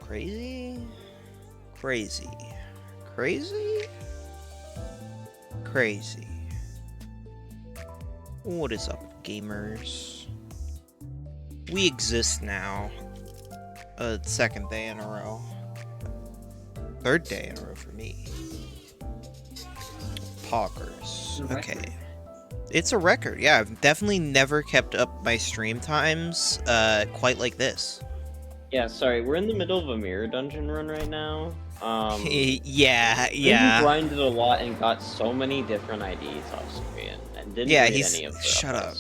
Crazy? Crazy. Crazy? Crazy. What is up, gamers? We exist now. A second day in a row. Third day in a row for me. Poggers. Okay. It's a record, yeah. I've definitely never kept up my stream times quite like this. Yeah, sorry, we're in the middle of a mirror dungeon run right now. Yeah. We grinded a lot and got so many different IDs off screen and didn't read any of them. Shut up.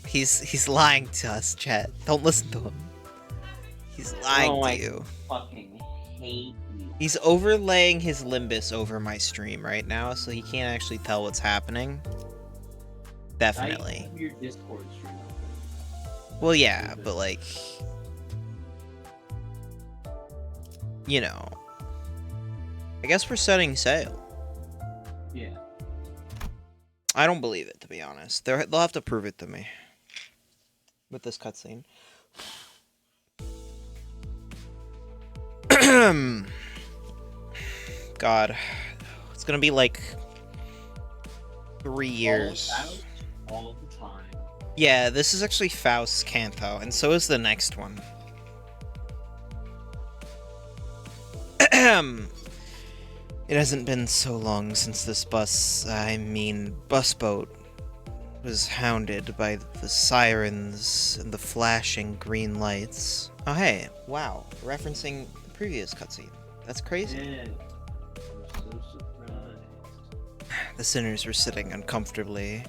He's lying to us, chat. Don't listen to him. He's lying to you. I fucking hate you. He's overlaying his Limbus over my stream right now, so he can't actually tell what's happening. Definitely. I have your Discord stream open. Well, yeah, but like, you know, I guess we're setting sail. Yeah. I don't believe it, to be honest. They'll have to prove it to me with this cutscene. God, it's gonna be like 3 years. All the time. Yeah, this is actually Faust's Canto, and so is the next one. It hasn't been so long since this busboat was hounded by the sirens and the flashing green lights. Oh hey, wow, referencing the previous cutscene. That's crazy. Yeah. I'm so surprised. The sinners were sitting uncomfortably,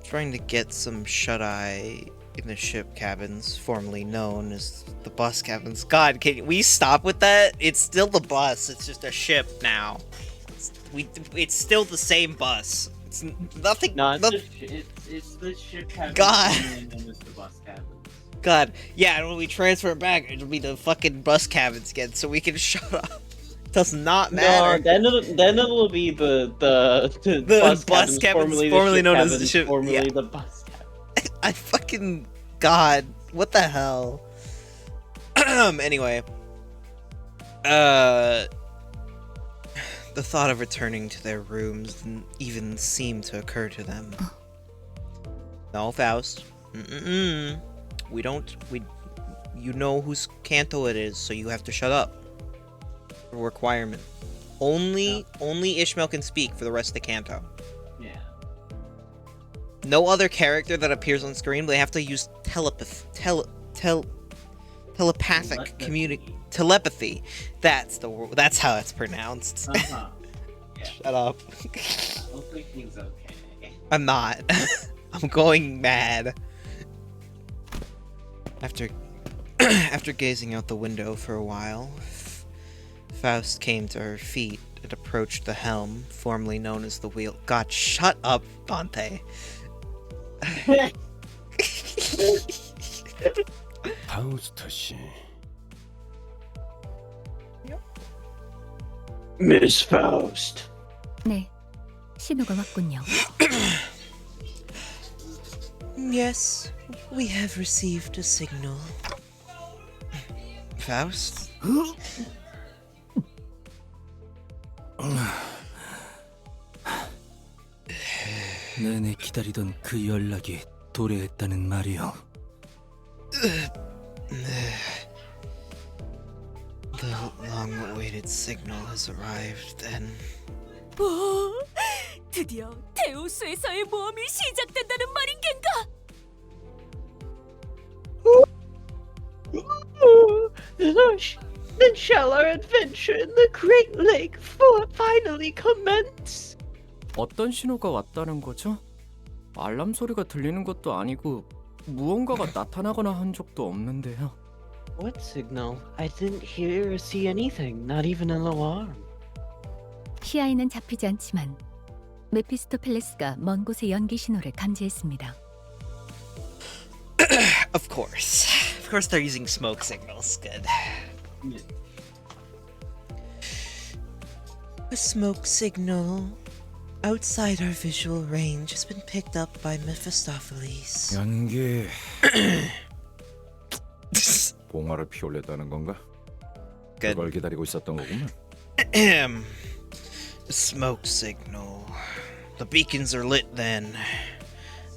trying to get some shut-eye in the ship cabins, formerly known as the bus cabins. God, can we stop with that? It's still the bus, it's just a ship now. It's still the same bus. It's nothing. No, it's the ship cabin. God. Known as the bus cabins. God, yeah, and when we transfer it back, it'll be the fucking bus cabins again, so we can shut up. Does not matter. No, then it'll be the bus cabins, formerly known as the ship. Formerly Yeah. the bus cabins. I fucking... God, what the hell? Anyway. The thought of returning to their rooms didn't even seem to occur to them. No, Faust. You know whose Canto it is, so you have to shut up. A requirement. Only Ishmael can speak for the rest of the Canto. Yeah. No other character that appears on screen, they have to use telepathic telepathy. That's the word. That's how it's pronounced. Yeah. Shut up. I don't think he's okay. I'm not. I'm going mad. After gazing out the window for a while, Faust came to her feet and approached the helm, formerly known as the wheel. God, shut up, Dante. 파우스트 씨. Miss Faust. 네, 신호가 왔군요. Yes, we have received a signal. Faust? 내내 기다리던 그 연락이 도래했다는 말이요. The long-awaited signal has arrived, then. 드디어 데우스에서의 모험이 시작된다는 말인 겐가? Then shall our adventure in the Great Lake finally commence? 어떤 신호가 왔다는 거죠? 알람 소리가 들리는 것도 아니고 무언가가 나타나거나 한 적도 없는데요. What signal? I didn't hear or see anything, not even an alarm. 시야에는 잡히지 않지만 메피스토펠레스가 먼 곳의 연기 신호를 감지했습니다. Of course they're using smoke signals. Good. Yeah. A smoke signal outside our visual range has been picked up by Mephistopheles. 연기 봉화를 피우려다는 건가? Good. 그걸 기다리고 있었던 거구만. Ahem. The smoke signal. The beacons are lit then.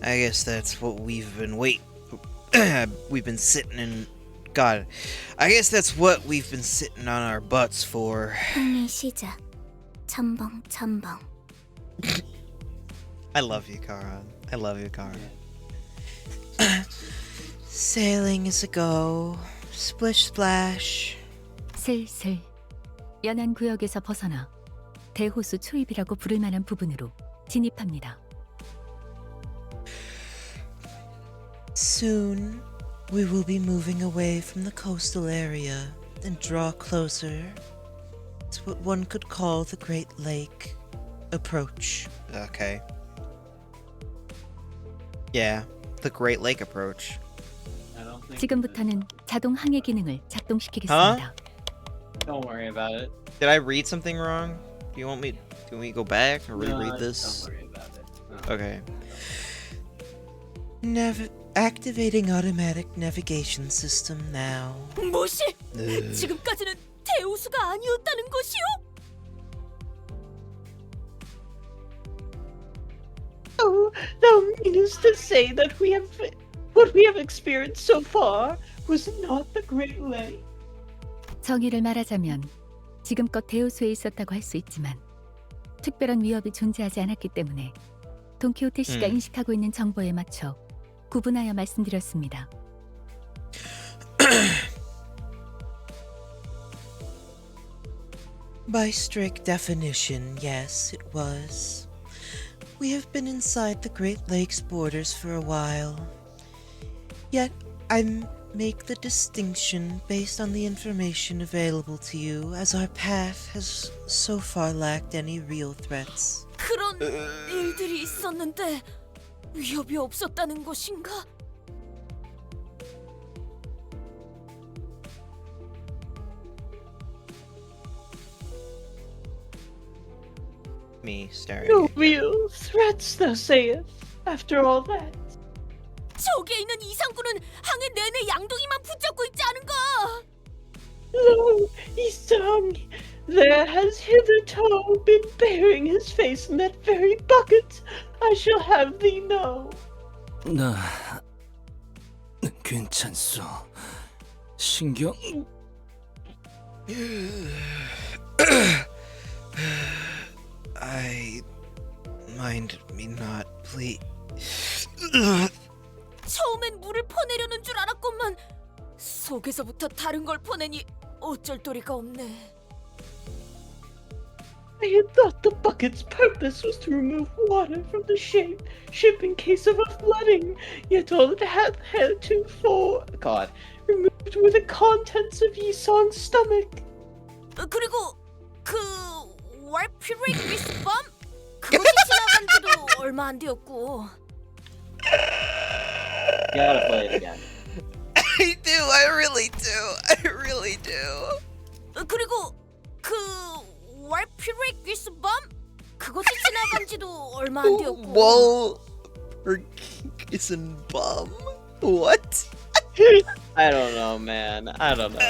I guess that's what we've been we've been sitting in. God. I guess that's what we've been sitting on our butts for. 흥미 시작. 첨벙 첨벙. I love you, Karan. I love you, Karan. Sailing is a go. Splish splash. 슬슬 연안 구역에서 벗어나 대호수 초입이라고 부를 만한 부분으로 진입합니다. Soon, we will be moving away from the coastal area and draw closer to what one could call the Great Lake approach. Okay. Yeah, the Great Lake approach. I don't think 지금부터는 자동 항해 기능을 작동시키겠습니다. Don't worry about it. Did I read something wrong? Do you want me to go back or reread No, this? Don't worry about it. No. Okay. Activating automatic navigation system now. 뭐시? 지금까지는 대우수가 아니었다는 것이요? Oh, thou meanest to say that what we have experienced so far was not the Great Lake? 정의를 말하자면 지금껏 대호수에 있었다고 할 수 있지만 특별한 위협이 존재하지 않았기 때문에 돈키호테 씨가 인식하고 있는 정보에 맞춰 구분하여 말씀드렸습니다. By strict definition, yes, it was. We have been inside the Great Lakes borders for a while. Yet, I make the distinction based on the information available to you, as our path has so far lacked any real threats. 그런 일들이 있었는데 위협이 없었다는 것인가? Me staring. No real threats, thou sayest, after all that. 저기에 있는 이상구는 항해 내내 양동이만 붙잡고 있지 않은가? Lo, Isang, there has hitherto been burying his face in that very bucket. I shall have thee know. 나 괜찮소. 신경 I mind me not, please. 처음엔 물을 퍼내려는 줄 알았건만 속에서부터 다른 걸 퍼내니 어쩔 도리가 없네. I had thought the bucket's purpose was to remove water from the ship in case of a flooding, yet all it hath heretofore, God, removed were the contents of Yisong's stomach. 그리고 그 warpiric wisbom 그것이 지나간 지도 얼마 안 되었고. You gotta play it again. I do, I really do. 그리고 그 warpiric wisbom 그것이 지나간 지도 얼마 안 되었고. Whoa, her kissing bum. What? I don't know, man. I don't know.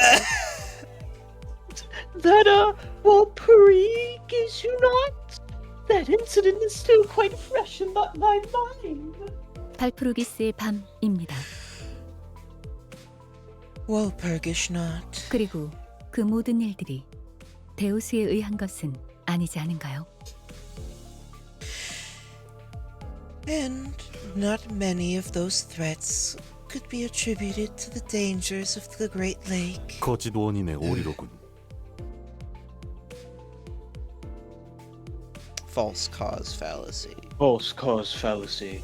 That, Walpuri gives you not? That incident is still quite fresh in my mind. 발프루기스의 밤입니다. Walpurgish not. 그리고 그 모든 일들이 데우스에 의한 것은 아니지 않은가요? And not many of those threats could be attributed to the dangers of the Great Lake. 거짓 원인의 오리로군. False cause fallacy. False cause fallacy.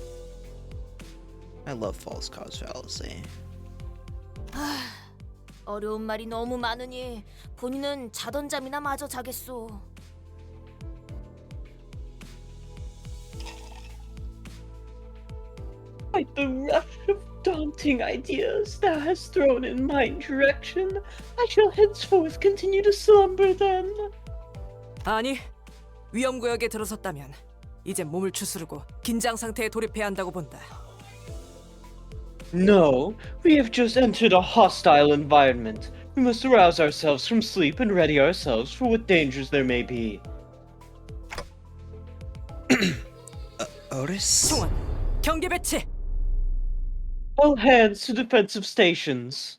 I love false cause fallacy. 어려운 말이 너무 많으니 본인은 자던 잠이나 마저 자겠소. Quite the rush of daunting ideas thou hast thrown in my direction. I shall henceforth continue to slumber then. 아니, 위험구역에 들어섰다면 이제 몸을 추스르고 긴장 상태에 돌입해야 한다고 본다. No, we have just entered a hostile environment. We must arouse ourselves from sleep and ready ourselves for what dangers there may be. Otis? 총원, 경계 배치. All hands to defensive stations.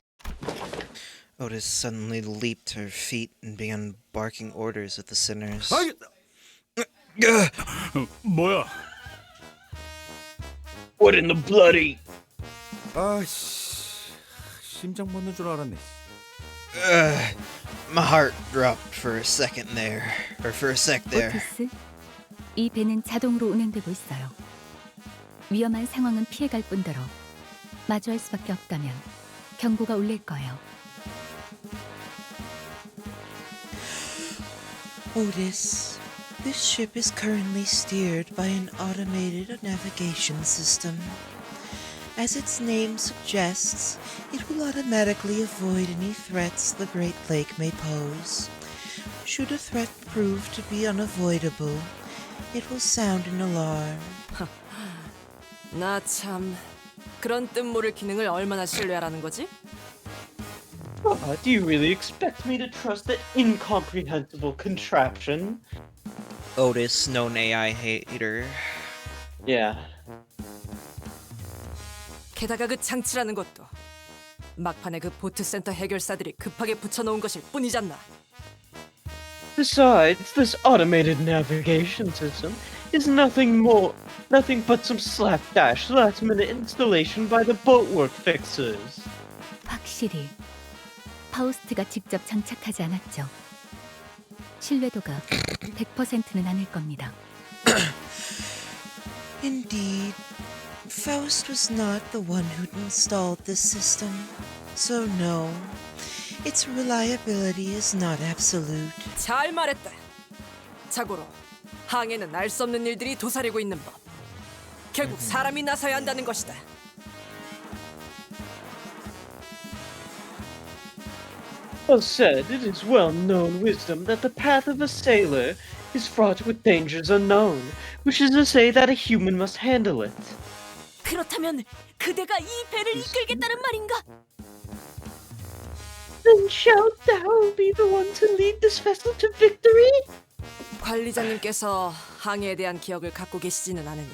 Otis suddenly leaped to her feet and began barking orders at the sinners. 뭐야? What in the bloody? 아씨, 심장 멎는 줄 알았네. My heart dropped for a second there. Or for a sec there. 오티스, 이 배는 자동으로 운행되고 있어요. 위험한 상황은 피해갈 뿐더러 마주할 수밖에 없다면 경고가 울릴 거예요. Otis, this ship is currently steered by an automated navigation system. As its name suggests, it will automatically avoid any threats the Great Lake may pose. Should a threat prove to be unavoidable, it will sound an alarm. 나 참 그런 뜻모를 기능을 얼마나 신뢰하라는 거지? Do you really expect me to trust that incomprehensible contraption? Otis, known AI hater. Yeah. 게다가 그 장치라는 것도 막판에 그 보트 센터 해결사들이 급하게 붙여놓은 것일 뿐이잖아. Besides, this automated navigation system is nothing but some slapdash last-minute installation by the boatwork fixers. 확실히 파우스트가 직접 장착하지 않았죠. 신뢰도가 100%는 아닐 겁니다. Indeed, Faust was not the one who installed this system, so no, its reliability is not absolute. 잘 말했다. 자고로 항해는 알 수 없는 일들이 도사리고 있는 법. 결국 사람이 나서야 한다는 것이다. Well said, it is well-known wisdom that the path of a sailor is fraught with dangers unknown, which is to say that a human must handle it. 그렇다면 그대가 이 배를 이끌겠다는 말인가? Then shalt thou be the one to lead this vessel to victory? 관리자님께서 항해에 대한 기억을 갖고 계시지는 않으니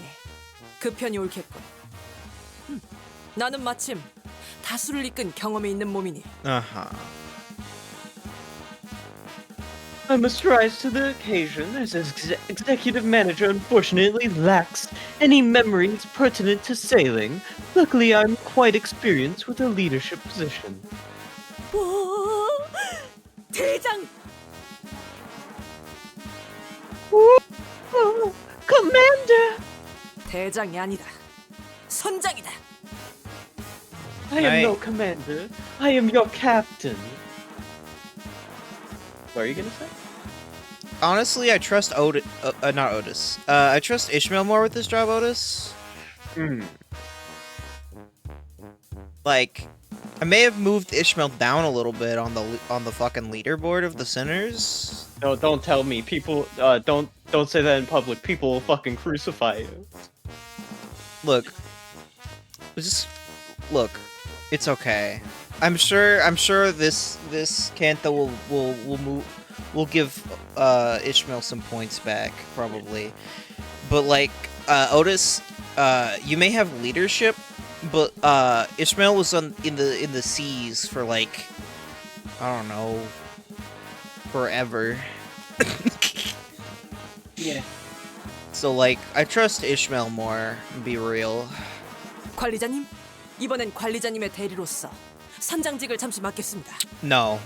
그 편이 옳겠군. 나는 마침 다수를 이끈 경험이 있는 몸이니 Uh-huh. I must rise to the occasion, as executive manager unfortunately lacks any memories pertinent to sailing. Luckily, I'm quite experienced with a leadership position. 오, 대장! Oh, Commander! 대장이 아니다. 선장이다. I am Right. no commander. I am your captain. What are you gonna say? Honestly, I trust Otis. Not Otis. I trust Ishmael more with this job, Otis. Like, I may have moved Ishmael down a little bit on the fucking leaderboard of the sinners. No, don't tell me. People, don't say that in public. People will fucking crucify you. Look, look. It's okay. I'm sure this Kantha will give Ishmael some points back probably, but like Otis, you may have leadership, but Ishmael was in the seas for like I don't know forever. Yeah. So like I trust Ishmael more. Be real. 관리자님, 이번엔 관리자님의 대리로서 선장직을 잠시 맡겠습니다. No.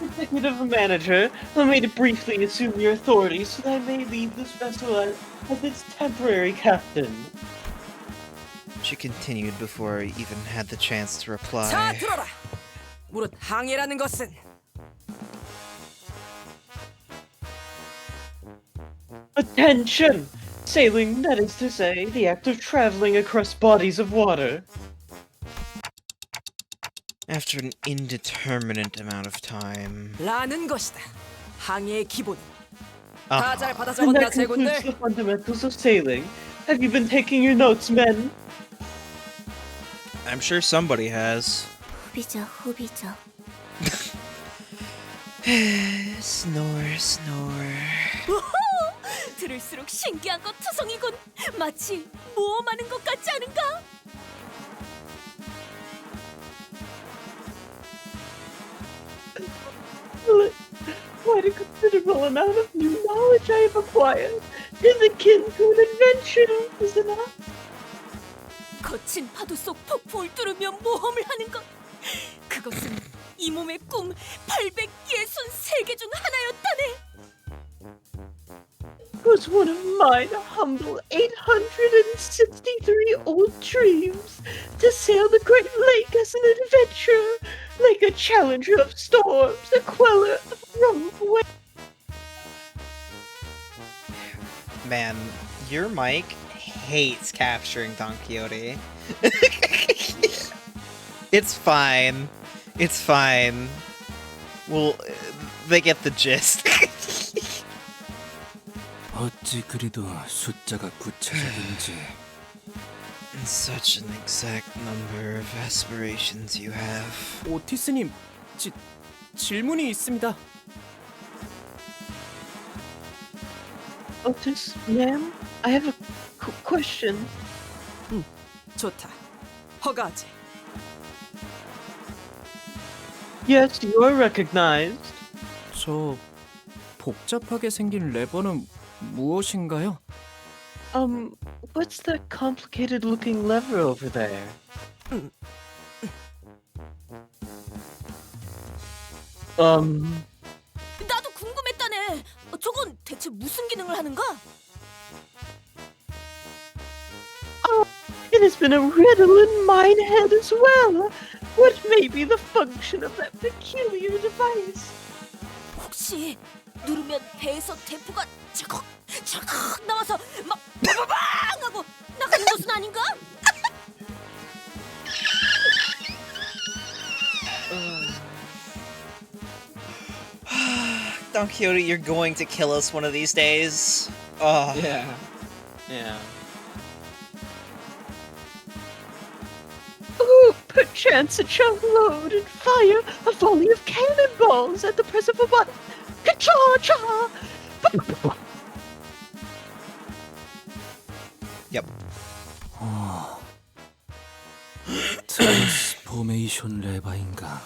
Executive manager, allow me to briefly assume your authority so that I may lead this vessel as its temporary captain. She continued before I even had the chance to 자, reply. 들어라. 무릇 항해라는 것은 Attention! Sailing, that is to say, the act of traveling across bodies of water. After an indeterminate amount of time. 라는 것이다. 항해의 기본. Ah. 다 잘 받아 And 적었나 that concludes 제군들? the fundamentals of sailing. Have you been taking your notes, men? I'm sure somebody has. 후비죠, 후비죠. snore, snore. 들을수록 신기한 것 투성이군. 마치 모험하는 것 같지 않은가? What a considerable amount of new knowledge I have acquired is akin to an adventure, isn't it? 거친 파도 속 폭풍을 뚫으며 모험을 하는 것. 그것은 이 몸의 꿈 863개 중 하나였다네. It was one of mine humble 863 old dreams to sail the Great Lake as an adventurer, like a challenger of storms, a queller of rough waves. Man, your mic hates capturing Don Quixote. It's fine. It's fine. Well, they get the gist. 어찌 그리도 숫자가 구체적인지. Such an exact number of aspirations you have. 오티스님, 질문이 있습니다. Otis, ma'am, I have a question. 좋다. 허가하지. Yes, you are recognized. 저 복잡하게 생긴 레버는 무엇인가요? What's that complicated looking lever over there? 나도 궁금했다네. 저건 대체 무슨 기능을 하는가? It has been a riddle in mine head as well. What may be the function of that peculiar device? 혹시 누르면 배에서 대포가 철컥 철컥 나와서 막 빠바방 하고 나가는 것은 아닌가? Don Quixote, you're going to kill us one of these days. Oh. Yeah. Ooh, perchance it shall load and fire a volley of cannonballs at the press of a button. Ka-cha-cha! Yep. 트랜스포메이션 레바인가.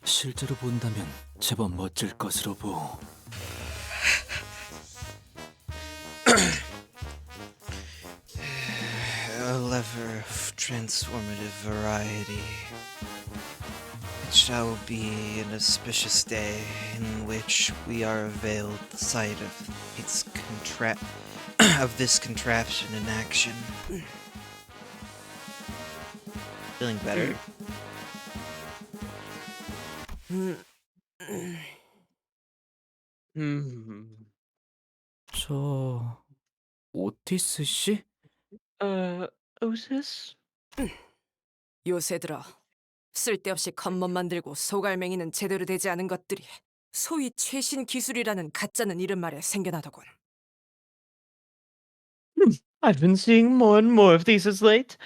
실제로 본다면 제법 멋질 것으로 보. A lever of transformative variety. It shall be an auspicious day in which we are availed the sight of its of this contraption in action. Feeling better? 저 오티스 씨? Otis? 요새 들어 쓸데없이 겉멋만 들고 소갈맹이는 제대로 되지 않은 것들이 소위 최신 기술이라는 가짜는 이름 말에 생겨나더군. I've been seeing more and more of these as late.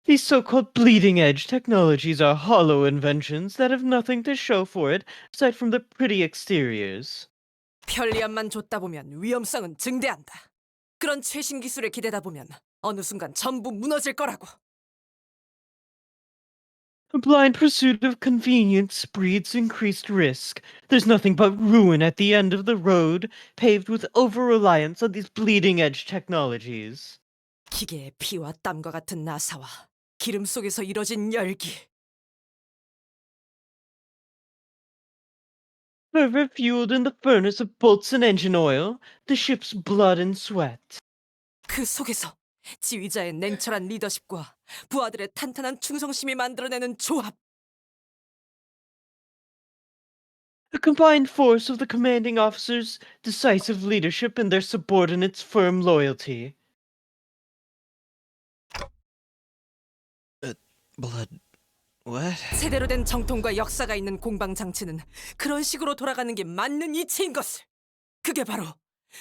These so-called bleeding-edge technologies are hollow inventions that have nothing to show for it aside from the pretty exteriors. 편리함만 줬다 보면 위험성은 증대한다. 그런 최신 기술에 기대다 보면 어느 순간 전부 무너질 거라고. A blind pursuit of convenience breeds increased risk. There's nothing but ruin at the end of the road, paved with over-reliance on these bleeding-edge technologies. 기계의 피와 땀과 같은 나사와 기름 속에서 이뤄진 열기. Fervor fueled in the furnace of bolts and engine oil, the ship's blood and sweat. 그 속에서 지휘자의 냉철한 리더십과 부하들의 탄탄한 충성심이 만들어내는 조합. A combined force of the commanding officer's decisive leadership and their subordinates' firm loyalty. Blood. What? 제대로 된 정통과 역사가 있는 공방 장치는 그런 식으로 돌아가는 게 맞는 이치인 것을. 그게 바로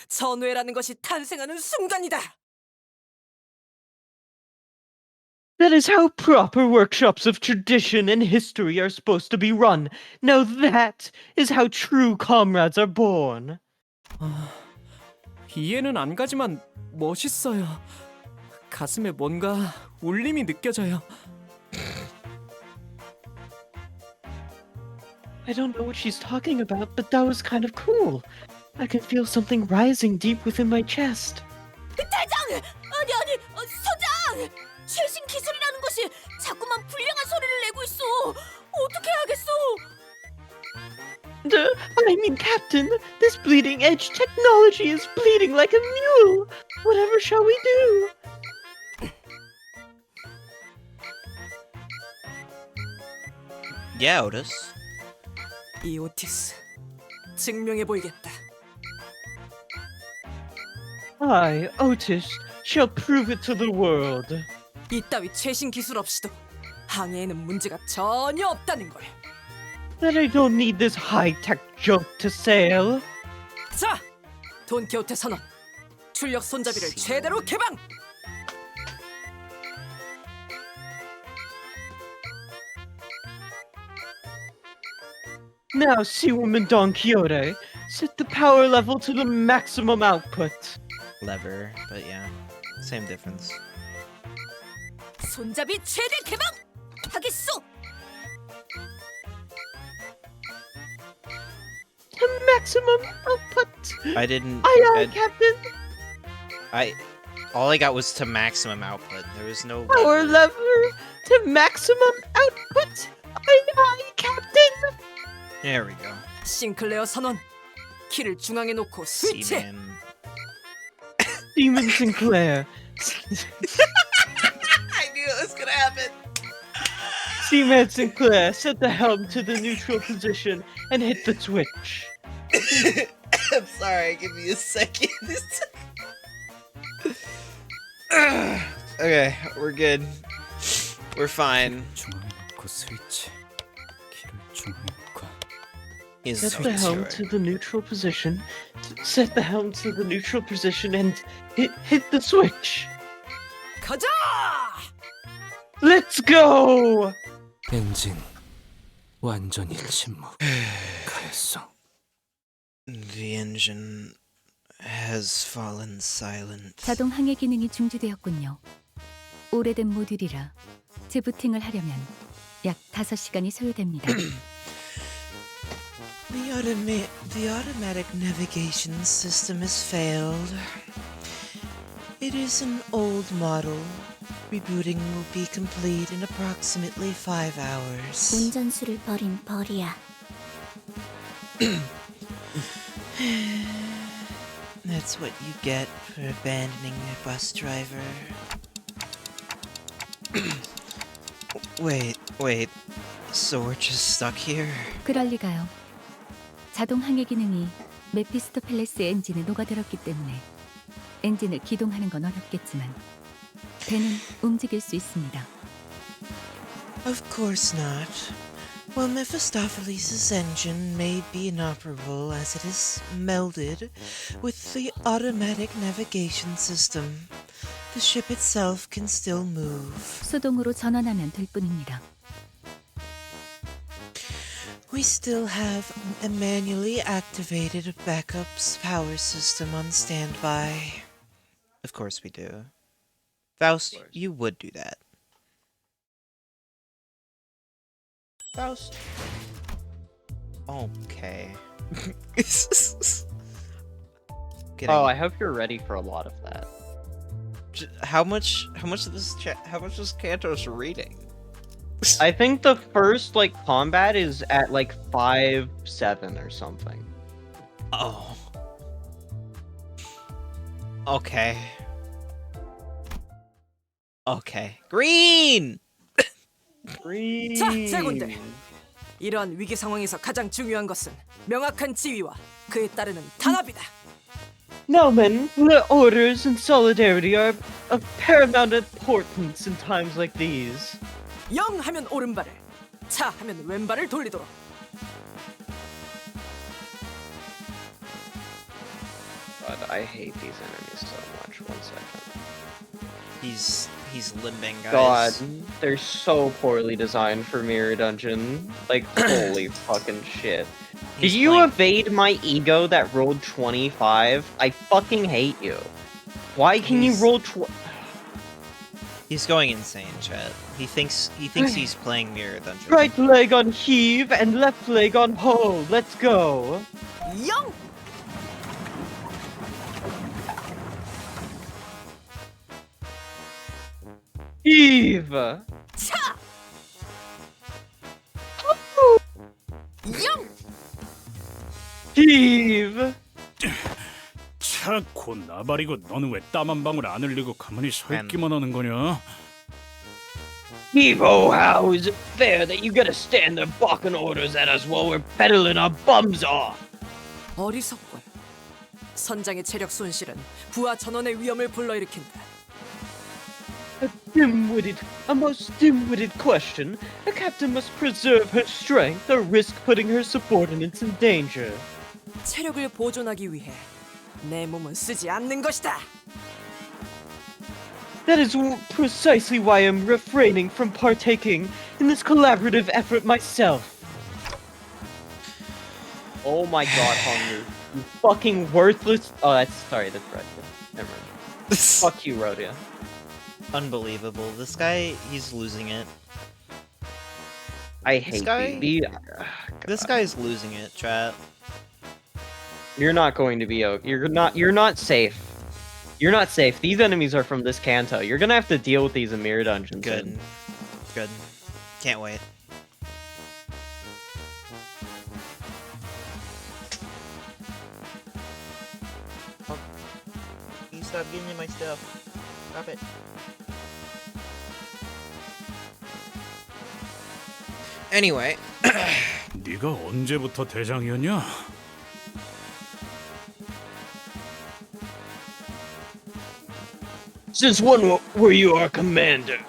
전우회라는 것이 탄생하는 순간이다. That is how proper workshops of tradition and history are supposed to be run. Now that is how true comrades are born. 이해는 안 가지만 멋있어요. 가슴에 뭔가 울림이 느껴져요. I don't know what she's talking about, but that was kind of cool. I can feel something rising deep within my chest. 대장! 아니, 소장! 최신 기술이라는 것이 자꾸만 불량한 소리를 내고 있어. 어떻게 하겠어? I mean, Captain, this bleeding edge technology is bleeding like a mule. Whatever shall we do? Yeah, Otis. 이 오티스 증명해 보이겠다. I, Otis, shall prove it to the world. 이따위 최신 기술 없이도 항해에는 문제가 전혀 없다는 걸. That I don't need this high-tech junk to sail. 자, 돈키호테 선언. 출력 손잡이를 최대로 개방. Now, Seawoman Don Quixote, set the power level to the maximum output. Lever, but yeah, same difference. 손잡이 최대 개방! 하겠소! To maximum output. I didn't. Aye, Captain. All I got was to maximum output. There was no Power lever to maximum output. Aye, Captain. There we go. 싱클레어 선언. 키를 중앙에 놓고 스위치. Seaman. Demon Sinclair. I knew it was gonna happen. Seaman Sinclair, set the helm to the neutral position and hit the switch. I'm sorry. Give me a second. Okay, we're good. We're fine. 중앙에 놓고 스위치. 키를 중앙에 놓고. Is Set the helm to the neutral position. Set the helm to the neutral position and hit the switch. 가자! Let's go! 엔진 완전히 침묵하였어. The engine has fallen silent. 자동 항해 기능이 중지되었군요. 오래된 모듈이라 재부팅을 하려면 약 5시간이 소요됩니다. The automatic navigation system has failed. It is an old model. Rebooting will be complete in approximately 5 hours. 운전수를 버린 벌이야. That's what you get for abandoning your bus driver. Wait. So we're just stuck here? 그럴 리가요. 자동 항해 기능이 메피스토펠레스 엔진에 녹아들었기 때문에 엔진을 기동하는 건 어렵겠지만 배는 움직일 수 있습니다. Of course not. While Mephistopheles' engine may be inoperable as it is melded with the automatic navigation system, the ship itself can still move. 수동으로 전환하면 될 뿐입니다. We still have a manually activated backup power system on standby. Of course we do. Faust, you would do that. Faust. Okay. Oh, I hope you're ready for a lot of that. How much of this how much is Kantos reading? I think the first combat is at 5-7 or something. Oh. Okay. Green. 자, 제군들. 이러한 위기 상황에서 가장 중요한 것은 명확한 지휘와 그에 따르는 단합이다. Now, men, orders and solidarity are of paramount importance in times like these. 영 하면 오른발을, 차 하면 왼발을 돌리도록. God, I hate these enemies so much. 1 second. He's limbing, God, guys. they're so poorly designed for Mirror Dungeon. Like, holy fucking shit. Did He's you playing- evade my ego that rolled 25? I fucking hate you. Why can you He's- roll He's going insane, chat. He thinks he's playing Mirror Dungeon. right leg on heave and left leg on hold? Let's go. 영! Heave! 차! 영! Heave! 차고 나발이고 너는 왜 땀 한 방울 안 흘리고 가만히 서 있기만 하는 거냐? Heave, oh, how is it fair that you gotta stand there barking orders at us while we're peddling our bums off? 어리석군. 선장의 체력 손실은 부하 전원의 위험을 불러일으킨다. A most dim-witted question. A captain must preserve her strength or risk putting her subordinates in danger. 체력을 보존하기 위해 내 몸은 쓰지 않는 것이다. That is precisely why I'm refraining from partaking in this collaborative effort myself. Oh my god, Hungry. You fucking worthless. Oh, that's Rhodia. Never mind. Fuck you, Rhodia. Unbelievable. This guy, he's losing it. I hate guy- you. This guy's losing it, chat. You're not going to be okay. You're not safe. You're not safe. These enemies are from this canto. You're gonna have to deal with these in Mirror Dungeons. Good. Good. Can't wait. You stop giving me my stuff. Stop it. Anyway, 네가 언제부터 대장이었냐? Since when were you our commander?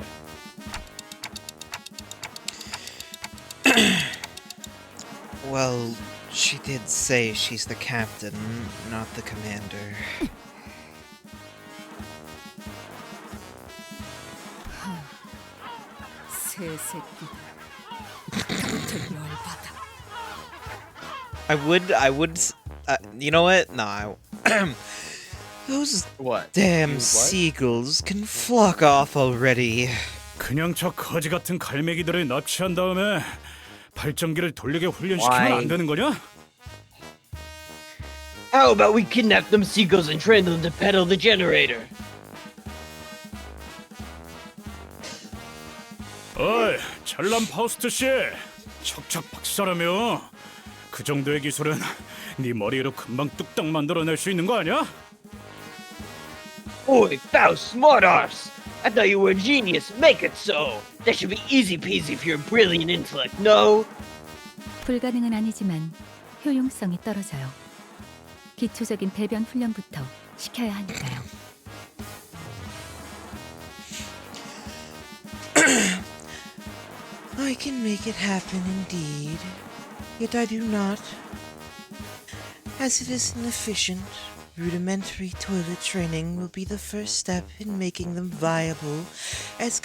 well, she did say she's the captain, not the commander. 새 새끼들. 열받아. You know what? No, those What? damn What? seagulls can flock off already. 그냥 저 거지 같은 갈매기들을 납치한 다음에 발전기를 돌리게 훈련시키면 Why? 안 되는 거냐? How about we kidnap them seagulls and train them to pedal the generator? 어이, 잘난 파우스트 씨, 척척 박사라며. 그 정도의 기술은 네 머리로 금방 뚝딱 만들어낼 수 있는 거 아니야? Oi, Faust, smart arse! I thought you were a genius. Make it so. That should be easy peasy for your brilliant intellect. No. 불가능은 아니지만 효용성이 떨어져요. 기초적인 배변 훈련부터 시켜야 하니까요. I can make it happen indeed, yet I do not. As it is inefficient, rudimentary toilet training will be the first step in making them viable as a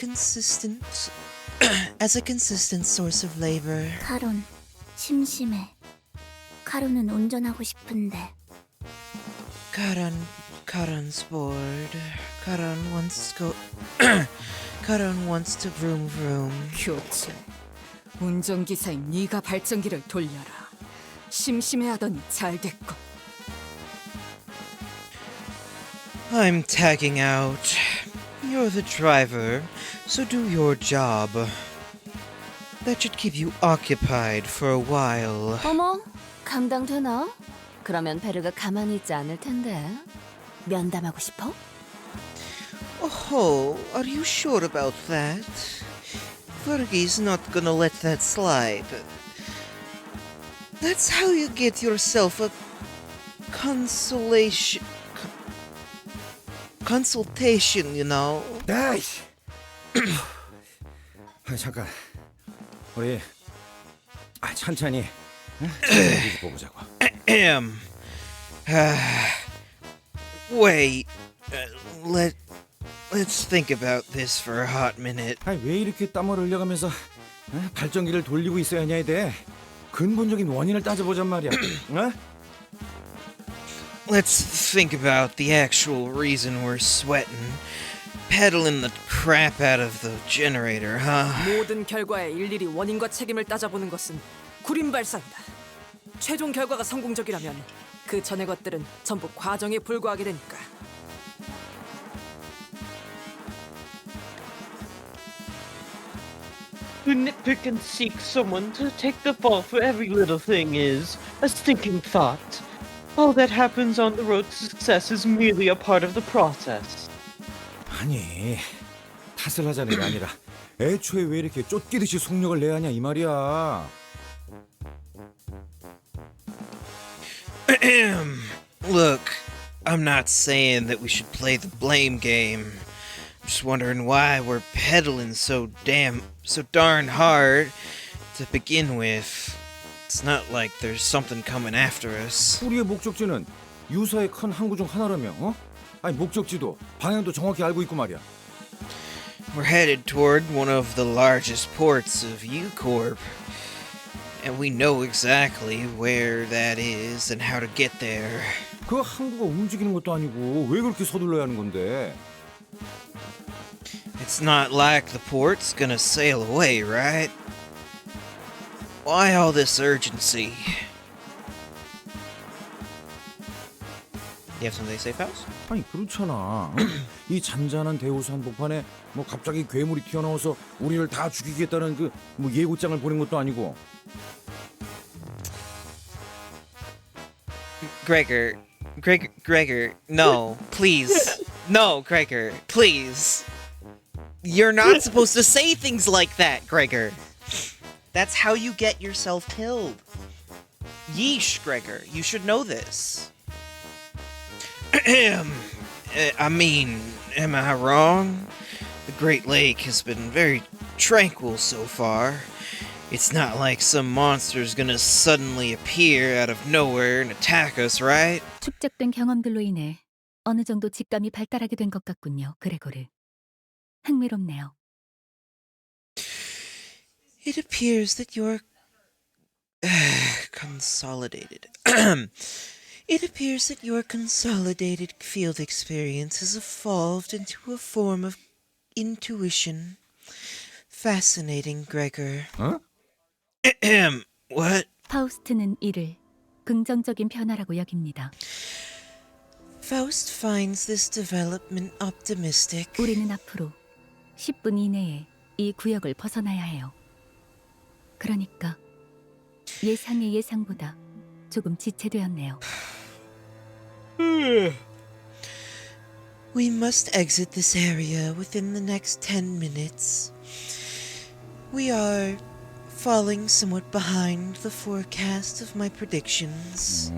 consistent source of labor. 카론, 심심해. 카론은 운전하고 싶은데. Karan's bored. Karan wants to vroom vroom. 교체. 운전기사인 네가 발전기를 돌려라. 심심해하더니 잘 됐고. I'm tagging out. You're the driver, so do your job. That should keep you occupied for a while. 어머, 감당되나? 그러면 베르가 가만히 있지 않을 텐데. 면담하고 싶어? Oh, are you sure about that? Fergie's not gonna let that slide. That's how you get yourself a consultation, you know? 아이씨. 잠깐. 우리 천천히 얘기 좀 보자고. Wait. Let's think about this for a hot minute. 아니 왜 이렇게 땀을 흘려가면서 발전기를 돌리고 있어야 하냐에 대해 근본적인 원인을 따져보잔 말이야. 어? Let's think about the actual reason we're sweating. Pedaling the crap out of the generator, huh? 모든 결과에 일일이 원인과 책임을 따져보는 것은 구린 발상이다. 최종 결과가 성공적이라면 그 전의 것들은 전부 과정에 불과하게 되니까. To nitpick and seek someone to take the fall for every little thing is a stinking thought. All that happens on the road to success is merely a part of the process. 아니 탓을 하자는 게 아니라 애초에 왜 이렇게 쫓기듯이 속력을 내야 하냐 이 말이야. Look, I'm not saying that we should play the blame game. I'm just wondering why we're pedaling so darn hard to begin with. It's not like there's something coming after us. 우리의 목적지는 유사의 큰 항구 중 하나라며. 어? 아니 목적지도 방향도 정확히 알고 있고 말이야. We're headed toward one of the largest ports of U-Corp. And we know exactly where that is and how to get there. 그 항구가 움직이는 것도 아니고 왜 그렇게 서둘러야 하는 건데? It's not like the port's gonna sail away, right? Why all this urgency? You have something to say, Faust? 아니 그렇잖아. 응? 이 잔잔한 대호수 한복판에 뭐 갑자기 괴물이 튀어나와서 우리를 다 죽이겠다는 그 뭐 예고장을 보낸 것도 아니고. Gregor, no, please. No, Gregor, please. You're not supposed to say things like that, Gregor. That's how you get yourself killed. Yeesh, Gregor, you should know this. I mean, am I wrong? The Great Lake has been very tranquil so far. It's not like some monster's gonna suddenly appear out of nowhere and attack us, right? 축적된 경험들로 인해 어느 정도 직감이 발달하게 된 것 같군요, 그레고르. 흥미롭네요. It appears that your consolidated. It appears that your consolidated field experience has evolved into a form of intuition. Fascinating, Gregor. 어? What? 파우스트는 이를 긍정적인 변화라고 여깁니다. Faust finds this development optimistic. 우리는 앞으로 10분 이내에 이 구역을 벗어나야 해요. 그러니까 예상의 예상보다 조금 지체되었네요. We must exit this area within the next 10 minutes. We are falling somewhat behind the forecast of my predictions.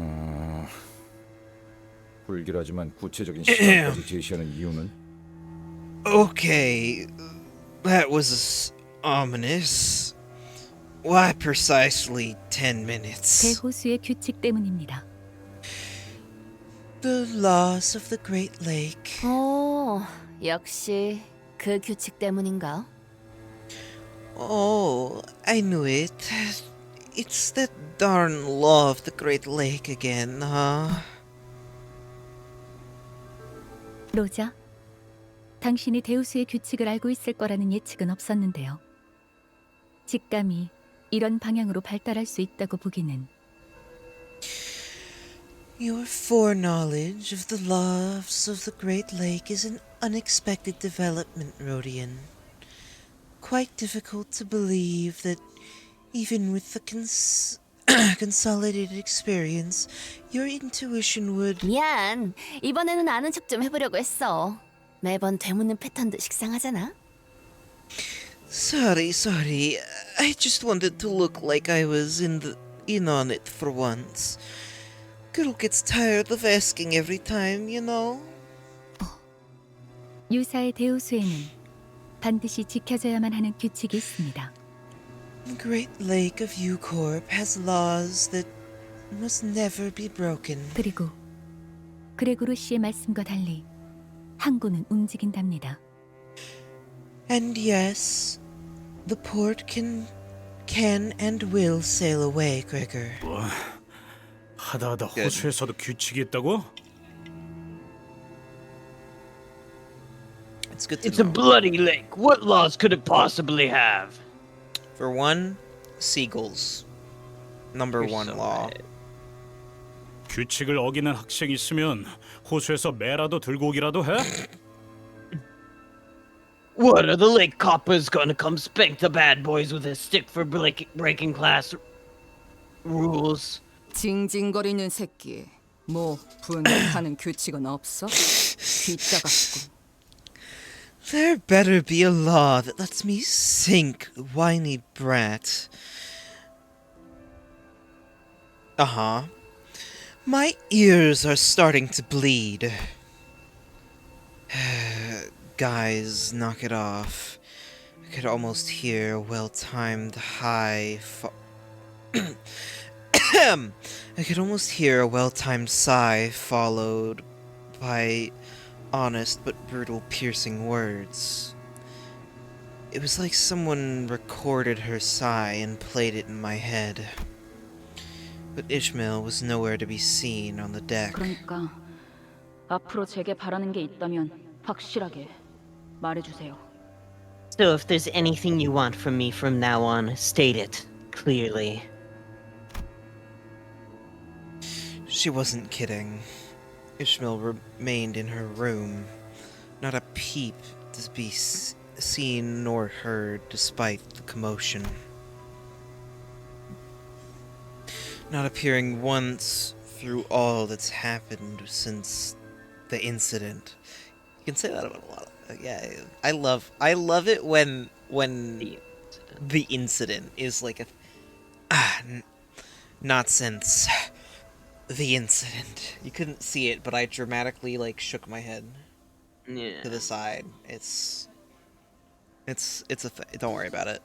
불길하지만 구체적인 시간까지 제시하는 이유는? Okay, that was ominous. Why precisely 10 minutes? 대호수의 규칙 때문입니다. The laws of the Great Lake. 역시 그 규칙 때문인가? Oh, I knew it. It's that darn law of the Great Lake again, huh? 로자, 당신이 대우수의 규칙을 알고 있을 거라는 예측은 없었는데요. 직감이 이런 방향으로 발달할 수 있다고 보기는. Your foreknowledge of the laws of the Great Lake is an unexpected development, Rodian. Quite difficult to believe that even with the consolidated experience, your intuition would... 미안. 이번에는 아는 척 좀 해보려고 했어. 매번 되묻는 패턴도 식상하잖아. Sorry. I just wanted to look like I was in on it for once. Girl gets tired of asking every time, you know. 유사의 대우수에는 반드시 지켜져야만 하는 규칙이 있습니다. The Great Lake of U-Corp has laws that must never be broken. 그리고 그레고르 씨의 말씀과 달리 항구는 움직인답니다. And yes, the port can and will sail away, Gregor. 뭐 하다 Good. 호수에서도 규칙이 있다고? It's good to It's a know. bloody lake. What laws could it possibly have? For one, seagulls. Number You're one so law. right. 규칙을 어기는 학생이 있으면 호수에서 매라도 들고 오기라도 해? What are the lake coppers gonna come spank the bad boys with a stick for breaking class rules? 징징거리는 새끼. 뭐 분급하는 규칙은 없어? 귀짜 같고. There better be a law that lets me sink, whiny brat. Uh-huh. My ears are starting to bleed. Guys, knock it off. I could almost hear a well-timed high I could almost hear a well-timed sigh followed by honest but brutal piercing words. It was like someone recorded her sigh and played it in my head. But Ishmael was nowhere to be seen on the deck. 그러니까 앞으로 제게 바라는 게 있다면 확실하게 말해주세요. So if there's anything you want from me from now on, state it clearly. She wasn't kidding. Ishmael remained in her room, not a peep to be seen nor heard despite the commotion. Not appearing once through all that's happened since the incident. You can say that about a lot of, yeah, I love it when the incident is like not since the incident. You couldn't see it, but I dramatically like shook my head to the side. It's a don't worry about it.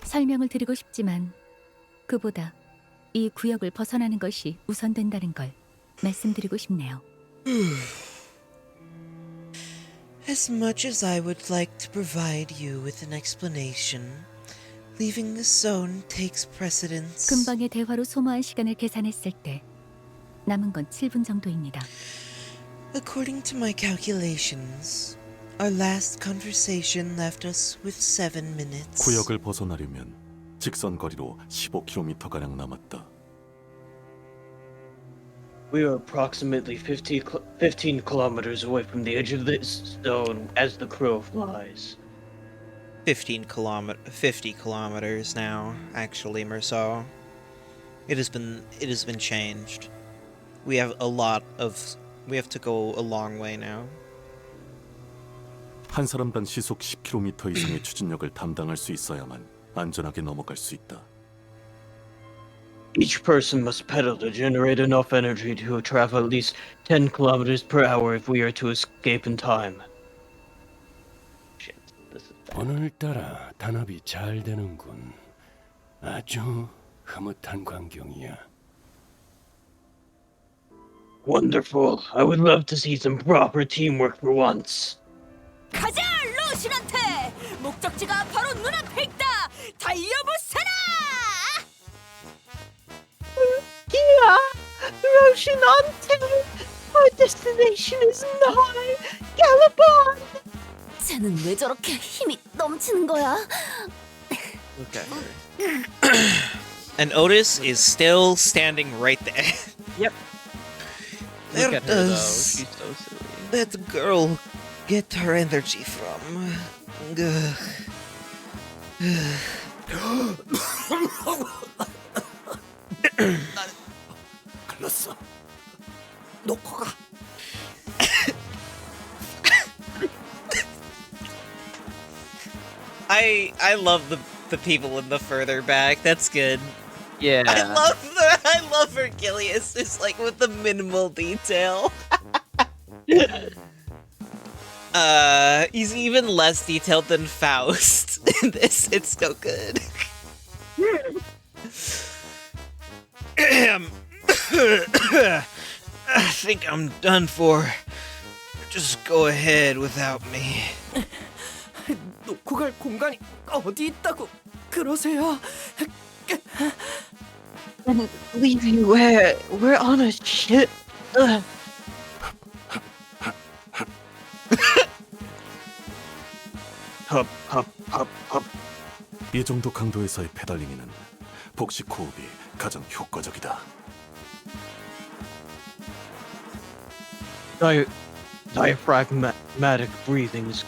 설명을 드리고 싶지만 그보다 이 구역을 벗어나는 것이 우선된다는 걸 말씀드리고 싶네요. As much as I would like to provide you with an explanation, leaving the zone takes precedence. 금방의 대화로 소모한 시간을 계산했을 때 남은 건 7분 정도입니다. According to my calculations, our last conversation left us with 7 minutes. 구역을 벗어나려면 직선 거리로 15km가량 남았다. We are approximately 15 kilometers away from the edge of this zone as the crow flies. 50 kilometers now, actually, Merceau. It has been changed. We have to go a long way now. 한 사람당 시속 10km 이상의 추진력을 담당할 수 있어야만 안전하게 넘어갈 수 있다. Each person must pedal to generate enough energy to travel at least 10 kilometers per hour if we are to escape in time. Shit, this is bad. 오늘따라 단합이 잘 되는군. 아주 흐뭇한 광경이야. Wonderful. I would love to see some proper teamwork for once. 가자, 로신한테! 목적지가 바로 눈앞에 있다! 달려보세라! Yeah, Roshinante! Our destination is nigh! Gallop on! 쟤는 왜 저렇게 힘이 넘치는 거야? Okay. And Otis is still standing right there. Yep. Where Look at her though, does she's so silly. that girl get her energy from? 글렀어. 놓고 가. I love the people in the further back. That's good. Yeah. I love Hercules. It's like with the minimal detail. He's even less detailed than Faust in this. It's so good. I think I'm done for. Just go ahead without me. 놓고 갈 공간이 어디 있다고 그러세요? And leave you where? We're on a ship. Ugh. 헙. 이 정도 강도에서의 페달링에는 복식 호흡이 가장 효과적이다. Diaphragmatic breathing is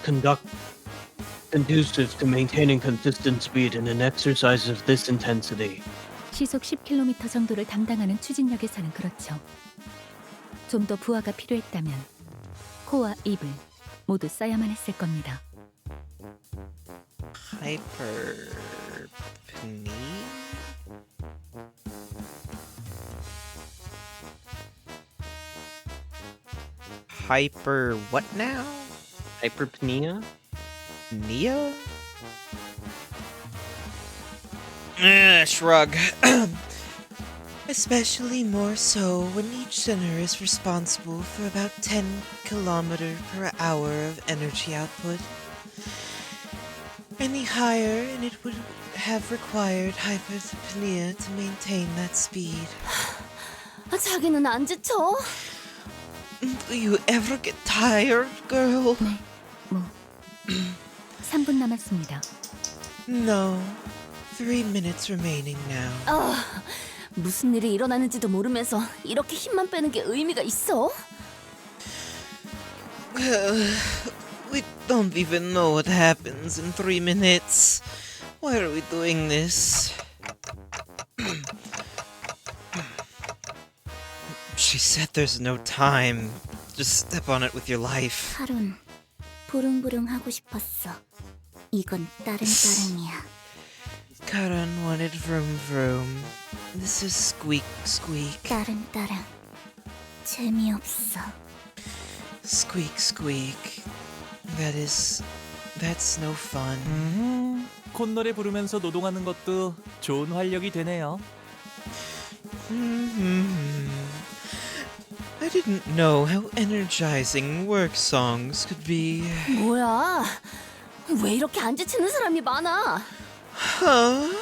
conducive to maintaining consistent speed in an exercise of this intensity. 시속 10km 정도를 담당하는 추진력에서는 그렇죠. 좀 더 부하가 필요했다면 코와 입을 모두 써야만 했을 겁니다. Hyperpnea? Hyper what now? Hyperpnea? Nia? Shrug. Especially more so when each center is responsible for about 10 km per hour of energy output. Any higher and it would have required hyperpnea to maintain that speed. 자기는 안 지쳐? Do you ever get tired, girl? 네, 3분 남았습니다. No. 3 minutes remaining now. 무슨 일이 일어나는지도 모르면서 이렇게 힘만 빼는 게 의미가 있어? We don't even know what happens in 3 minutes. Why are we doing this? She said there's no time. Just step on it with your life. 하룬, 부릉부릉 하고 싶었어. 이건 따릉따릉이야. Karan wanted vroom vroom. This is squeak squeak. 따릉따릉. 재미없어. Squeak squeak. That's no fun. 콧노래 부르면서 노동하는 것도 좋은 활력이 되네요. I didn't know how energizing work songs could be. 뭐야? 왜 이렇게 안 지치는 사람이 많아? Huh?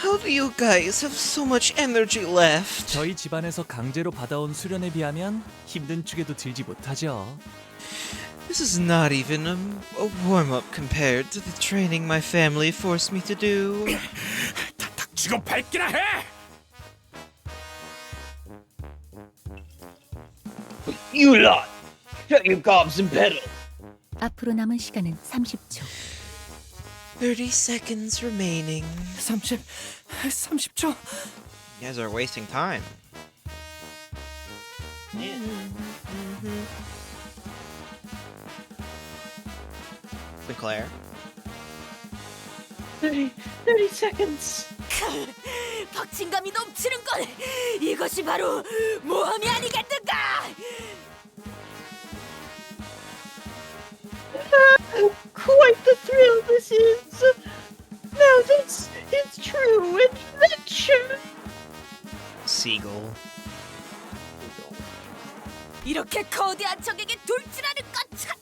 How do you guys have so much energy left? 저희 집안에서 강제로 받아온 수련에 비하면 힘든 축에도 들지 못하죠. This is not even a warm-up compared to the training my family forced me to do. 다 닥치고 밟기나 해! You lot! Shut your gobs and pedal! 앞으로 남은 시간은 30초. 30 seconds remaining. 30초. You guys are wasting time. Sinclair. 30 seconds! 박진감이 넘치는 건 이것이 바로 모험이 아니겠는가? Quite the thrill this is! Now this is true adventure! Seagull. 이렇게 거대한 적에게 돌진하는 것 참...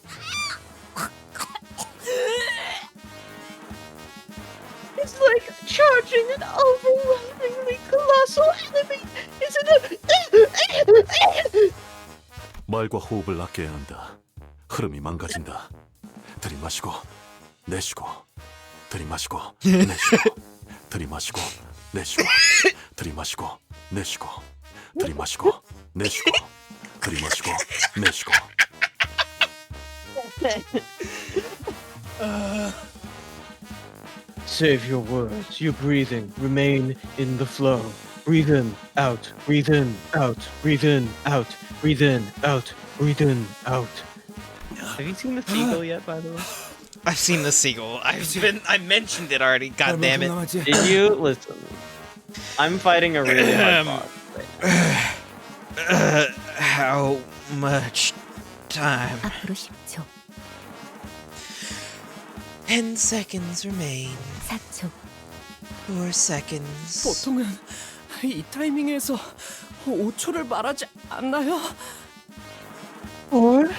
It's like charging an overwhelmingly colossal enemy! Isn't it? 말과 호흡을 아껴야 한다. 흐름이 망가진다. 들이마시고 내쉬고 들이마시고 내쉬고 들이마시고 내쉬고 들이마시고 내쉬고 들이마시고 내쉬고 들이마시고 내쉬고. Save your words, your breathing, remain in the flow. Breathe in, out, breathe in, out, breathe in, out, breathe in, out, breathe in, out. Have you seen the seagull yet, by the way? I've seen the seagull. I mentioned it already. God damn it. Did you? Listen. I'm fighting a really hard boss right How much time? 앞으로 10초. 10 seconds remain. 4초. 4 seconds. 보통은 이 타이밍에서 5초를 말하지 않나요? Or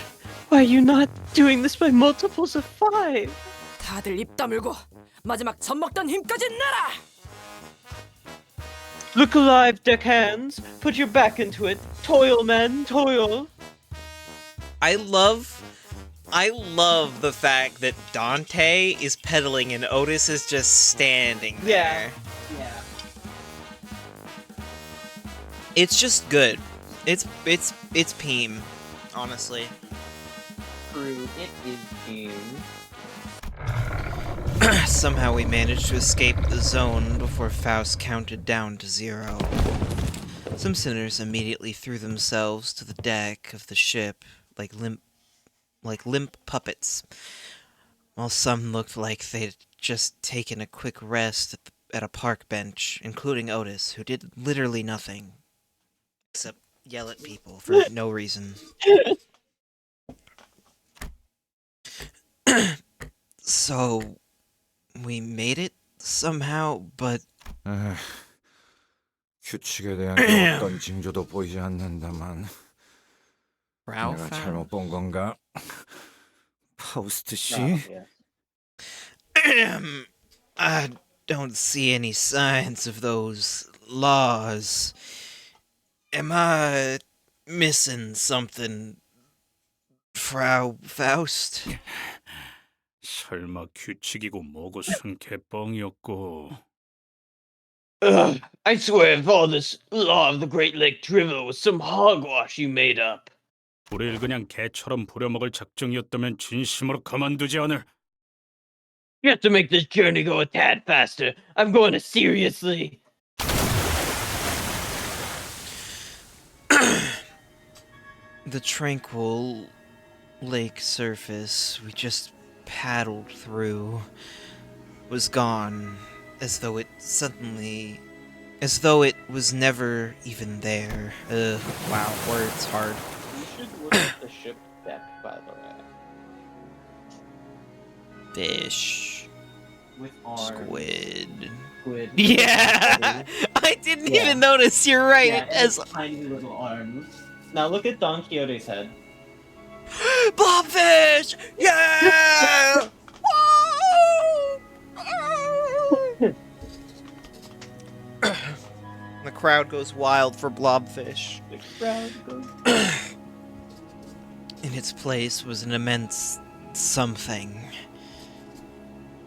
Why are you not doing this by multiples of 5? 다들 입 다물고 마지막 젖 먹던 힘까지 내라. Look alive, deckhands. Put your back into it. Toil, men, toil. I love the fact that Dante is pedaling and Otis is just standing there. Yeah. It's just good. It's Peem, honestly. True, it is June. Somehow we managed to escape the zone before Faust counted down to 0. Some sinners immediately threw themselves to the deck of the ship like limp puppets, while some looked like they'd just taken a quick rest at a park bench, including Otis, who did literally nothing except yell at people for no reason. So, we made it somehow, but 규칙에 대한 어떤 징조도 보이지 않는다만 내가 잘못 본 건가? 파우스트 씨? I don't see any signs of those laws. Am I missing something, Frau Faust? 설마 규칙이고 뭐고 순 개뻥이었고. Ugh, I swear if all this law of the Great Lake drivel was some hogwash you made up. 우릴 그냥 개처럼 부려먹을 작정이었다면 진심으로 가만두지 않을. You have to make this journey go a tad faster. I'm going to seriously. The tranquil lake surface we just paddled through was gone, as though it was never even there. Wow, words hard. You should look at the ship deck, by the way. Fish. With arms. Squid. Squid. Yeah! I didn't even notice, you're right, Yeah, it has tiny little arms. Now look at Don Quixote's head. Blobfish! Yeah! The crowd goes wild for blobfish. The crowd goes. In its place was an immense something.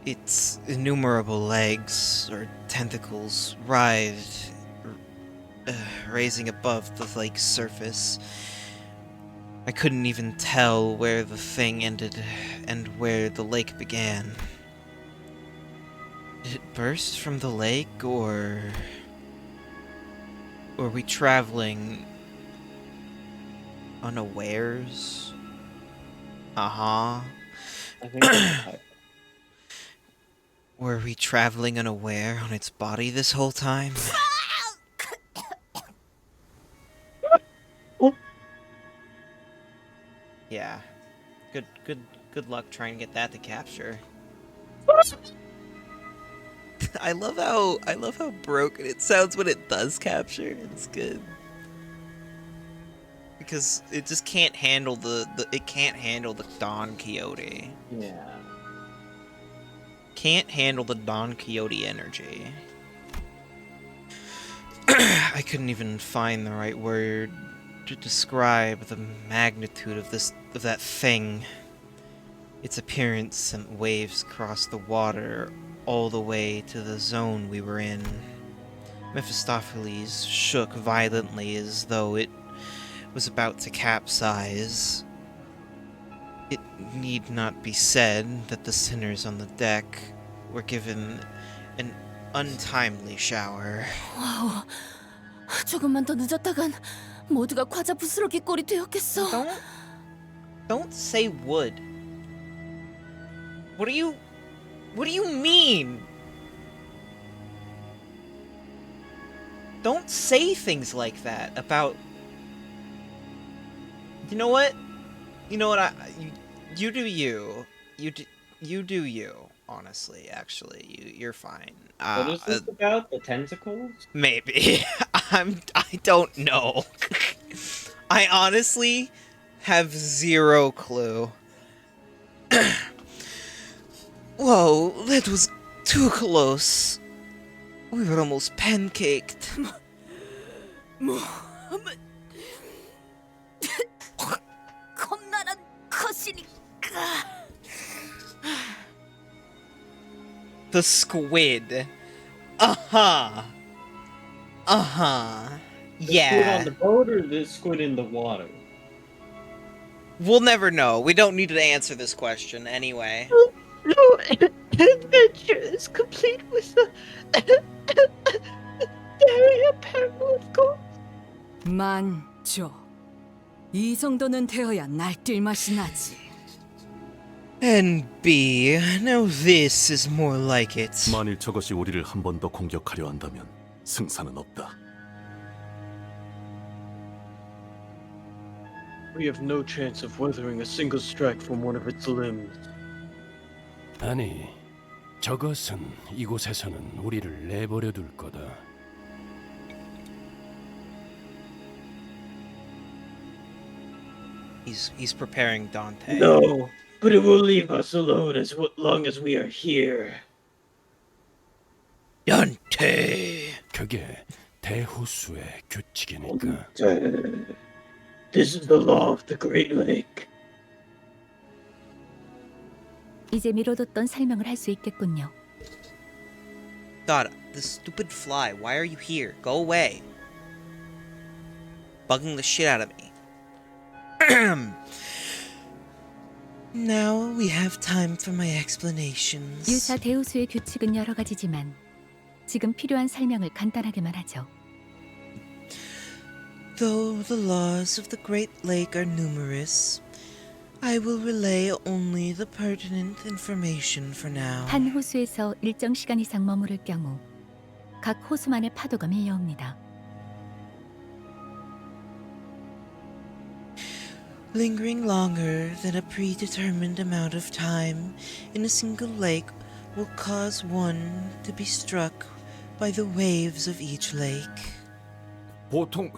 Its innumerable legs or tentacles writhed, raising above the lake's surface. I couldn't even tell where the thing ended and where the lake began. Did it burst from the lake, or were we traveling unawares? I think that's Were we traveling unaware on its body this whole time? Yeah. Good luck trying to get that to capture. I love how broken it sounds when it does capture. It's good. Because it just can't handle the Don Quixote. Yeah. Can't handle the Don Quixote energy. I couldn't even find the right word to describe the magnitude of that thing. Its appearance sent waves across the water all the way to the zone we were in. Mephistopheles shook violently as though it was about to capsize. It need not be said that the sinners on the deck were given an untimely shower. 와우, 조금만 더 늦었다간 모두가 과자 부스러기 꼴이 되었겠어. Don't say would. What do you mean? Don't say things like that about. You know what? You do you. You do you. Honestly, actually, you're fine. What is this about? The tentacles? Maybe. I don't know. I honestly have zero clue. Whoa, that was too close. We were almost pancaked. 겁나란 것이니까. The squid. Uh-huh. Uh-huh. The squid on Yeah. the boat or the squid in the water? We'll never know. We don't need to answer this question anyway. No adventure is complete with the area peril of course. 만조. 이 정도는 되어야 날뛸 맛이 나지. And B, now this is more like it. 만일 저것이 우리를 한 번 더 공격하려 한다면 승산은 없다. We have no chance of weathering a single strike from one of its limbs. 아니, 저것은 이곳에서는 우리를 내버려 둘 거다. He's preparing Dante. No, but it will leave us alone as long as we are here. Dante. 그게 대호수의 규칙이니까. This is the law of the Great Lake. 이제 미뤄뒀던 설명을 할 수 있겠군요. God, this stupid fly. Why are you here? Go away. Bugging the shit out of me. Now we have time for my explanations. 유사 대우수의 규칙은 여러 가지지만 지금 필요한 설명을 간단하게만 하죠. Though the laws of the Great Lake are numerous, I will relay only the pertinent information for now. 한 호수에서 일정 시간 이상 머무를 경우 각 호수만의 파도가 밀려옵니다. Lingering longer than a predetermined amount of time in a single lake will cause one to be struck by the waves of each lake. 보통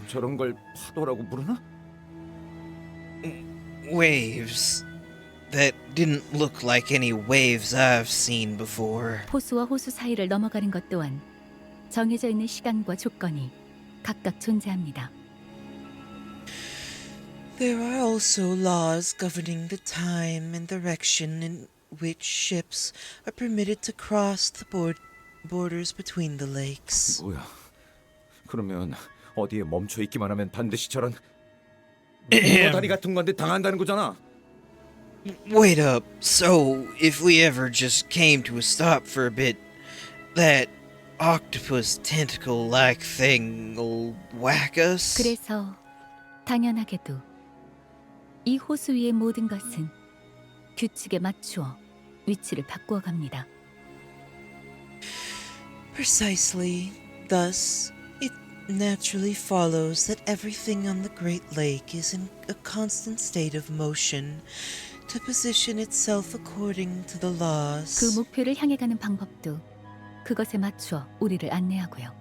저런 걸 파도라고 부르나? Waves that didn't look like any waves I've seen before. 호수와 호수 사이를 넘어가는 것 또한 정해져 있는 시간과 조건이 각각 존재합니다. There are also laws governing the time and direction in which ships are permitted to cross the borders between the lakes. 뭐야? 그러면 어디에 멈춰 있기만 하면 반드시 저런 다리 같은 건데 당한다는 거잖아. Wait up. So, if we ever just came to a stop for a bit, that octopus tentacle-like thing'll whack us? 그래서 당연하게도 이 호수 위의 모든 것은 규칙에 맞추어 위치를 바꾸어 갑니다. Precisely. Thus, it naturally follows that everything on the Great Lake is in a constant state of motion to position itself according to the laws. 그 목표를 향해 가는 방법도 그것에 맞추어 우리를 안내하고요.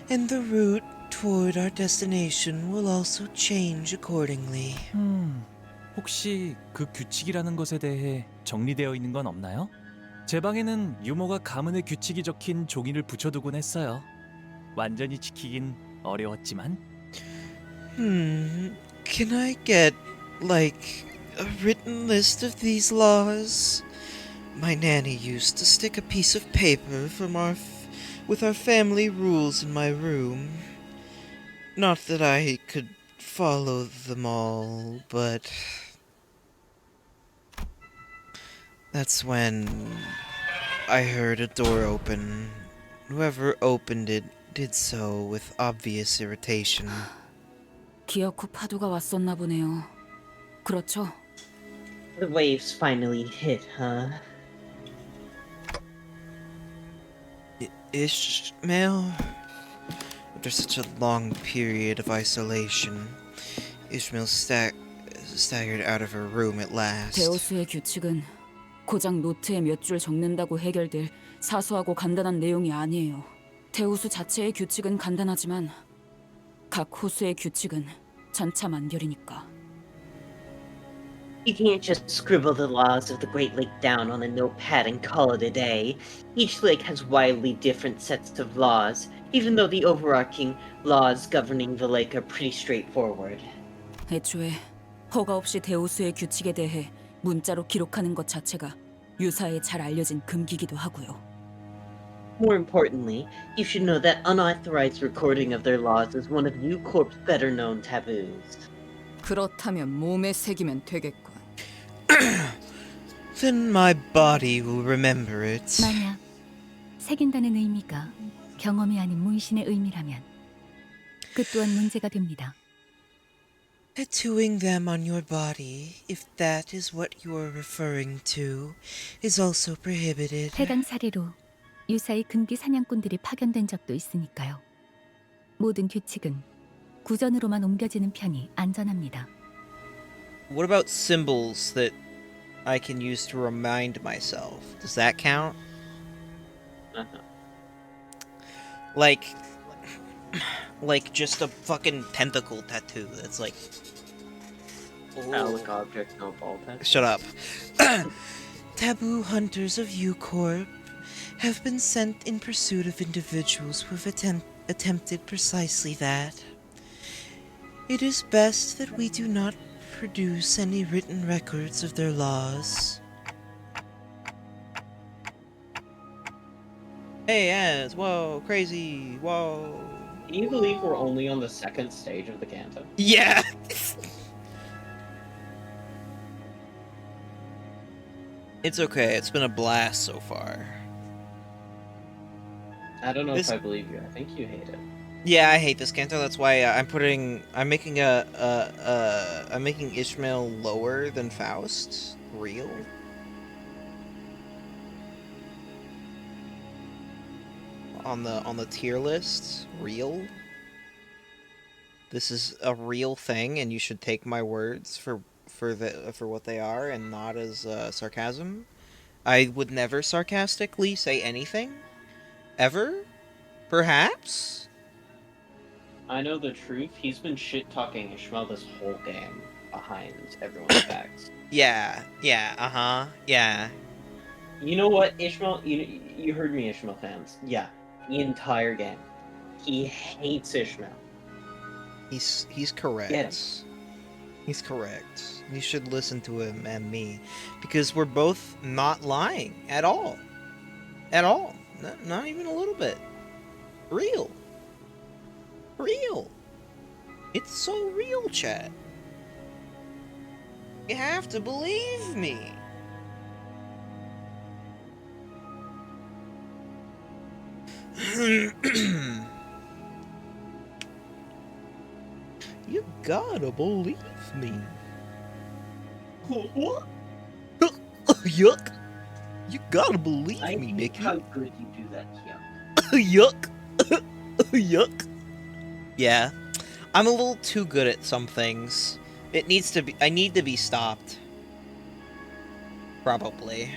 And the route toward our destination will also change accordingly. 혹시 그 규칙이라는 것에 대해 정리되어 있는 건 없나요? 제 방에는 유모가 가문의 규칙이 적힌 종이를 붙여두곤 했어요. 완전히 지키긴 어려웠지만. Can I get, like, a written list of these laws? My nanny used to stick a piece of paper with our family rules in my room. Not that I could follow them all, but that's when I heard a door open. Whoever opened it did so with obvious irritation. 기어코 파도가 왔었나 보네요. 그렇죠? The waves finally hit, huh? Ishmael? After such a long period of isolation, Ishmael staggered out of her room at last. 대오수의 규칙은 고작 노트에 몇 줄 적는다고 해결될 사소하고 간단한 내용이 아니에요. 대우수 자체의 규칙은 간단하지만 각 호수의 규칙은 천차만별이니까. You can't just scribble the laws of the Great Lake down on a notepad and call it a day. Each lake has wildly different sets of laws, even though the overarching laws governing the lake are pretty straightforward. 애초에 허가 없이 대우수의 규칙에 대해 문자로 기록하는 것 자체가 유사에 잘 알려진 금기기도 하고요. More importantly, you should know that unauthorized recording of their laws is one of U Corp's better-known taboos. 그렇다면 몸에 새기면 되겠군. Then my body will remember it. 만약 새긴다는 의미가 경험이 아닌 문신의 의미라면 그 또한 문제가 됩니다. Tattooing them on your body, if that is what you are referring to, is also prohibited. 해당 사례로 유사의 금기 사냥꾼들이 파견된 적도 있으니까요. 모든 규칙은 구전으로만 옮겨지는 편이 안전합니다. What about symbols that I can use to remind myself? Does that count? Like just a fucking tentacle tattoo that's like... Phallic object, no ball test. Shut up. Taboo hunters of U-Corp have been sent in pursuit of individuals who have attempted precisely that. It is best that we do not produce any written records of their laws. Hey, Ants, whoa, crazy, whoa. Can you believe we're only on the second stage of the canto? Yeah! It's okay, it's been a blast so far. I don't know if I believe you. I think you hate it. Yeah, I hate this canto. That's why I'm making I'm making Ishmael lower than Faust. Real. On the tier list, real. This is a real thing, and you should take my words for what they are, and not as sarcasm. I would never sarcastically say anything, ever. Perhaps. I know the truth. He's been shit-talking Ishmael this whole game behind everyone's backs. Yeah, yeah. You know what, Ishmael? You heard me, Ishmael fans. Yeah, the entire game. He hates Ishmael. He's correct. Yes. He's correct. You should listen to him and me, because we're both not lying at all. At all. Not even a little bit. Real. Real. It's so real, chat. You have to believe me. You gotta believe me. What? Yuck. You gotta believe me, Mickey. How good you do that, Yuck. Yuck. Yeah. I'm a little too good at some things. It needs to be... I need to be stopped. Probably.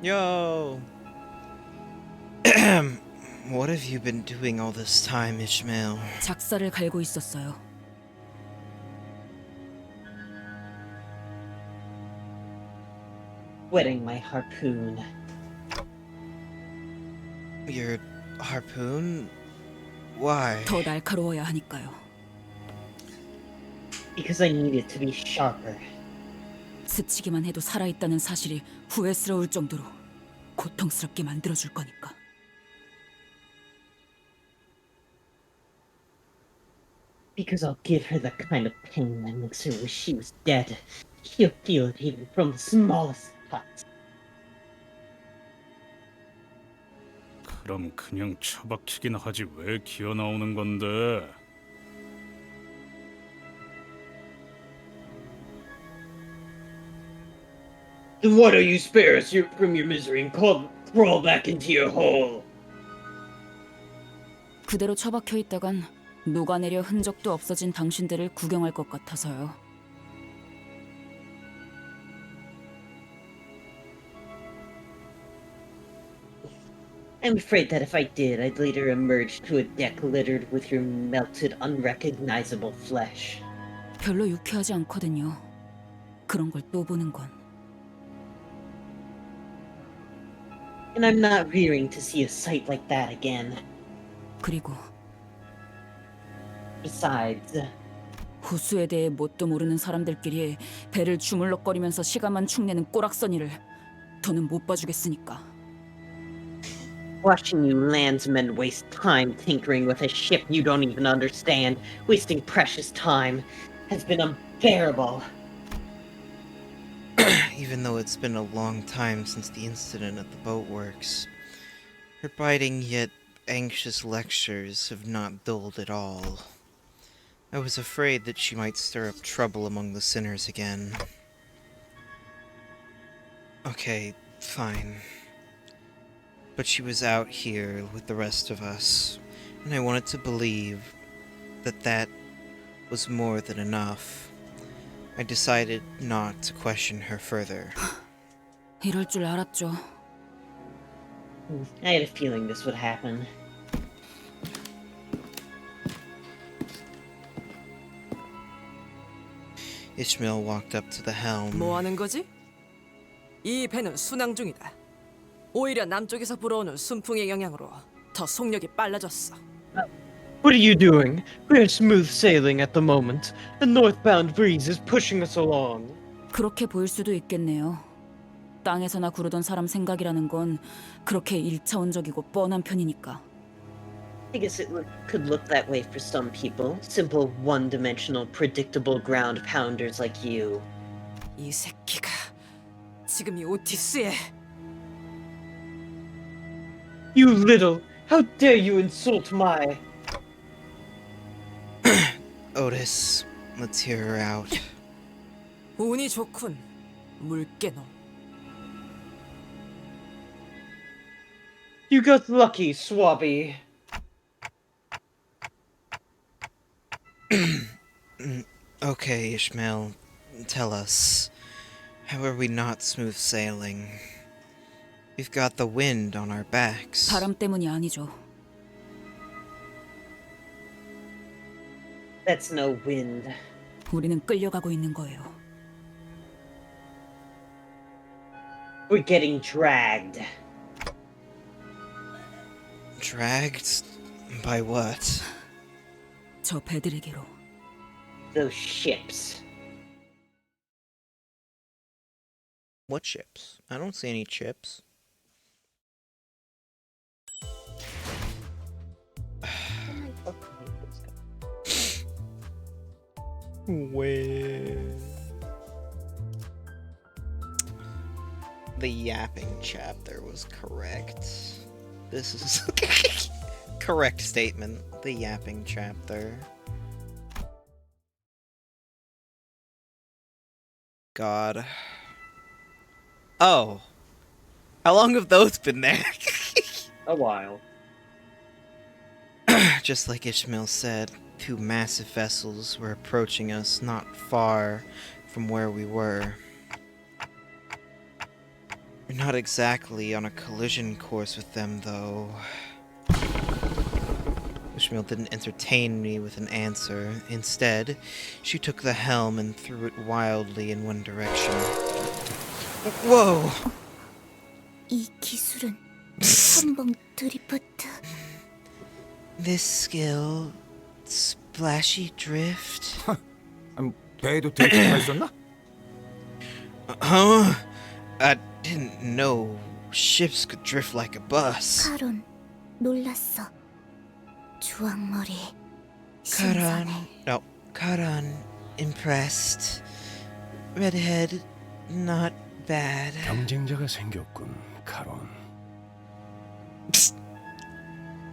Yo. What have you been doing all this time, Ishmael? 작사를 갈고 있었어요. Wetting my harpoon. Your harpoon? Why? 더 날카로워야 하니까요. Because I need it to be sharper. 스치기만 해도 살아있다는 사실이 후회스러울 정도로 고통스럽게 만들어줄 거니까. Because I'll give her the kind of pain that makes her wish she was dead. She'll feel it even from the smallest cuts. 그럼 그냥 처박히긴 하지 왜 기어 나오는 건데? Then why don't you spare us from your misery and crawl back into your hole? 그대로 처박혀 있다간 녹아내려 흔적도 없어진 당신들을 구경할 것 같아서요. I'm afraid that if I did, I'd later emerge to a deck littered with your melted, unrecognizable flesh. 별로 유쾌하지 않거든요. 그런 걸 또 보는 건. And I'm not rearing to see a sight like that again. 그리고 Besides, 호수에 대해 뭣도 모르는 사람들끼리 배를 주물럭거리면서 시간만 축내는 꼬락서니를 더는 못 봐주겠으니까. watching you landsmen waste time tinkering with a ship you don't even understand, wasting precious time, has been unbearable. Even though it's been a long time since the incident at the boatworks, her biting yet anxious lectures have not dulled at all. I was afraid that she might stir up trouble among the sinners again. Okay, fine. But she was out here with the rest of us, and I wanted to believe that that was more than enough. I decided not to question her further. 이럴 줄 알았죠. I had a feeling this would happen. Ishmael walked up to the helm. 뭐 하는 거지? 이 배는 순항 중이다. 오히려 남쪽에서 불어오는 순풍의 영향으로 더 속력이 빨라졌어. What are you doing? We're smooth sailing at the moment. The northbound breeze is pushing us along. 그렇게 보일 수도 있겠네요. 땅에서나 구르던 사람 생각이라는 건 그렇게 일차원적이고 뻔한 편이니까. I guess it could look that way for some people. Simple, one-dimensional, predictable ground pounders like you. 이 새끼가 지금 이 오티스에 You little! How dare you insult my... Otis, let's hear her out. 운이 좋군. 물개놈. You got lucky, Swabby. Okay, Ishmael, tell us. How are we not smooth sailing? We've got the wind on our backs. 바람 때문이 아니죠. That's no wind. 우리는 끌려가고 있는 거예요. We're getting dragged. Dragged? By what? 저 배들에게로. Those ships. What chips? I don't see any chips. Where? The yapping chapter was correct. This is correct statement. The yapping chapter. God. Oh. How long have those been there? A while. Just like Ishmael said, two massive vessels were approaching us not far from where we were. We're not exactly on a collision course with them, though. Ishmael didn't entertain me with an answer. Instead, she took the helm and threw it wildly in one direction. Whoa! 이 기술은 첨벙 드리프트. This skill, splashy drift. 배에도 드리프트가 있었나? Huh? I didn't know ships could drift like a bus. 카론 놀랐어. 주황머리. Karan, 신선해. no, Karan, impressed. Redhead, not bad. 경쟁자가 생겼군, 카론.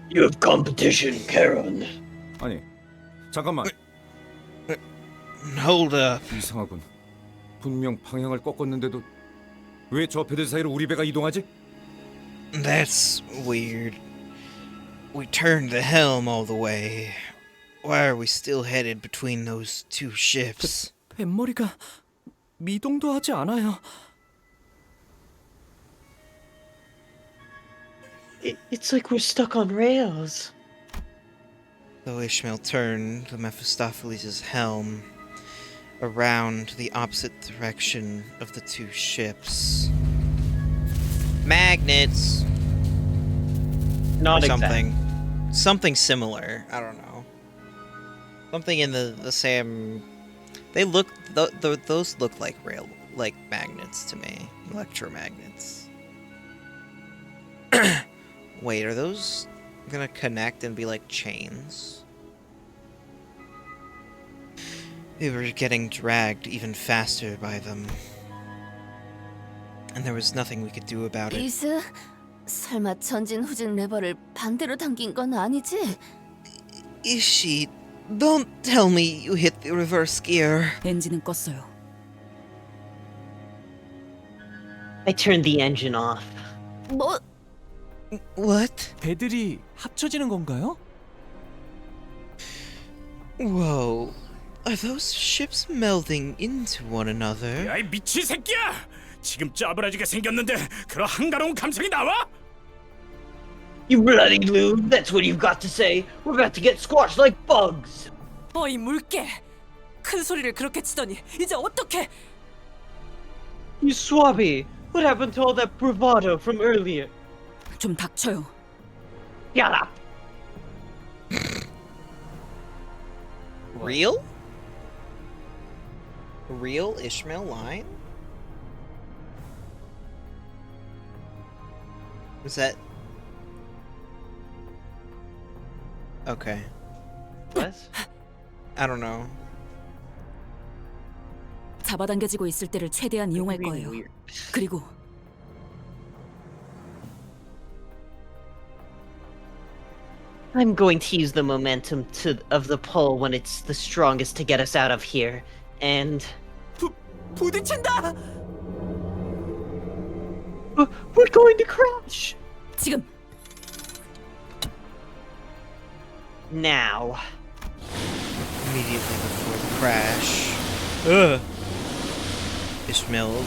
You have competition, Karen. 아니, 잠깐만. Hold up. 이상하군. 분명 방향을 꺾었는데도 왜 저 배들 사이로 우리 배가 이동하지? That's weird. We turned the helm all the way. Why are we still headed between those two ships? 뱃머리가 미동도 하지 않아요. It's like we're stuck on rails. Though Ishmael turned the Mephistopheles' helm around the opposite direction of the two ships. Magnets! Not or exactly. something. Something similar. I don't know. Something in the same... They look... those look like like magnets to me. Electromagnets. Wait, are those gonna connect and be like chains? We were getting dragged even faster by them. And there was nothing we could do about it. 이즈? 설마 전진 후진 레버를 반대로 당긴 건 아니지? Ishi, don't tell me you hit the reverse gear. 엔진은 껐어요. I turned the engine off. 뭐? What? 배들이 합쳐지는 건가요? Whoa. Are those ships melding into one another? 야이 미친 새끼야! 지금 짜부라지게 생겼는데 그런 한가로운 감성이 나와? You bloody lube, that's what you've got to say. We're about to get squashed like bugs. 어이 물개! 큰 소리를 그렇게 치더니 이제 어떡해? You swabby, what happened to all that bravado from earlier? 좀 닥쳐요. Shut up. Real? Real Ishmael line? Was that... Okay. What? I don't know. 잡아당겨지고 있을 때를 최대한 이용할 거예요. 그리고 I'm going to use the momentum of the pull when it's the strongest to get us out of here. And 부딪힌다! we're going to crash. 지금 Now. Immediately before the crash, Ishmael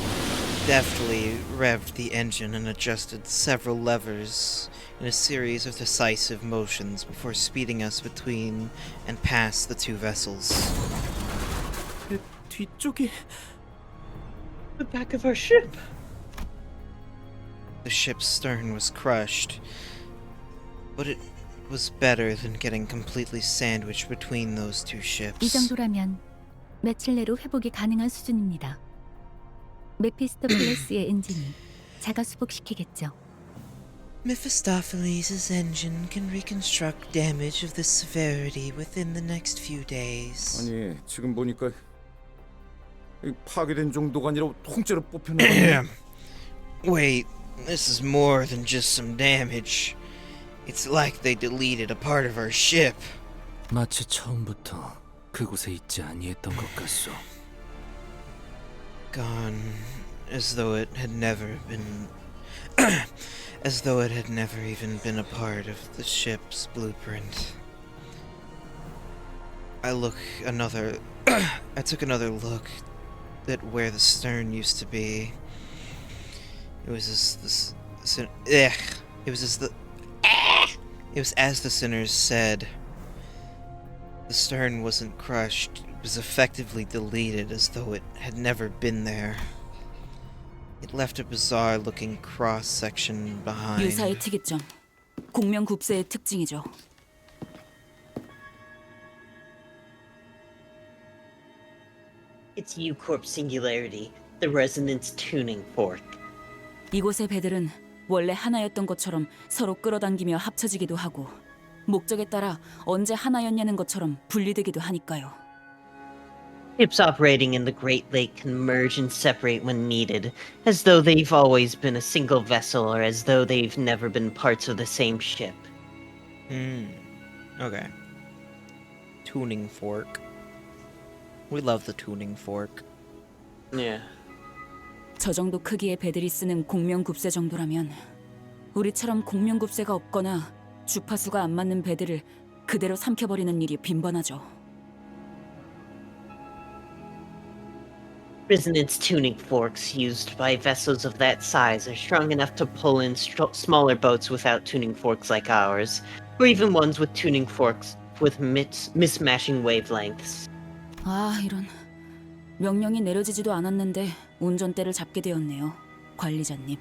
deftly revved the engine and adjusted several levers in a series of decisive motions before speeding us between and past the two vessels. 배 뒤쪽이 The back of our ship. The ship's stern was crushed, but it was better than getting completely sandwiched between those two 이 ships. 정도라면 며칠 내로 회복이 가능한 수준입니다. 메피스토펠레스의 엔진이 자가 수복시키겠죠. Mephistopheles' engine can reconstruct damage of this severity within the next few days. 아니, 지금 보니까 이 파괴된 정도가 아니라 통째로 뽑히는 거네. Wait, this is more than just some damage. It's like they deleted a part of our ship. 마치 처음부터 그곳에 있지 아니했던 것 같소. Gone, as though it had never been... as though it had never even been a part of the ship's blueprint. I took another look at where the stern used to be. It was as the sinners said. The stern wasn't crushed, it was effectively deleted as though it had never been there. It left a bizarre-looking cross-section behind. 유사의 특이점, 공명굽세의 특징이죠. It's U-Corp singularity, the resonance tuning fork. 이곳의 배들은 원래 하나였던 것처럼 서로 끌어당기며 합쳐지기도 하고 목적에 따라 언제 하나였냐는 것처럼 분리되기도 하니까요. Ships operating in the Great Lake can merge and separate when needed, as though they've always been a single vessel or as though they've never been parts of the same ship. Okay. Tuning fork. We love the tuning fork. Yeah. 저 정도 크기의 배들이 쓰는 공명굽세 정도라면 우리처럼 공명굽세가 없거나 주파수가 안 맞는 배들을 그대로 삼켜버리는 일이 빈번하죠. Resonance tuning forks used by vessels of that size are strong enough to pull in smaller boats without tuning forks like ours, or even ones with tuning forks with mismatching wavelengths. 아, 이런. 명령이 내려지지도 않았는데 운전대를 잡게 되었네요, 관리자님.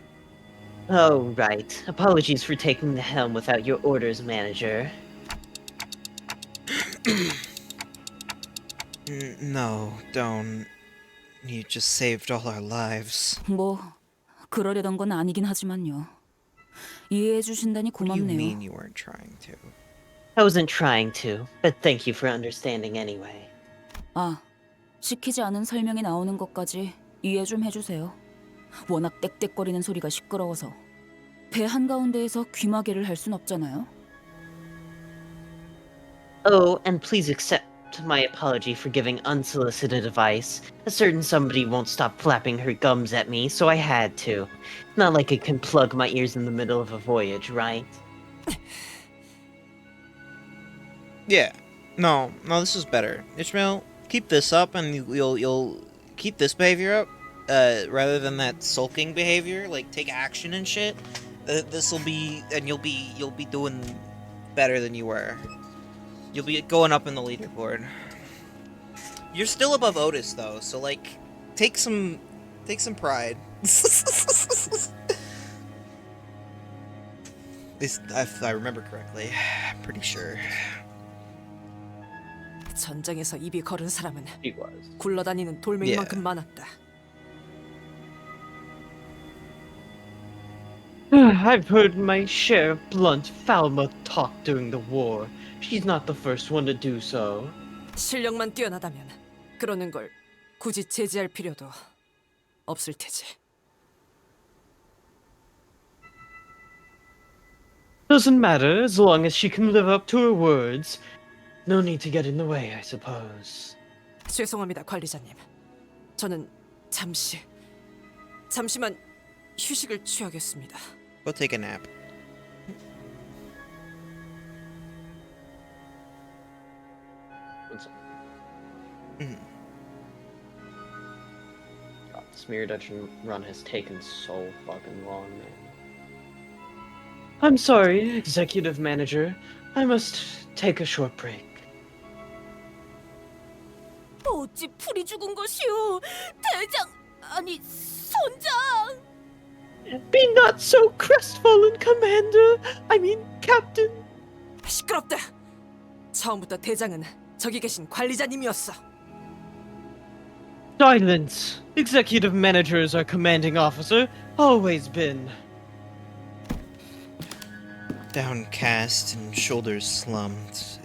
Oh, right. Apologies for taking the helm without your orders, manager. No, don't. You just saved all our lives. 뭐 그러려던 건 아니긴 하지만요. 이해해 주신다니 What do you 고맙네요. mean you weren't trying to? I wasn't trying to, but thank you for understanding anyway. 아, 시키지 않은 설명이 나오는 것까지 이해 좀 해주세요. 워낙 떽떽거리는 소리가 시끄러워서 배 한가운데에서 귀마개를 할 순 없잖아요. Oh, and please accept my apology for giving unsolicited advice. A certain somebody won't stop flapping her gums at me, so I had to. Not like I can plug my ears in the middle of a voyage, right? Yeah. No, this is better. Ishmael, keep this up and you'll keep this behavior up rather than that sulking behavior. Like, take action and shit. This'll be, and you'll be doing better than you were. You'll be going up in the leaderboard. You're still above Otis though, so like, take some pride. If I remember correctly, I'm pretty sure. 전장에서 입이 거른 사람은 He was. 굴러다니는 돌멩이만큼 많았다. I've heard my share of blunt, foul-mouthed talk during the war. She's not the first one to do so. 실력만 뛰어나다면 그러는 걸 굳이 제지할 필요도 없을 테지. Doesn't matter as long as she can live up to her words. No need to get in the way, I suppose. 죄송합니다, 관리자님. 저는 잠시만 휴식을 취하겠습니다. Go take a nap. God, this Mirror Dungeon run has taken so fucking long, man. I'm sorry, Executive Manager. I must take a short break. 어찌 풀이 죽은 것이오, 대장, 아니 선장. Be not so crestfallen, Commander. I mean, Captain. 시끄럽다. 처음부터 대장은 저기 계신 관리자님이었어. Silence. Executive Managers are commanding officer. Always been. Downcast and shoulders slumped,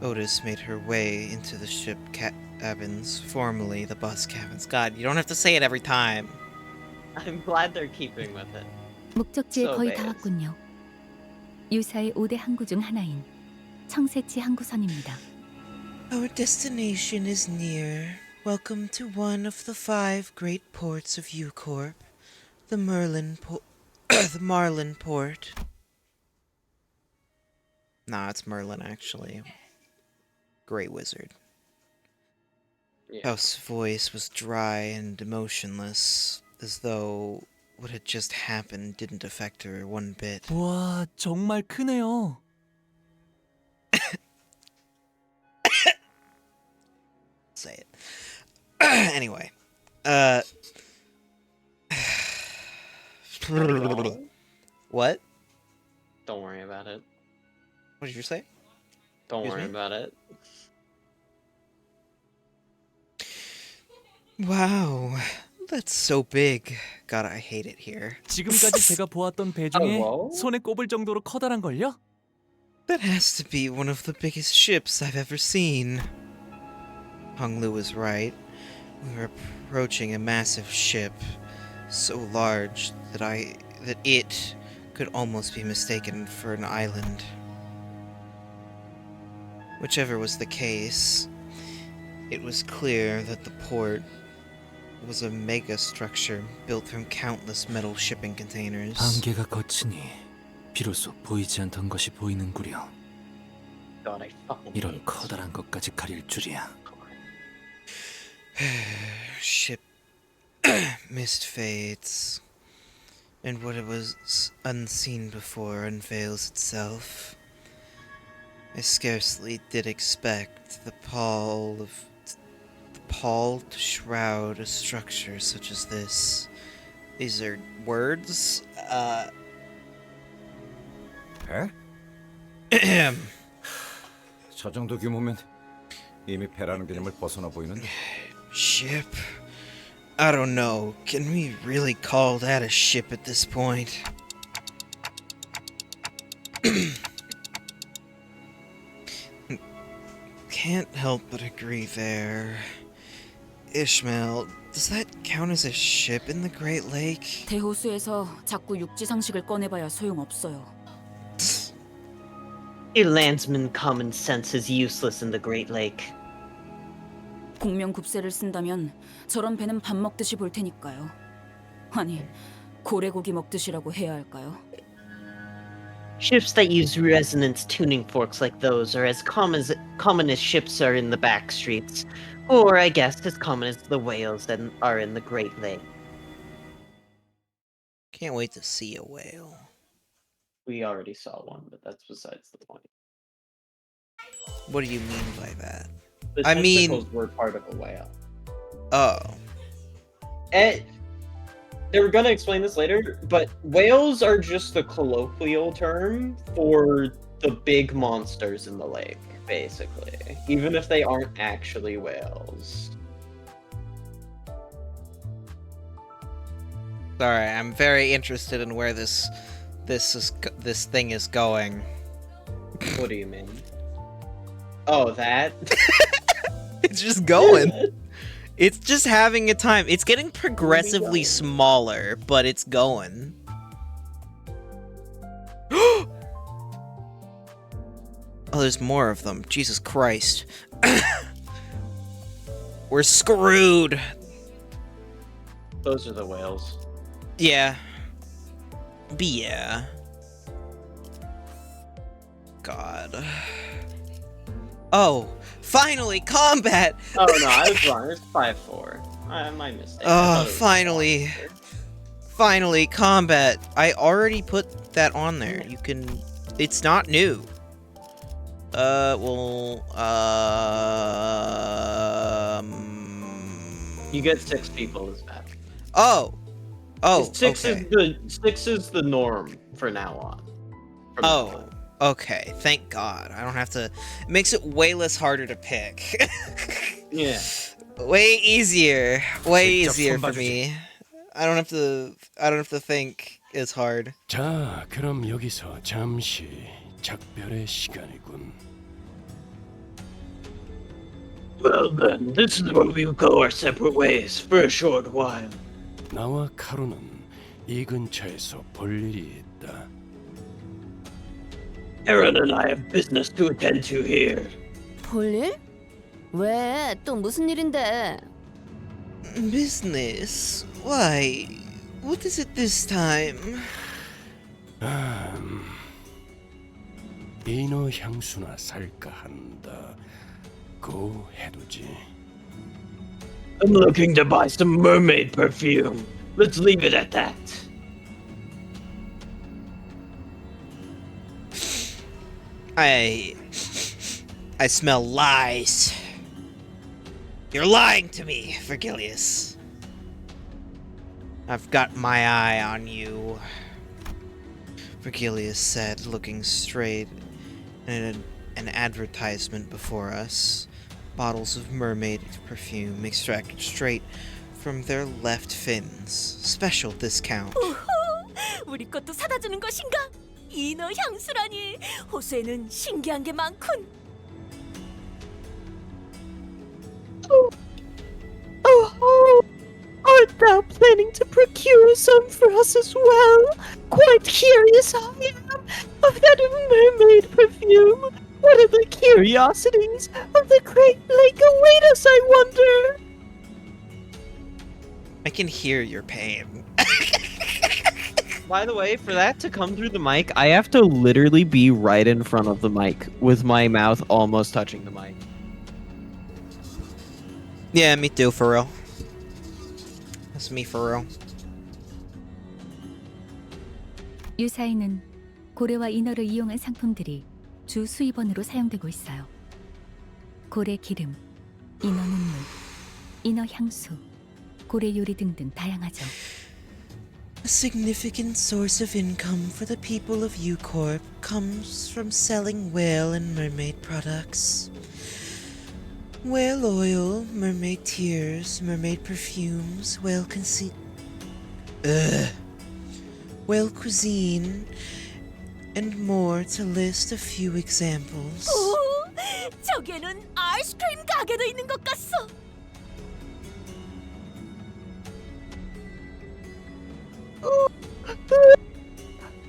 Otis made her way into the ship cabins, formerly the bus cabins. God, you don't have to say it every time. I'm glad they're keeping with it. 목적지에 So 거의 bad. 다 왔군요. 유사의 5대 항구 중 하나인 청새치 항구선입니다. Our destination is near. Welcome to one of the 5 great ports of U-Corp, the the Marlin Port. Nah, it's Merlin actually. Great wizard. Yeah. House's voice was dry and emotionless, as though what had just happened didn't affect her one bit. 와, 정말 크네요. Say it. Anyway, What? Don't worry about it. What did you say? Don't Excuse worry me? about it. Wow, that's so big. God, I hate it here. 지금까지 제가 보았던 배 중에 whoa. 손에 꼽을 정도로 커다란 걸요? That has to be one of the biggest ships I've ever seen. Hong Lu was right. We were approaching a massive ship, so large that it could almost be mistaken for an island. Whichever was the case, it was clear that the port was a mega structure built from countless metal shipping containers. 안개가 걷히니 비로소 보이지 않던 것이 보이는구려. God, I fucking 이런 hate 커다란 것까지 가릴 줄이야. Ship mist fades, and what it was unseen before unveils itself. I scarcely did expect the pall to shroud a structure such as this. These are words? 배? 저 정도 규모면 이미 배라는 개념을 벗어나 보이는데. Ship? I don't know. Can we really call that a ship at this point? Can't help but agree there. Ishmael, does that count as a ship in the Great Lake? 대호수에서 자꾸 육지 상식을 꺼내봐야 소용없어요. A landsman common sense is useless in the Great Lake. 공명급세를 쓴다면 저런 배는 밥 먹듯이 볼 테니까요. 아니, 고래고기 먹듯이라고 해야 할까요? Ships that use resonance tuning forks like those are as common as ships are in the back streets, or I guess as common as the whales that are in the Great Lake. Can't wait to see a whale. We already saw one, but that's besides the point. What do you mean by that? The I mean- tentacles were part of a whale. Oh. And they were gonna explain this later, but whales are just the colloquial term for the big monsters in the lake, basically. Even if they aren't actually whales. Sorry, I'm very interested in where this thing is going. What do you mean? Oh, that? It's just going. It's just having a time. It's getting progressively smaller, but it's going. Oh, there's more of them. Jesus Christ. We're screwed. Those are the whales. Yeah. Yeah. God. Oh, finally, combat! Oh no, I was wrong. It's 5-4. My mistake. I thought it was Finally. Finally, combat. I already put that on there. You can... It's not new. You get 6 people as that. Oh. Oh, Six okay. is the norm for now on. From now Oh, okay. Thank God. I don't have to... It makes it way less harder to pick. Yeah. Way easier. Way 직접 easier for 손봐주지. me. I don't have to think as hard. 자, 그럼 여기서 잠시 작별의 시간이군. Well then, this is where we'll go our separate ways for a short while. 나와 카로는 이 근처에서 볼 일이 있다. Aaron and I have business to attend to here. 볼일? 왜? 또 무슨 일인데? Business? Why? What is it this time? 비너 향수나 살까 한다. 고 해두지. I'm looking to buy some mermaid perfume. Let's leave it at that. I smell lies. You're lying to me, Vergilius. I've got my eye on you, Virgilius said, looking straight at an advertisement before us. Bottles of mermaid perfume extracted straight from their left fins. Special discount. 우리 것도 사다 주는 것인가? 이너 향수라니. 호수에는 신기한 게 많군. Oh, art thou planning to procure some for us as well? Quite curious I am of that mermaid perfume. What are the curiosities of the Great Lake await us, I wonder? I can hear your pain. By the way, for that to come through the mic, I have to literally be right in front of the mic with my mouth almost touching the mic. Yeah, me too, for real. That's me for real. 유사에는 고래와 인어를 이용한 상품들이 주 수입원으로 사용되고 있어요. 고래 기름, 인어 눈물, 인어 향수, 고래 요리 등등 다양하죠. A significant source of income for the people of U-Corp comes from selling whale and mermaid products. Whale oil, mermaid tears, mermaid perfumes, whale cuisine, and more to list a few examples. 저기에는 아이스크림 가게도 있는 것 같소.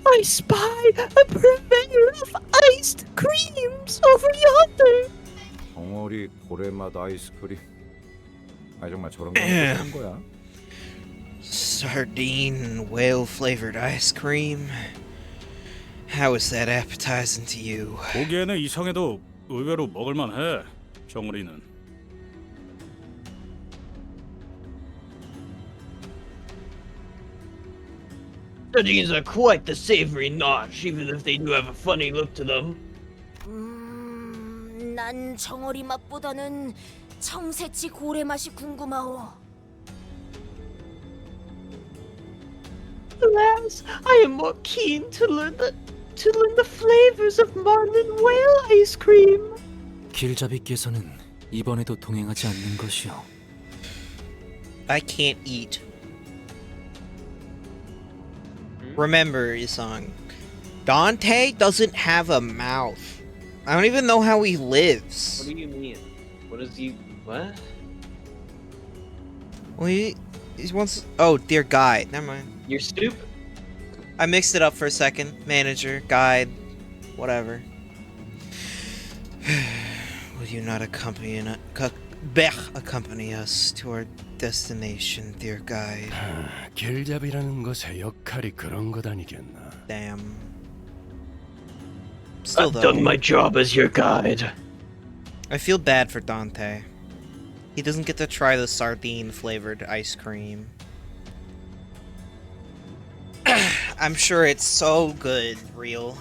I spy a purveyor of iced creams over yonder. 덩어리 고래맛 아이스크림. 아 정말 저런 거 하는 거야? Sardine whale flavored ice cream. How is that appetizing to you? 보기에는 이상해도 의외로 먹을만해. 정우리는. Sardines are quite the savory notch, even if they do have a funny look to them. 난 정어리 맛보다는 청새치 고래 맛이 궁금하오. Alas, I am more keen to learn the flavors of marlin whale ice cream. 길잡이께서는 이번에도 동행하지 않는 것이요. I can't eat. Remember, Isang, Dante doesn't have a mouth. I don't even know how he lives. What do you mean? What is he? What? Well, he wants. Oh, dear guide. Never mind. You're stupid. I mixed it up for a second. Manager, guide, whatever. Will you not accompany us to our destination, dear guide? 길잡이라는 것의 역할이 그런 것 아니겠나? Damn. Still I've though, done my job as your guide. I feel bad for Dante. He doesn't get to try the sardine flavored ice cream. I'm sure it's so good, real.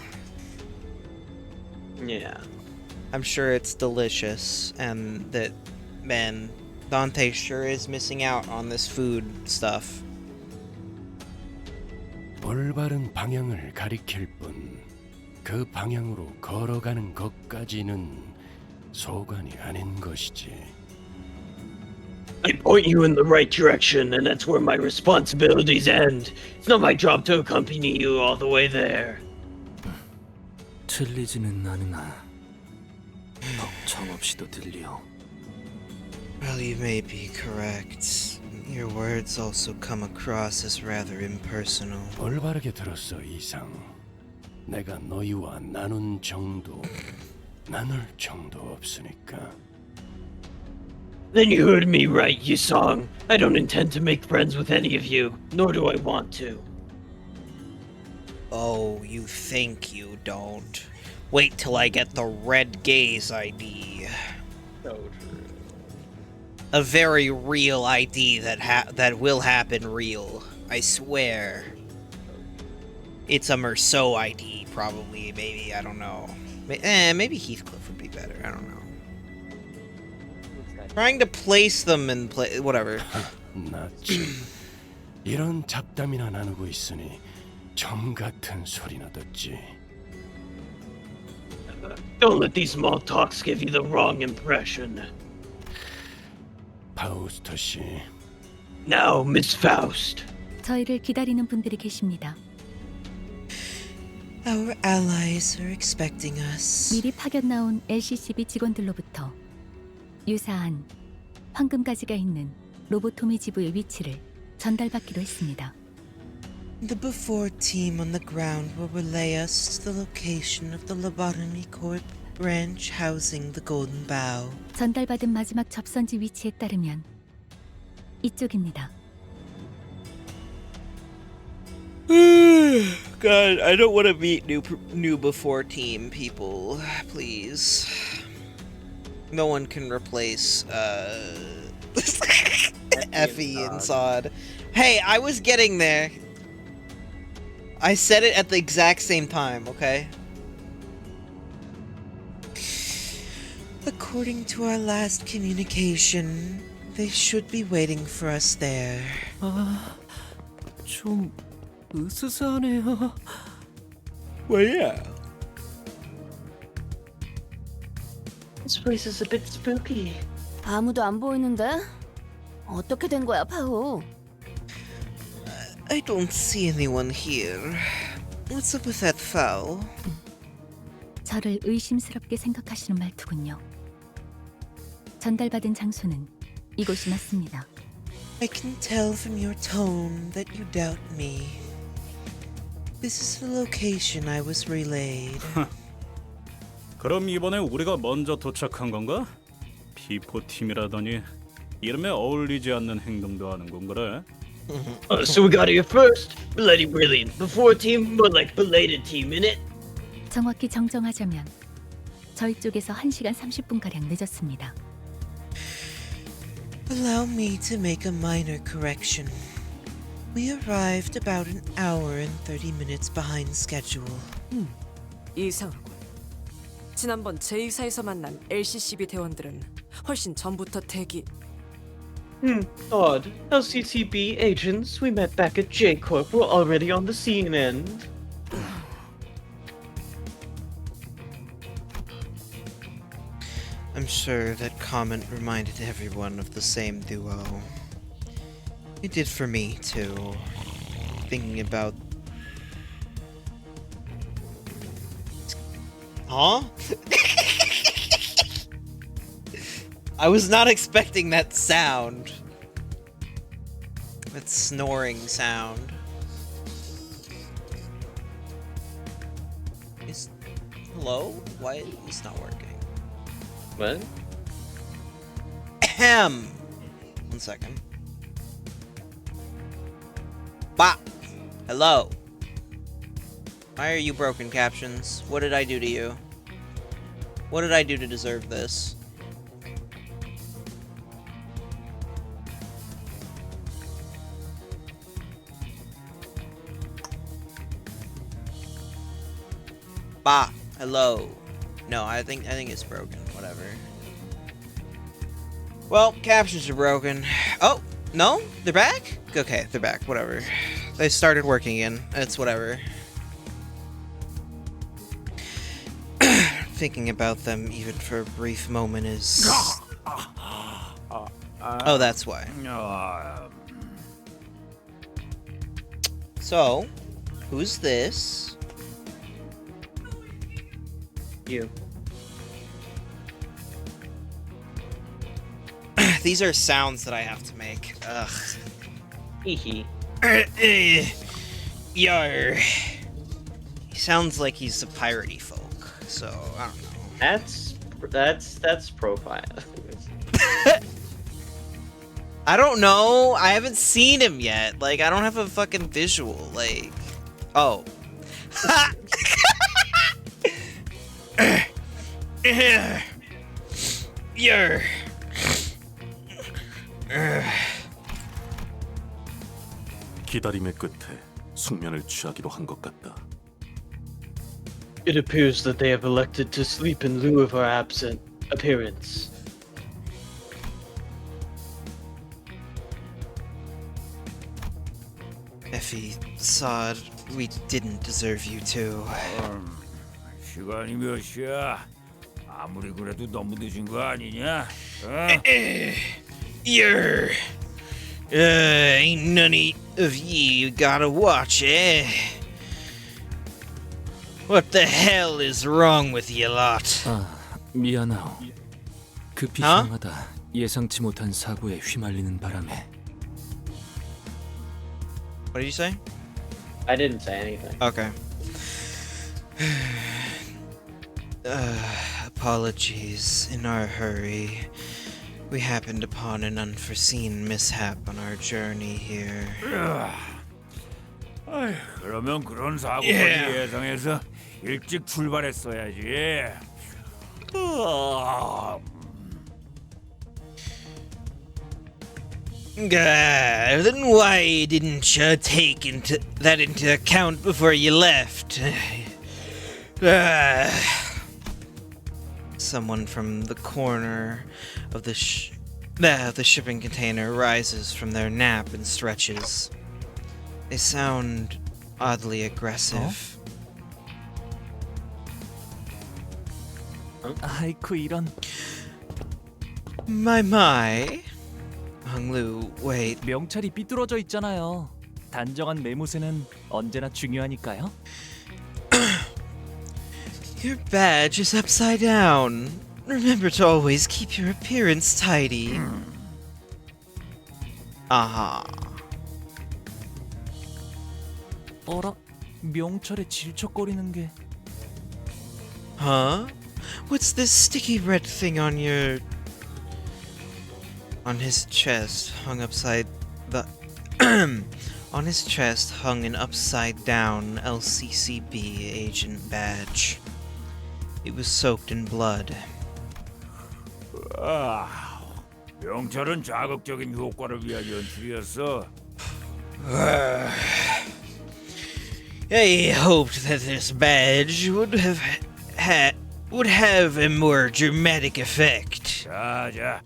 Yeah. I'm sure it's delicious, and that, man, Dante sure is missing out on this food stuff. 올바른 방향을 가리킬 뿐, 그 방향으로 걸어가는 것까지는 소관이 아닌 것이지. I point you in the right direction, and that's where my responsibilities end. It's not my job to accompany you all the way there. 틀리지는 않으나 벅청없이도 들려. Well, you may be correct. Your words also come across as rather impersonal. 올바르게 들었어, 이상. 내가 너희와 나눌 정도 없으니까. Then you heard me right, Yusong. I don't intend to make friends with any of you, nor do I want to. Oh, you think you don't. Wait till I get the red gaze ID. So true. A very real ID that will happen real. I swear. It's a Merceau ID, probably, maybe, I don't know. Maybe Heathcliff would be better, I don't know. Trying to place them in whatever. 이런 잡담이나 나누고 있으니 점 같은 소리나 듣지. Don't let these small talks give you the wrong impression. 파우스터 씨, Now, Miss Faust. 저희를 기다리는 분들이 계십니다. Our allies are expecting us. 미리 파견 나온 LCCB 직원들로부터 유사한 황금가지가 있는 로보토미 지부의 위치를 전달받기로 했습니다. The before team on the ground will relay us to the location of the Lobotomy Corp branch housing the Golden Bough. 전달받은 마지막 접선지 위치에 따르면 이쪽입니다. God, I don't want to meet new before team people, please. No one can replace Effie and Sod. Hey, I was getting there. I said it at the exact same time, okay? According to our last communication, they should be waiting for us there. 좀 으스스하네요. Well, yeah. This place is a bit spooky. 아무도 안 보이는데? 어떻게 된 거야, 파우? I don't see anyone here. What's up with that fowl? 저를 의심스럽게 생각하시는 말투군요. 전달받은 장소는 이곳이 맞습니다. I can tell from your tone that you doubt me. This is the location I was relayed. 그럼 이번에 우리가 먼저 도착한 건가? P4 팀이라더니 이름에 어울리지 않는 행동도 하는군 그래? So we got here first. Bloody brilliant. Before team, but like belated team, innit? 정확히 정정하자면 저희 쪽에서 1시간 30분가량 늦었습니다. Allow me to make a minor correction. We arrived about an hour and 30 minutes behind schedule. 이상하군. 지난번 제2사에서 만난 LCCB 대원들은 훨씬 전부터 대기. Odd. LCCB agents we met back at J Corp were already on the scene and. I'm sure that comment reminded everyone of the same duo. It did for me, too. Thinking about... Huh? I was not expecting that sound. That snoring sound. Hello? Why it's not working? What? Ahem. 1 second. Bah! Hello. Why are you broken, captions? What did I do to you? What did I do to deserve this? Bah! Hello. No, I think it's broken. Whatever. Well, captions are broken. Oh, no? They're back? Okay, they're back. Whatever. They started working again. It's whatever. Thinking about them even for a brief moment is... Oh, that's why. So, who's this? You. These are sounds that I have to make. Ugh. Hee Yar. He sounds like he's a piratey folk, so I don't know. That's profile. I don't know. I haven't seen him yet. Like, I don't have a fucking visual. Like, oh. Yar. 기다림의 끝에 숙면을 취하기로 한 것 같다. It appears that they have elected to sleep in lieu of our absent appearance. Effie, Sod, we didn't deserve you to. 시간이 몇 시야? 아무리 그래도 너무 늦은 거 아니냐? Ain't none of ye got a watch, eh? What the hell is wrong with you lot? 미안하오. 급히 향하다 예상치 못한 사고에 휘말리는 바람에. What did you say? I didn't say anything. Okay. Apologies. In our hurry, we happened upon an unforeseen mishap on our journey here. 아이, 그러면 그런 사고까지 예상해서 일찍 출발했어야지. Then why didn't you take that into account before you left? Someone from the corner of the shipping container rises from their nap and stretches. They sound oddly aggressive. 아이쿠 이런. My. Honglu, wait. 명찰이 삐뚤어져 있잖아요. 단정한 매무새는 언제나 중요하니까요. Your badge is upside down. Remember to always keep your appearance tidy. Aha. 어라? 명찰에 질척거리는 게. Huh? What's this sticky red thing on your... On his chest, hung upside the... On his chest hung an upside-down LCCB agent badge. It was soaked in blood. 명찰은 자극적인 효과를 위한 연출이었어. I hoped that this badge would have a more dramatic effect. 자,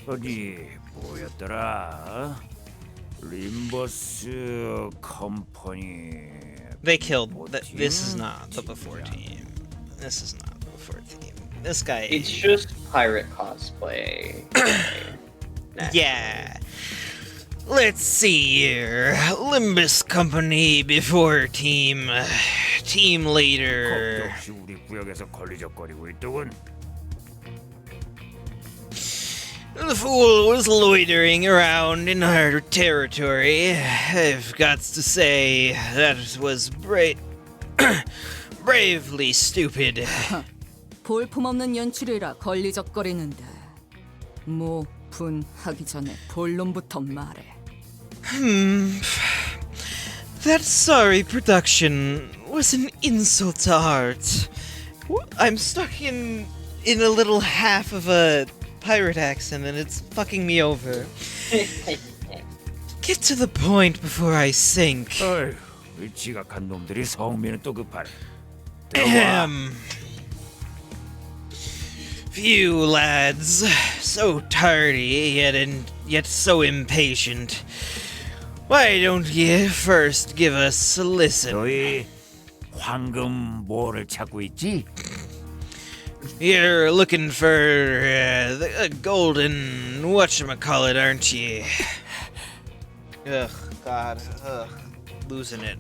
어디 뭐였더라? 림버스 컴퍼니. They killed. This is not the before team. This is not the before team. This guy. It's just pirate cosplay. Yeah. Let's see here. Limbus company before team. Team leader. 역시 우리 구역에서 걸리적거리고 있더군. The fool was loitering around in our territory. I've got to say, that was bravely stupid. 볼품없는 연출이라 걸리적거리는데 뭐 분하기 전에 본론부터 말해. That sorry production was an insult to art. I'm stuck in a little half of a pirate accent and it's fucking me over. Get to the point before I sink. 어휴, 이 지각한 놈들이 성미는 또 급하네. Phew, lads. So tardy, yet so impatient. Why don't you first give us a listen? 너희 황금 뭐를 찾고 있지? You're looking for the golden whatchamacallit, aren't you? Ugh, God. Ugh. Losing it.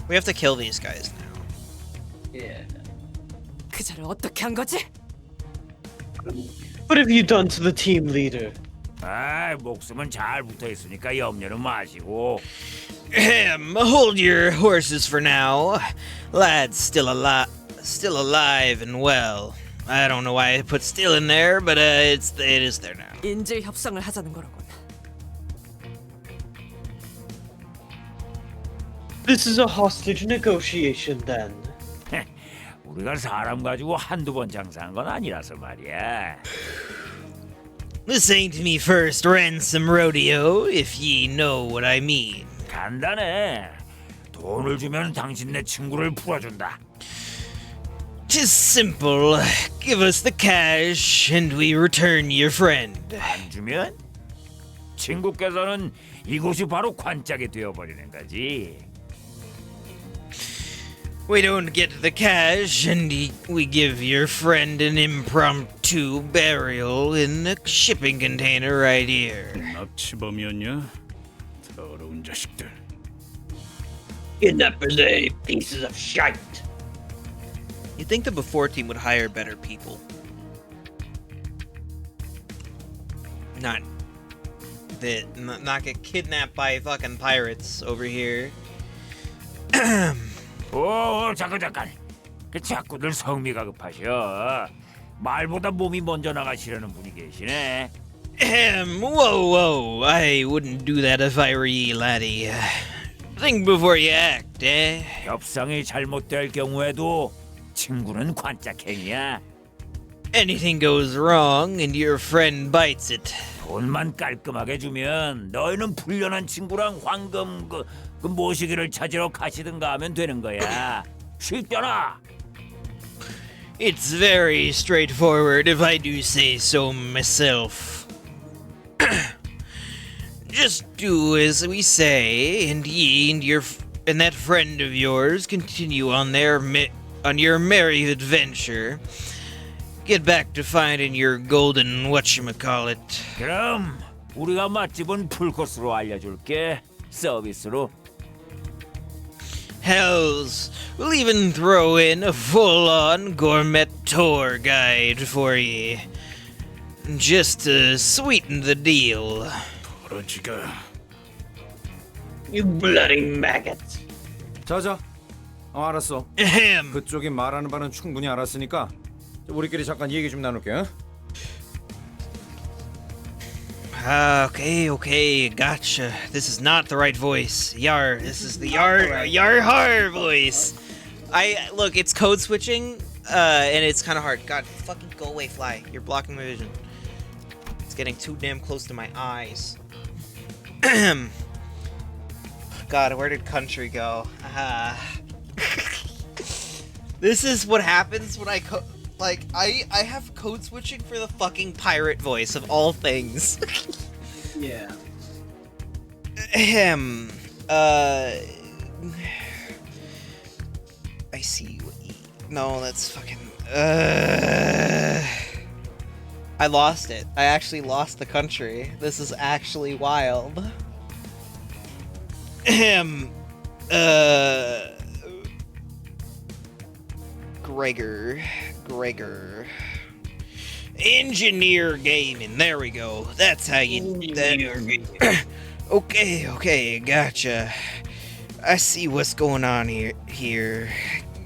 We have to kill these guys now. Yeah. 그자를 어떻게 한 거지? What have you done to the team leader? 아, 목숨은 잘 붙어 있으니까 염려는 마시고. Hold your horses for now. Lad's still alive and well. I don't know why I put still in there, but it is there now. 인질 협상을 하자는 거라군. This is a hostage negotiation then. 우리가 사람 가지고 한두 번 장사한 건 아니라서 말이야. This ain't me first ransom rodeo, if ye know what I mean. 간단해. 돈을 주면 당신 내 친구를 풀어준다. 'Tis simple. Give us the cash, and we return your friend. 안 주면 친구께서는 이곳이 바로 관짝이 되어버리는 거지. We don't get the cash, and we give your friend an impromptu burial in the shipping container right here. 납치범이었냐? 더러운 자식들. Kidnappers, they pieces of shite. You'd think the before team would hire better people. Not get kidnapped by fucking pirates over here. 오, 잠깐. 그 자꾸들 성미가 급하셔. 말보다 몸이 먼저 나가시려는 분이 계시네. Whoa. I wouldn't do that if I were ye, laddie. Think before you act, eh? 협상이 잘못될 경우에도 친구는 관짝행이야. Anything goes wrong and your friend bites it. 돈만 깔끔하게 주면 너희는 불련한 친구랑 황금 그 모시기를 찾으러 가시든가 하면 되는 거야. 쉽잖아. It's very straightforward if I do say so myself. Just do as we say, and ye and that friend of yours continue on your merry adventure. Get back to finding your golden whatchamacallit. 그럼 우리가 맛집은 풀코스로 알려줄게. 서비스로. Hells, we'll even throw in a full-on gourmet tour guide for ye. Just to sweeten the deal. 더러지가. You bloody maggots. 자자. 알았어. 그쪽이 말하는 바는 충분히 알았으니까 우리끼리 잠깐 얘기 좀 나눌게. 어? Okay, gotcha. This is not the right voice. This is the yar voice. Look, it's code switching, and it's kind of hard. God, fucking go away, fly. You're blocking my vision. It's getting too damn close to my eyes. God, where did country go? This is what happens when I I have code switching for the fucking pirate voice of all things. Yeah. I see what no, that's fucking I lost it. I actually lost the country. This is actually wild. Gregor. Engineer gaming. There we go. That's how you do that. Okay, gotcha. I see what's going on here.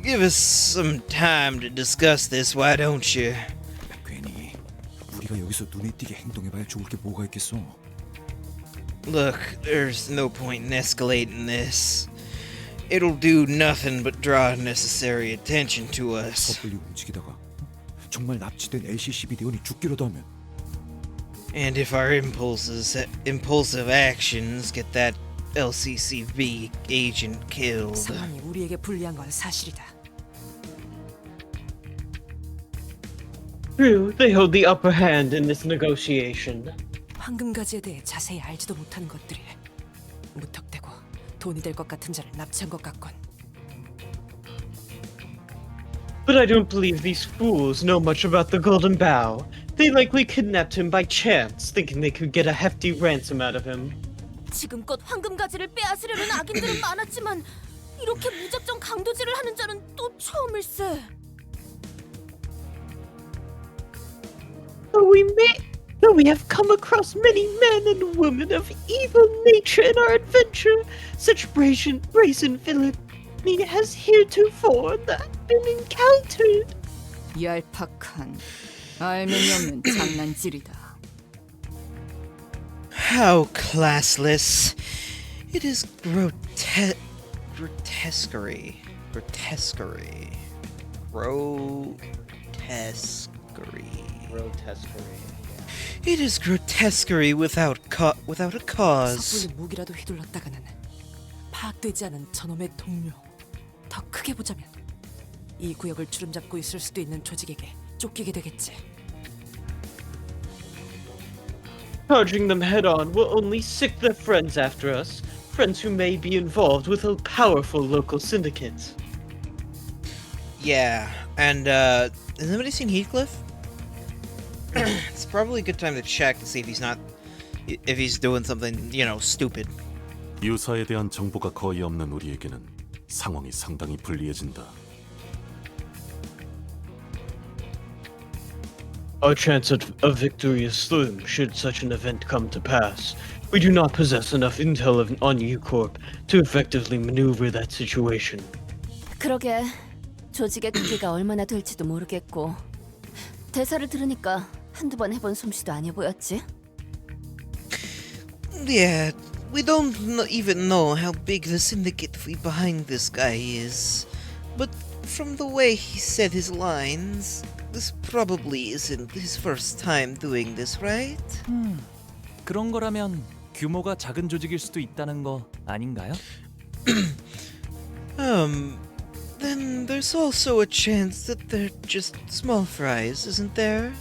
Give us some time to discuss this, why don't you? 괜히 우리가 여기서 눈에 띄게 행동해봐야 좋을 게 뭐가 있겠어. Look, there's no point in escalating this. It'll do nothing but draw necessary attention to us. 섣불리 움직이다가 정말 납치된 LCCB 대원이 죽기라도 하면. And if our impulsive actions get that LCCB agent killed. 상황이 우리에게 불리한 건 사실이다. True, they hold the upper hand in this negotiation. 황금가지에 대해 자세히 알지도 못하는 것들이 무턱대고 돈이 될 것 같은 자를 납치한 것 같군. But I don't believe these fools know much about the Golden Bough. They likely kidnapped him by chance, thinking they could get a hefty ransom out of him. 지금껏 황금가지를 빼앗으려는 악인들은 많았지만 이렇게 무작정 강도질을 하는 자는 또 처음일세. Though we have come across many men and women of evil nature in our adventure, such brazen villainy has heretofore not been encountered. 얄팍한 알맹이 없는 장난질이다. How classless. It is grotesquerie. It is grotesquerie without a cause. 섣불리 무기라도 휘둘렀다가는 파악되지 않은 저놈의 동료. 더 크게 보자면 이 구역을 주름잡고 있을 수도 있는 조직에게 쫓기게 되겠지. Charging them head on will only sick their friends after us, friends who may be involved with a powerful local syndicate. Yeah, and has anybody seen Heathcliff? It's probably a good time to check to see if he's doing something, stupid. 유사에 대한 정보가 거의 없는 우리에게는 상황이 상당히 불리해진다. Our chance of victory is slim should such an event come to pass. We do not possess enough intel on U-Corp to effectively maneuver that situation. 그러게 조직의 크기가 얼마나 될지도 모르겠고 대사를 들으니까 한두 번 해본 솜씨도 아니어 보였지. Yeah, we don't even know how big the syndicate behind this guy is. But from the way he said his lines, this probably isn't his first time doing this, right? 그런 거라면 규모가 작은 조직일 수도 있다는 거 아닌가요? Then there's also a chance that they're just small fries, isn't there?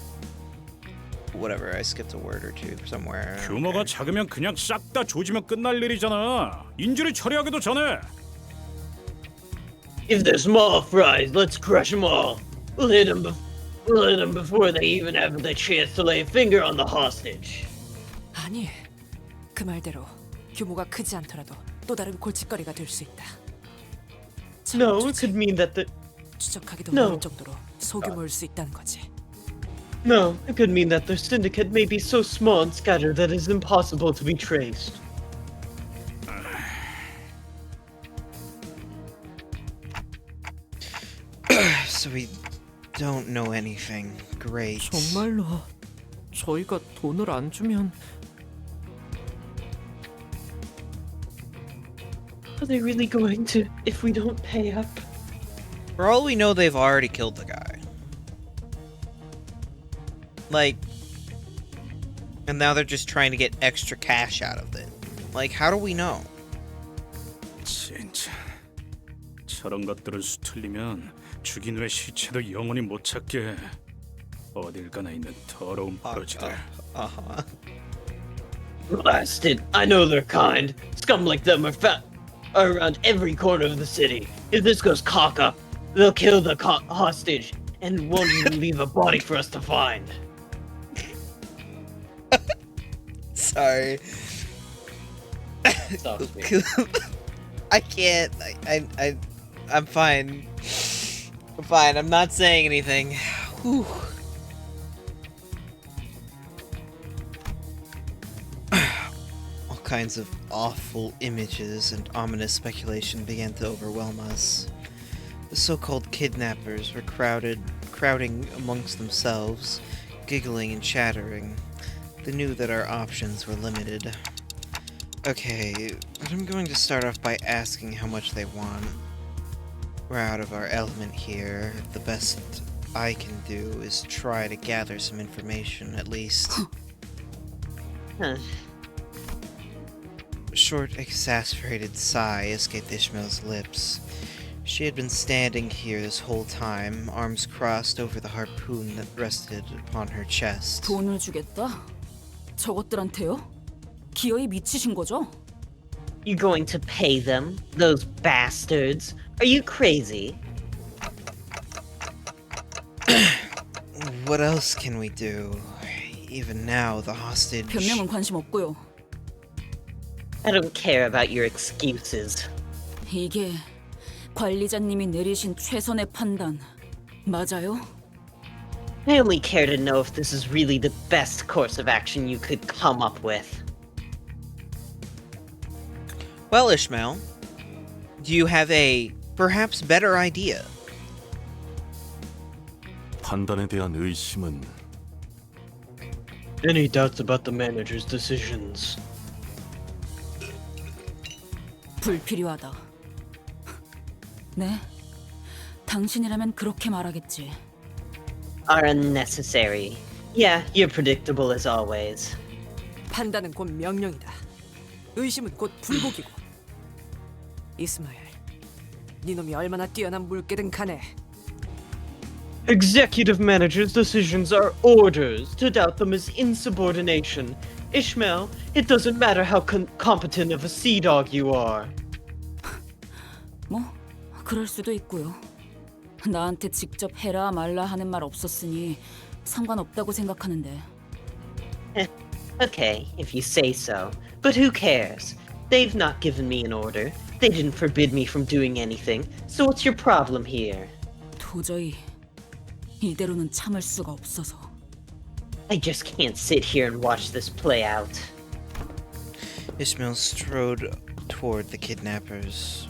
Whatever, I skipped a word or two somewhere. 규모가 작으면 그냥 싹 다 조지면 끝날 일이잖아. 인질이 처리하기도 전에. If they're small fries, let's crush them all. We'll hit them before they even have the chance to lay a finger on the hostage. 아니, 그 말대로 규모가 크지 않더라도 또 다른 골칫거리가 될 수 있다. No, it could mean that the... 추적하기도 No. 어려울 정도로 소규모일 수 있다는 거지. No, it could mean that their syndicate may be so small and scattered that it's impossible to be traced. So we don't know anything. Great. 정말로 저희가 돈을 안 주면 Are they really going to if we don't pay up? For all we know, they've already killed the guy. And now they're just trying to get extra cash out of it. How do we know? 진짜 저런 것들을 수틀리면 죽인 후에 시체도 영원히 못 찾게 어딜 가나 있는 더러운 버러지들. Blasted! I know they're kind. Scum like them are around every corner of the city. If this goes cock up, they'll kill the hostage and won't even leave a body for us to find. Sorry. I can't. I'm fine. I'm fine. I'm not saying anything. Whew. All kinds of awful images and ominous speculation began to overwhelm us. The so-called kidnappers were crowding amongst themselves, giggling and chattering. They knew that our options were limited. Okay, but I'm going to start off by asking how much they want. We're out of our element here. The best I can do is try to gather some information, at least. A short, exasperated sigh escaped Ishmael's lips. She had been standing here this whole time, arms crossed over the harpoon that rested upon her chest. 돈을 주겠다? 저것들한테요? 기어이 미치신 거죠? You going to pay them? Those bastards? Are you crazy? What else can we do? Even now, the hostage... 변명은 관심 없고요. I don't care about your excuses. 이게 관리자님이 내리신 최선의 판단 맞아요? I only care to know if this is really the best course of action you could come up with. Well, Ishmael, do you have a perhaps better idea? 판단에 대한 의심은 Any doubts about the manager's decisions? 불필요하다. 네? 당신이라면 그렇게 말하겠지. Are unnecessary. Yeah, you're predictable as always. 판단은 곧 명령이다. 의심은 곧 불복이고. 이스마엘, 네 놈이 얼마나 뛰어난 물개든 간에 Executive managers' decisions are orders. To doubt them is insubordination. Ishmael, it doesn't matter how competent of a sea dog you are. 뭐 그럴 수도 있고요. 나한테 직접 해라 말라 하는 말 없었으니 상관없다고 생각하는데. Okay, if you say so. But who cares? They've not given me an order. They didn't forbid me from doing anything. So what's your problem here? 도저히 이대로는 참을 수가 없어서. I just can't sit here and watch this play out. Ishmael strode toward the kidnappers.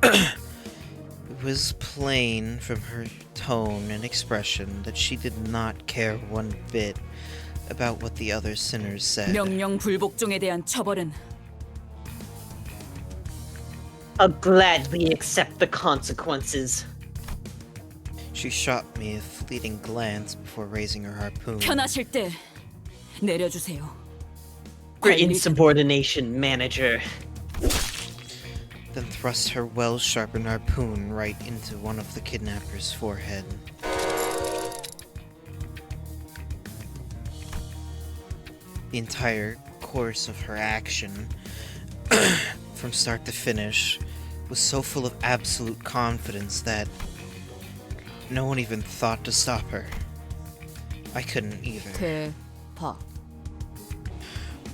It was plain from her tone and expression that she did not care one bit about what the other sinners said. 명령 불복종에 대한 처벌은 I'll gladly accept the consequences. She shot me a fleeting glance before raising her harpoon. 편하실 때 내려주세요. For insubordination, manager. Then thrust her well-sharpened harpoon right into one of the kidnapper's forehead. The entire course of her action, from start to finish, was so full of absolute confidence that no one even thought to stop her. I couldn't either. 대파.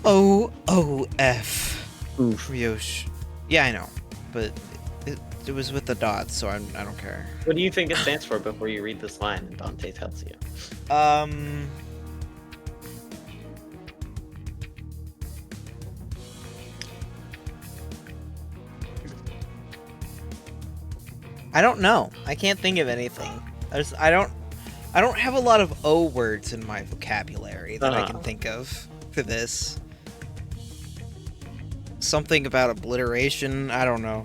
OOF. Ryoshi. Yeah, I know, but it was with the dots, so I don't care. What do you think it stands for before you read this line and Dante tells you? I don't know. I can't think of anything. I don't have a lot of O words in my vocabulary that I can think of for this. Something about obliteration, I don't know.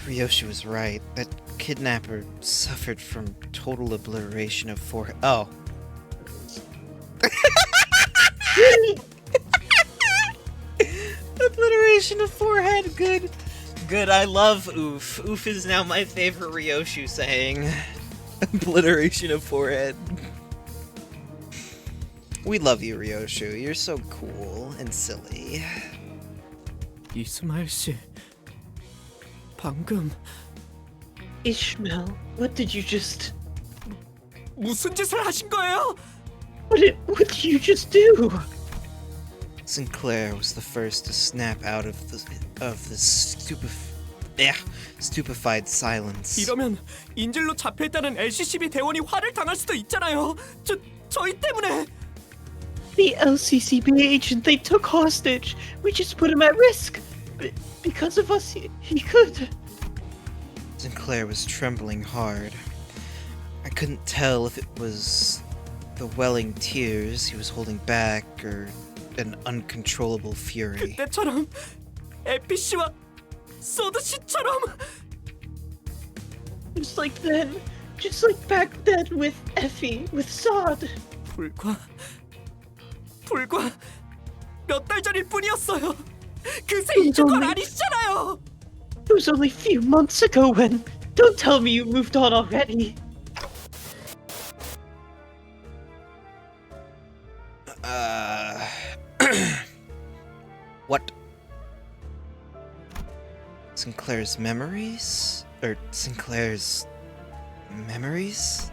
Ryoshi was right. That kidnapper suffered from total obliteration of forehead. Oh. Obliteration of forehead, good. Good, I love oof. Oof is now my favorite Ryoshi saying. Obliteration of forehead. We love you, Ryoshi. You're so cool and silly. 이스마일 씨, 방금 Ishmael, what did you just... 무슨 짓을 하신 거예요? What did you just do? Sinclair was the first to snap out of the stupefied silence. 이러면 인질로 잡혀있다는 LCCB 대원이 화를 당할 수도 있잖아요. 저희 때문에. The LCCB agent they took hostage. We just put him at risk. Because of us, he could. Sinclair was trembling hard. I couldn't tell if it was the welling tears he was holding back or an uncontrollable fury. 그때처럼 에피 씨와 소드 씨처럼. Just like then. Just like back then with Effie, with Sod. 불과 몇 달 전일 뿐이었어요. 그새 잊은 건 아니시잖아요. It was only a few months ago when... Don't tell me you moved on already. What? Sinclair's memories? Or Sinclair's memories?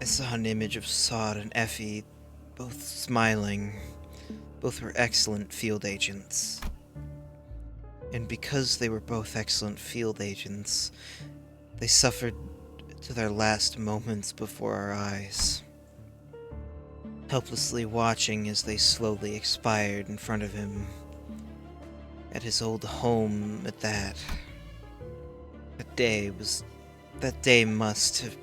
I saw an image of Sod and Effie, both smiling. Both were excellent field agents. And because they were both excellent field agents, they suffered to their last moments before our eyes. Helplessly watching as they slowly expired in front of him. At his old home at that. That day must have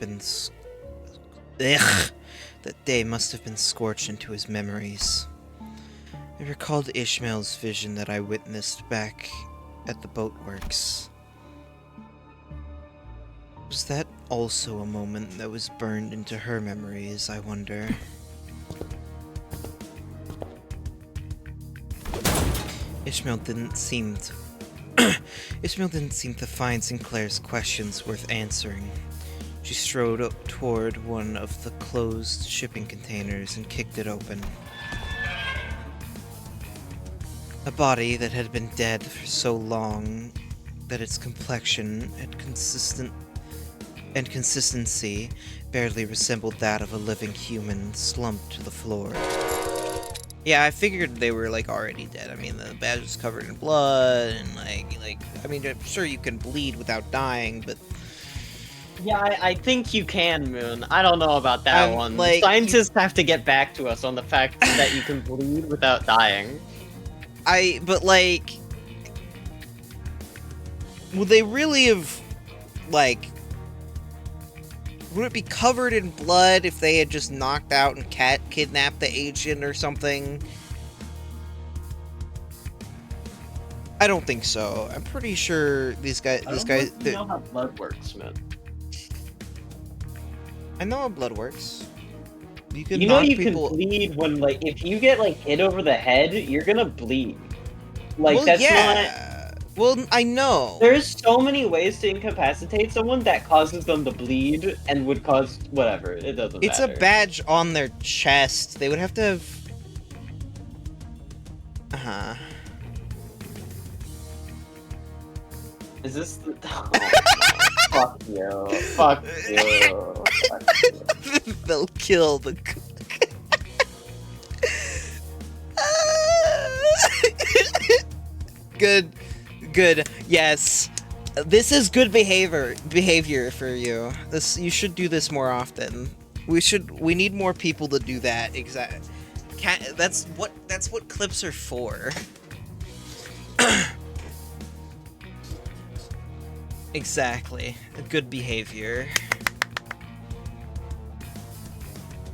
been scorched into his memories. I recalled Ishmael's vision that I witnessed back at the boatworks. Was that also a moment that was burned into her memories, I wonder? Ishmael didn't seem to find Sinclair's questions worth answering. She strode up toward one of the closed shipping containers and kicked it open. A body that had been dead for so long that its complexion and consistency barely resembled that of a living human slumped to the floor. Yeah, I figured they were like already dead. I mean, the badge was covered in blood, and like I mean, I'm sure you can bleed without dying, but Yeah, I think you can, Moon. I don't know about that one. like, Scientists have to get back to us on the fact that you can bleed without dying. but like, would they really have, like, would it be covered in blood if they had just knocked out and kidnapped the agent or something? I don't think so. I'm pretty sure these guys. You know how blood works, man. I know how blood works. You can. You know knock you people... can bleed when, like, if you get like hit over the head, you're gonna bleed. Like, well, that's yeah. not. Well, I know. There's so many ways to incapacitate someone that causes them to bleed and would cause whatever. It doesn't It's matter. a badge on their chest. They would have to have. Uh-huh. Is this the... Oh, fuck you. Fuck you. Fuck you. They'll kill the cook. Good. Yes. This is good behavior for you. You should do this more often. We need more people to do that. Exactly. That's what clips are for. Exactly. Good behavior.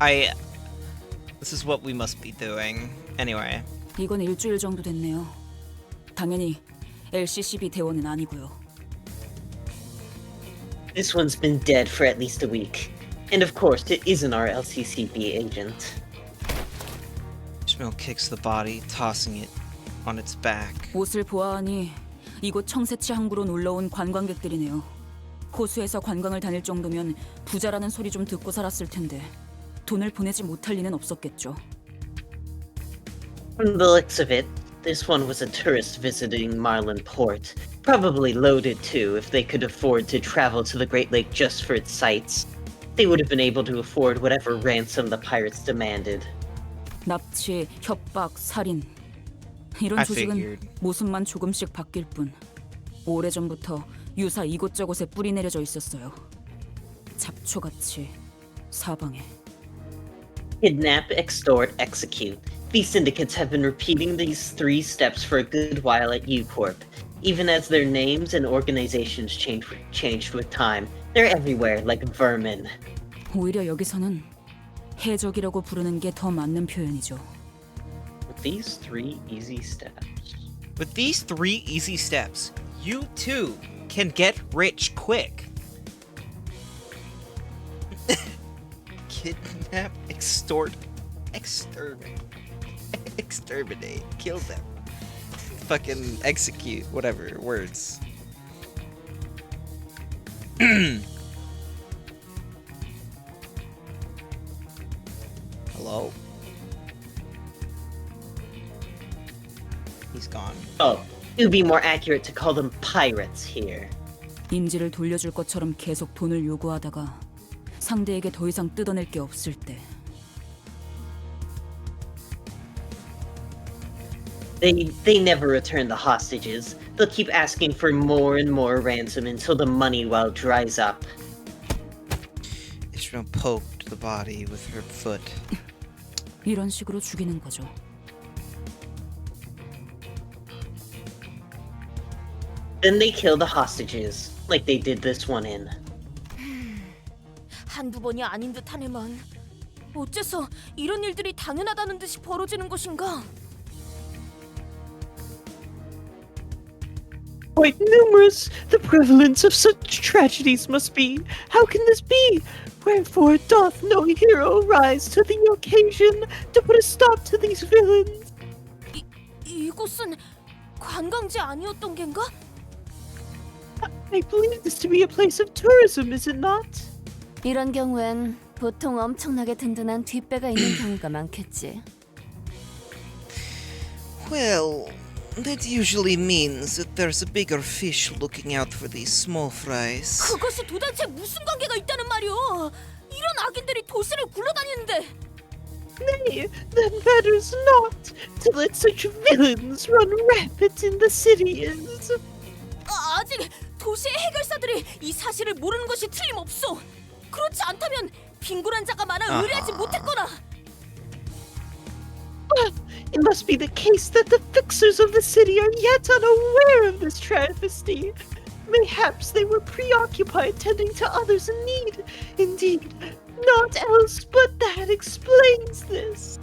This is what we must be doing. Anyway. 이건 일주일 정도 됐네요. 당연히 LCCB 대원은 아니고요. This one's been dead for at least a week. And of course, it isn't our LCCB agent. Ishmael kicks the body, tossing it on its back. 옷을 보아하니 이곳 청새치 항구로 놀러온 관광객들이네요. 호수에서 관광을 다닐 정도면 부자라는 소리 좀 듣고 살았을 텐데 돈을 보내지 못할 리는 없었겠죠. From the looks of it, this one was a tourist visiting Marlin Port. Probably loaded too, if they could afford to travel to the Great Lake just for its sights. They would have been able to afford whatever ransom the pirates demanded. 납치, 협박, 살인. 이런 조직은 모습만 조금씩 바뀔 뿐. 오래전부터 유사 이곳저곳에 뿌리 내려져 있었어요. 잡초같이 사방에. Kidnap, extort, execute. These syndicates have been repeating these 3 steps for a good while at U-Corp. Even as their names and organizations changed with time, they're everywhere like vermin. 오히려 여기서는 해적이라고 부르는 게 더 맞는 표현이죠. With these 3 easy steps, you too can get rich quick. Kidnap, extort, exterminate, kill them. Fucking execute, whatever, words. Hello? He's gone. Oh, it would be more accurate to call them pirates here. 인지를 돌려줄 것처럼 계속 돈을 요구하다가 상대에게 더 이상 뜯어낼 게 없을 때. They never return the hostages. They'll keep asking for more and more ransom until the money well dries up. Ishmael poked the body with her foot. 이런 식으로 죽이는 거죠. Then they kill the hostages, like they did this one in. 한두 번이 아닌 듯하네만. 어째서 이런 일들이 당연하다는 듯이 벌어지는 것인가? Quite numerous, the prevalence of such tragedies must be. How can this be? Wherefore doth no hero rise to the occasion to put a stop to these villains? 이곳은 관광지 아니었던 겐가? I believe this to be a place of tourism, is it not? 이런 경우엔 보통 엄청나게 든든한 뒷배가 있는 경우가 많겠지. Well, that usually means that there's a bigger fish looking out for these small fries. 그것이 도대체 무슨 관계가 있다는 말이오? 이런 악인들이 도시를 굴러다니는데. Nay, then matters not to let such villains run rampant in the cities. 아직 도시의 해결사들이 이 사실을 모르는 것이 틀림없어. 그렇지 않다면 빈곤한 자가 많아 의뢰하지 못했거나. It must be the case that the fixers of the city are yet unaware of this travesty. Mayhaps they were preoccupied tending to others in need. Indeed, not else but that explains this.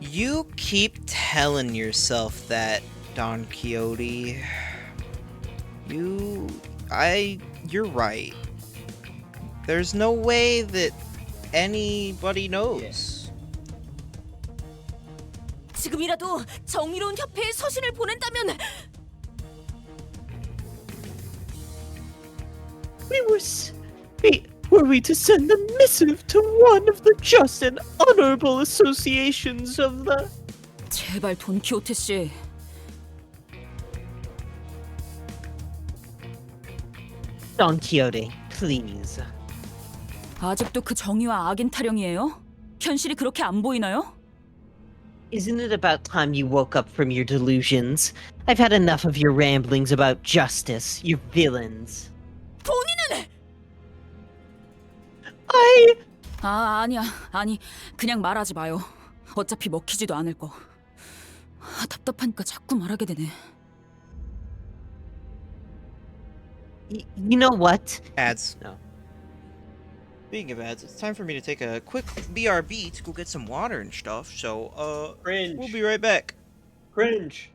You keep telling yourself that, Don Quixote. You're right. There's no way that anybody knows. 지금이라도 정의로운 협회에 서신을 보낸다면. Were we to send a missive to one of the just and honorable associations of the... 제발 돈키호테 씨. Don Quixote, please. 아직도 그 정의와 악인 타령이에요? 현실이 그렇게 안 보이나요? Isn't it about time you woke up from your delusions? I've had enough of your ramblings about justice, your villains. 본인은 아니 그냥 말하지 마요. 어차피 먹히지도 않을 거. 답답하니까 자꾸 말하게 되네. You know what? Ads. No. Speaking of ads, it's time for me to take a quick BRB to go get some water and stuff. So, Cringe. we'll be right back. Cringe.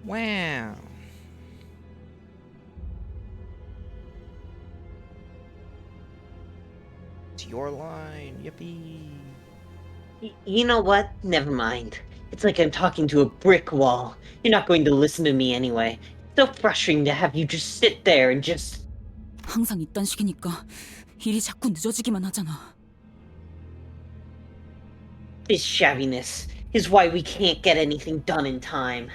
Wow. It's your line. Yippee. You know what? Never mind. It's like I'm talking to a brick wall. You're not going to listen to me anyway. It's so frustrating to have you just sit there and just... 항상 이딴 식이니까 일이 자꾸 늦어지기만 하잖아. This shabbiness is why we can't get anything done in time.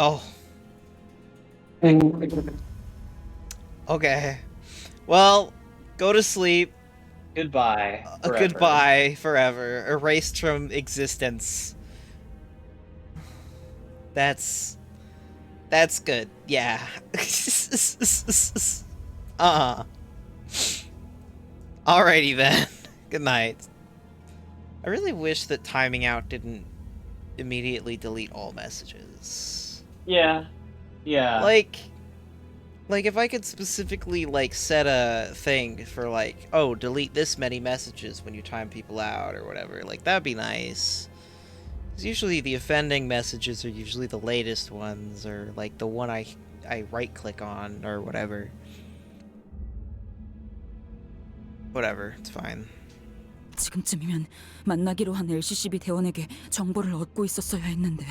Oh. Okay. Well, go to sleep. Goodbye. Goodbye forever. Erased from existence. That's good. Yeah. Alrighty then. Good night. I really wish that timing out didn't immediately delete all messages. Yeah. Yeah. Like if I could specifically set a thing for oh, delete this many messages when you time people out or whatever, that'd be nice. Because usually the offending messages are usually the latest ones or the one I right click on or whatever. Whatever, it's fine. 지금쯤이면 만나기로 한 LCCB 대원에게 정보를 얻고 있었어야 했는데.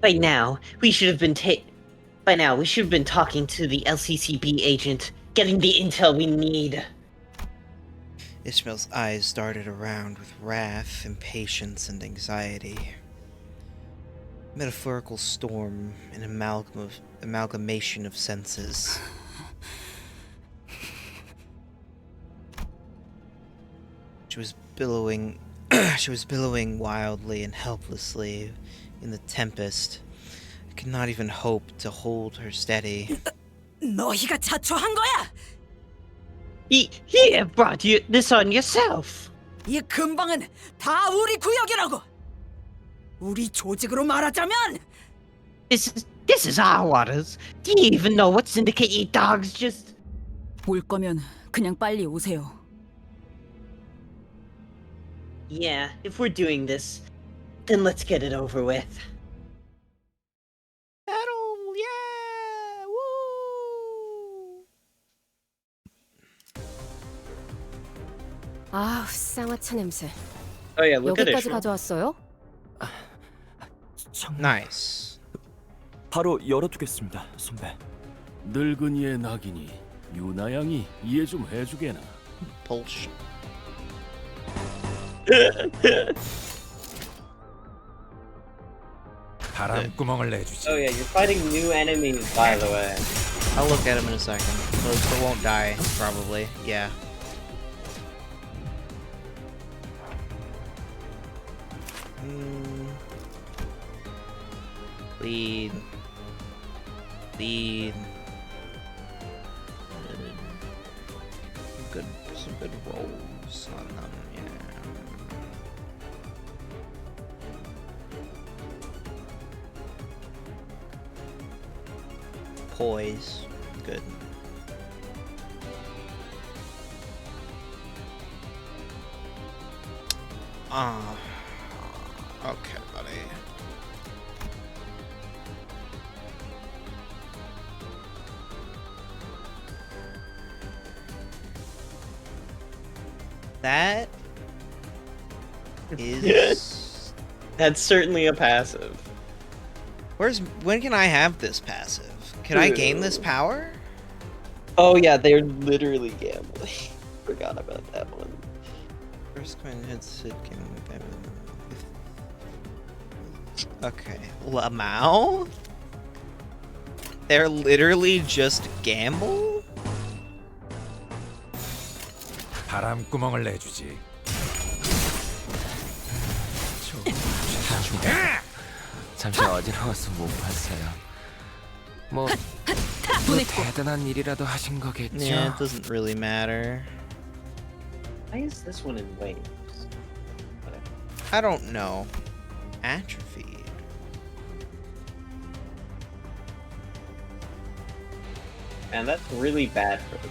By now, we should have been talking to the LCCB agent, getting the intel we need. Ishmael's eyes darted around with wrath, impatience, and anxiety. Metaphorical storm, an amalgamation of senses. She was billowing wildly and helplessly in the tempest. I could not even hope to hold her steady. 너희가 자초한 거야! You brought this on yourself. 이 근방은 다 우리 구역이라고! 우리 조직으로 말하자면 This is our waters. Do you even know what syndicate you dogs just... 올 거면 그냥 빨리 오세요. Yeah, if we're doing this, then let's get it over with. Battle, yeah! Woo! 아, 쌍화차 냄새. Oh yeah, look at 여기까지 Ishmael. 가져왔어요? Nice. 바로 열어두겠습니다, 선배. 늙은이의 낙이니 유나양이 이해 좀 해주게나. Bullshit. 바람구멍을 내주지. Oh yeah, you're fighting new enemies, by the way. I'll look at him in a second. They won't die, probably. Yeah. Lead. Some good rolls on them, yeah. Poise, good. Okay, buddy. That is... That's certainly a passive. When can I have this passive? Can I gain this power? Oh yeah, they're literally gambling. Forgot about that one. First coin hits it can... Okay. Lamau? They're literally just gamble? 바람구멍을 내주지. 잠시 어지러워서 못 봤어요. 뭐 대단한 일이라도 하신 거겠죠? Yeah, it doesn't really matter. Why is this one in waves? I don't know. Atrophied. Man, that's really bad for them.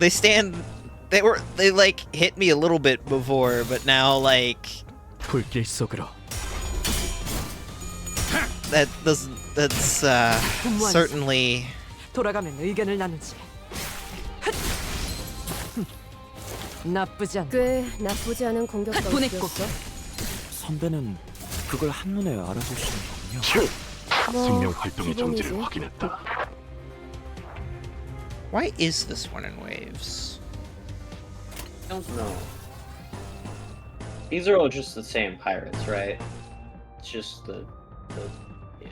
They like hit me a little bit before, but now like 불길 속으로. that's certainly 돌아가면 의견을 나누지. 나쁘지 않. 꽤 나쁘지 않은 공격과 보냈고. 선배는 그걸 한눈에 알아보시는군요. 생명 활동의 기본이지. 정지를 확인했다. why is this one in waves? I don't know. These are all just the same pirates, right? It's just the yeah.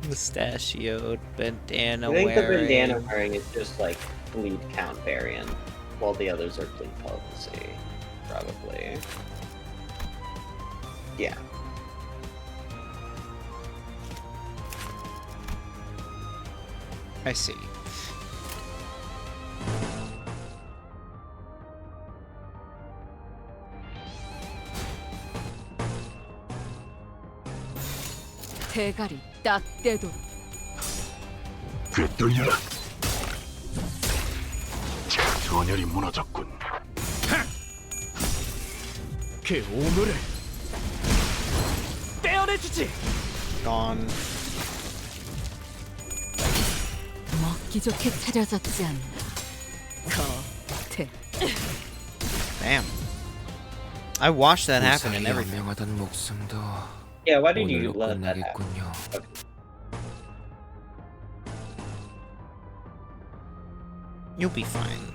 Mustachioed bandana I think wearing. the bandana wearing is just like bleed count variant, while the others are bleed potency, probably. Yeah. I see. 대가리 딱 떼도록. 꿰뚫려라. 전열이 무너졌군. 그 오물을 떼어내주지. Gone. 먹기 좋게 차려졌지 않나. 겉에. Damn. I watched that happen and everything. 명하던 목숨도 Yeah, why did you 오늘로 let that happen? 끝나겠군요. You'll be fine.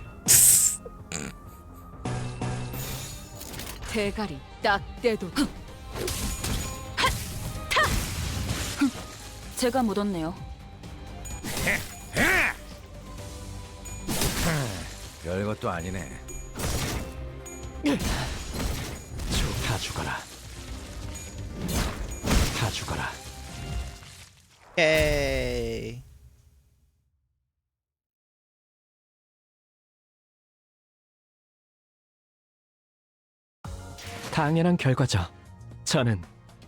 대가리 딱 떼도록. 제가 묻었네요. 별것도 아니네. 다 죽어라. 다 죽어라. Yay. 당연한 결과죠. 저는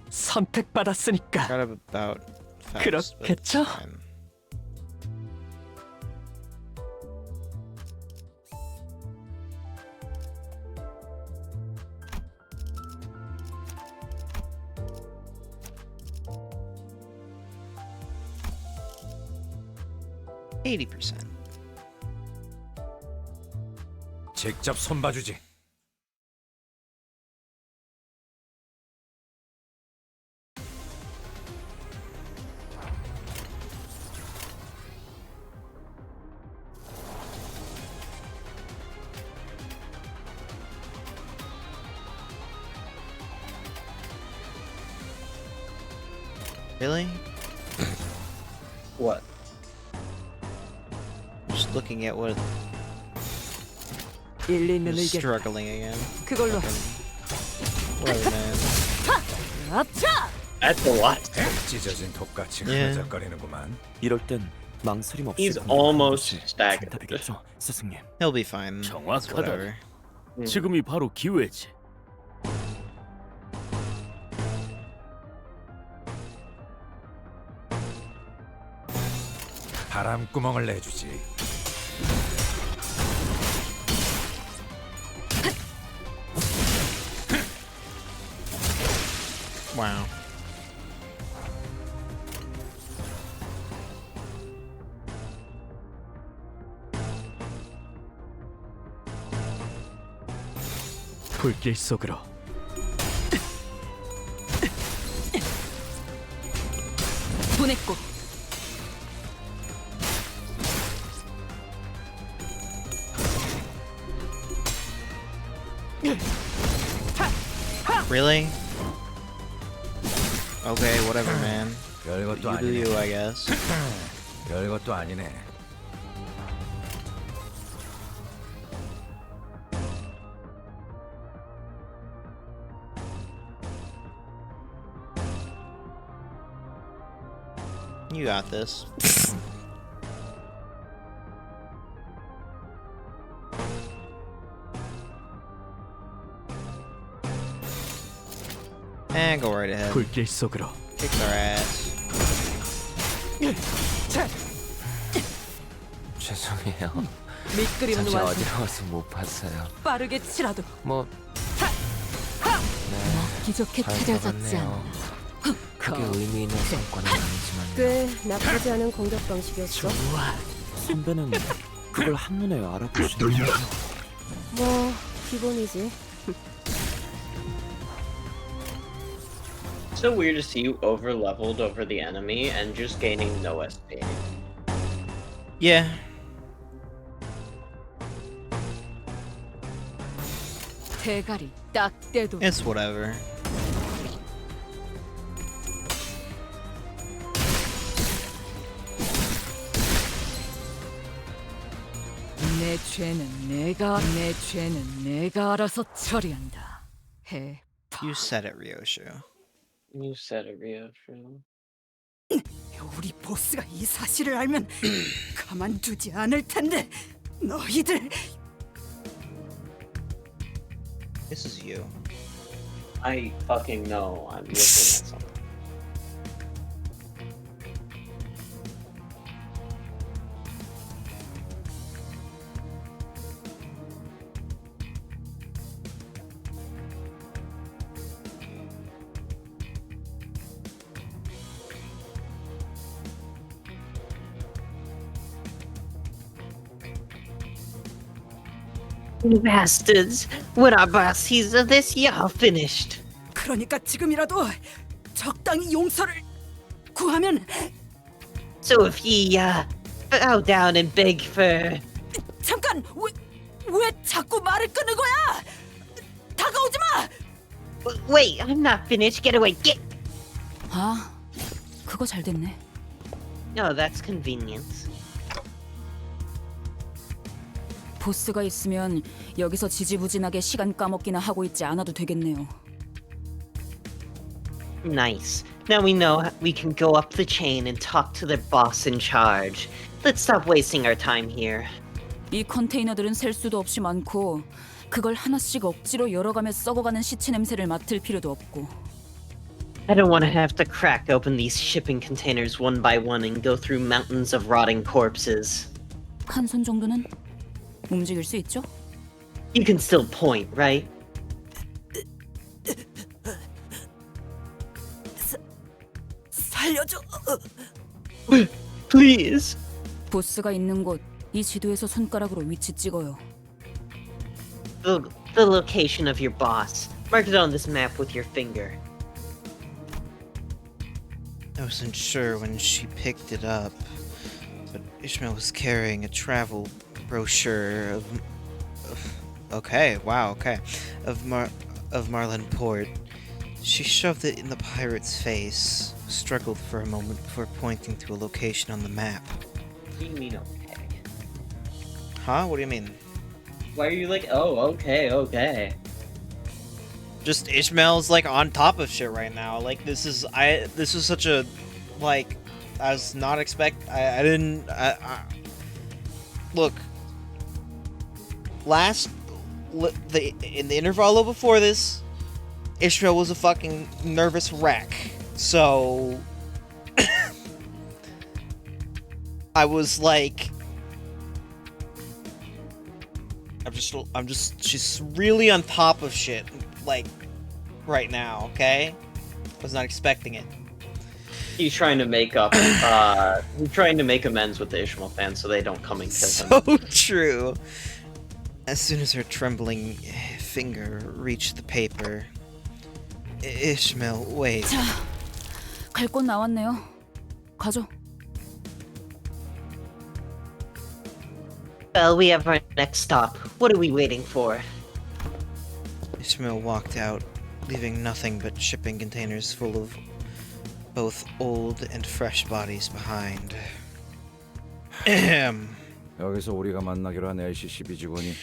선택받았으니까. Forgot about Faust, but 그렇겠죠? it's fine. %. 직접 손봐주지. Really? What? Just looking at what 일리 있는 is 의견. struggling again. 그걸로. Whatever, man. 합차. That's a lot. 찢어진 독같이 Yeah. 흐느적거리는구만. 이럴 땐 망설임 없이 He's almost staggered. 정답이겠죠, 스승님. He'll be fine. It's 정확하다. whatever. 지금이 바로 기회지. 바람구멍을 내주지. Wow. 불길 속으로. 보냈고. Really? Okay, whatever, man. 별것도 You do 아니네. you, I guess. 별것도 아니네. You got this. And go right ahead. 불길 속으로. Kick their ass. 차. 아니에요. 밑그림은 잠시 완성. 어지러워서 못 봤어요. 빠르게 치라도. 뭐 먹기 좋게 잘 차려졌지 잡았네요. 않아. 그게 의미 있는 성과는 아니지만요. 꽤 나쁘지 않은 공격 방식이었어. 선배는 그걸 한눈에 알아보시더라고요. 뭐 기본이지. So weird to see you over leveled over the enemy and just gaining no SP. Yeah. 대가리 딱 떼도. It's whatever. 내 죄는 내가 알아서 처리한다. 해. You said it, Ryoshu. You said it, Ryoshu. 우리 보스가 이 사실을 알면 가만두지 않을 텐데 너희들. This is you. I fucking know. I'm looking at something. You bastards! When our boss sees this, you're finished. 그러니까 지금이라도 적당히 용서를 구하면. So if ye bow down and beg for. 잠깐 왜 자꾸 말을 끊는 거야? 다가오지 마. Wait, I'm not finished. Get away. Get. 아, 그거 잘 됐네. Oh, that's convenient. 보스가 있으면 여기서 지지부진하게 시간 까먹기나 하고 있지 않아도 되겠네요. Nice. Now we know we can go up the chain and talk to the boss in charge. Let's stop wasting our time here. 이 컨테이너들은 셀 수도 없이 많고 그걸 하나씩 억지로 열어가며 썩어가는 시체 냄새를 맡을 필요도 없고. I don't want to have to crack open these shipping containers one by one and go through mountains of rotting corpses. 한 손 정도는 움직일 수 있죠? You can still point, right? 살려줘. Please. 보스가 있는 곳, 이 지도에서 손가락으로 위치 찍어요. The location of your boss. Mark it on this map with your finger. I wasn't sure when she picked it up, but Ishmael was carrying a travel brochure of okay, wow, okay, of Marlin Port. She shoved it in the pirate's face, struggled for a moment before pointing to a location on the map. What do you mean, okay? Huh? What do you mean? Why are you like, oh, okay? Just Ishmael's like on top of shit right now. Like this is such a like I was not I didn't look. In the intervalo before this, Ishmael was a fucking nervous wreck. So I was like, she's really on top of shit, like, right now, okay? I was not expecting it. He's trying to make up, he's trying to make amends with the Ishmael fans so they don't come and kiss him. So true. As soon as her trembling finger reached the paper, Ishmael, wait. 자, 갈 곳 나왔네요. 가죠. Well, we have our next stop. What are we waiting for? Ishmael walked out, leaving nothing but shipping containers full of both old and fresh bodies behind. 여기서 우리가 만나기로 한 LCCB 직원이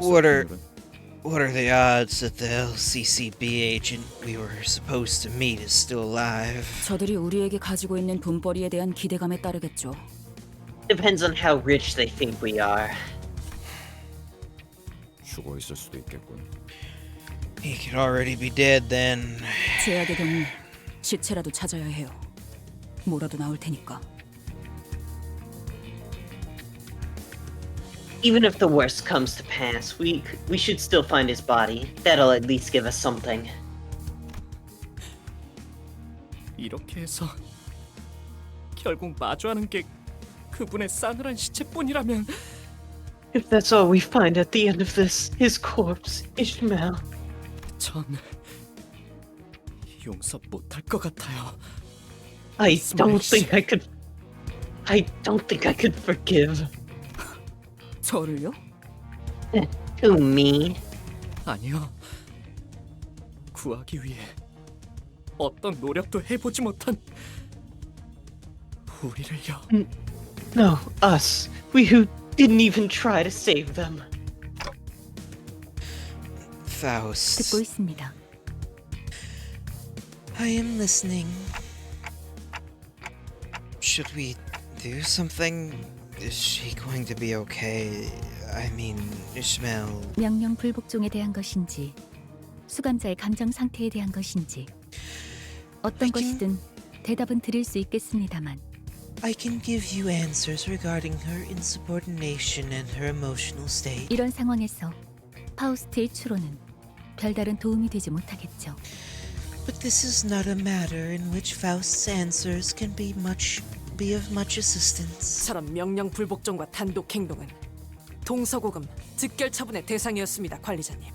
What are the odds that the LCCB agent we were supposed to meet is still alive? 저들이 우리에게 가지고 있는 돈벌이에 대한 기대감에 따르겠죠. Depends on how rich they think we are. 죽어 있을 수도 있겠군. He could already be dead then. 제약의 경우 시체라도 찾아야 해요. 뭐라도 나올 테니까. Even if the worst comes to pass, we should still find his body. That'll at least give us something. 이렇게 해서 결국 마주하는 게 그분의 싸늘한 시체뿐이라면 If that's all we find at the end of this, his corpse, Ishmael. 전 용서 못할 것 같아요. I don't think I could. I don't think I could forgive. 저를요? Who, me? 아니요. 구하기 위해 어떤 노력도 해보지 못한 우리를요. No, us. We who didn't even try to save them. Faust. 듣고 있습니다. I am listening. Should we do something? Is she going to be okay? I mean, Ishmael. 명령 불복종에 대한 것인지 수감자의 감정 상태에 대한 것인지 어떤 것이든 대답은 드릴 수 있겠습니다만 I can give you answers regarding her insubordination and her emotional state. 이런 상황에서 파우스트의 추론은 별다른 도움이 되지 못하겠죠. But this is not a matter in which Faust's answers can be of much assistance. 저런 명령 불복종과 단독 행동은 동서고금 즉결 처분의 대상이었습니다, 관리자님.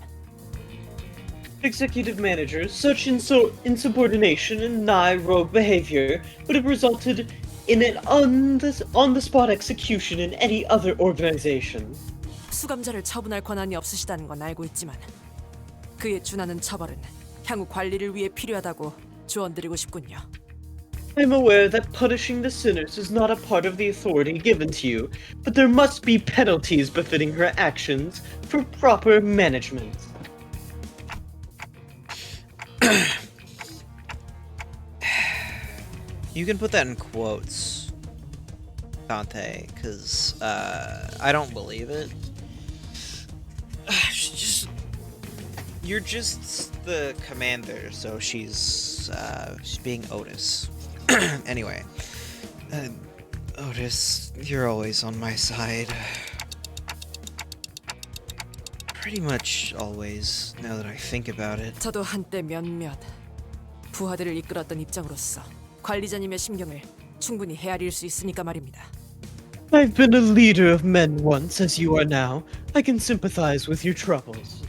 Executive manager, such insubordination and nigh rogue behavior would have resulted in an on-the-spot execution in any other organization. 수감자를 처분할 권한이 없으시다는 건 알고 있지만 그에 준하는 처벌은 향후 관리를 위해 필요하다고 조언드리고 싶군요. I'm aware that punishing the sinners is not a part of the authority given to you, but there must be penalties befitting her actions for proper management. You can put that in quotes, Dante, because I don't believe it. You're just the commander, so she's being Otis. Anyway, Otis, you're always on my side. Pretty much always, now that I think about it. 저도 한때 몇몇 부하들을 이끌었던 입장으로서 관리자님의 심경을 충분히 헤아릴 수 있으니까 말입니다. I've been a leader of men once, as you are now. I can sympathize with your troubles.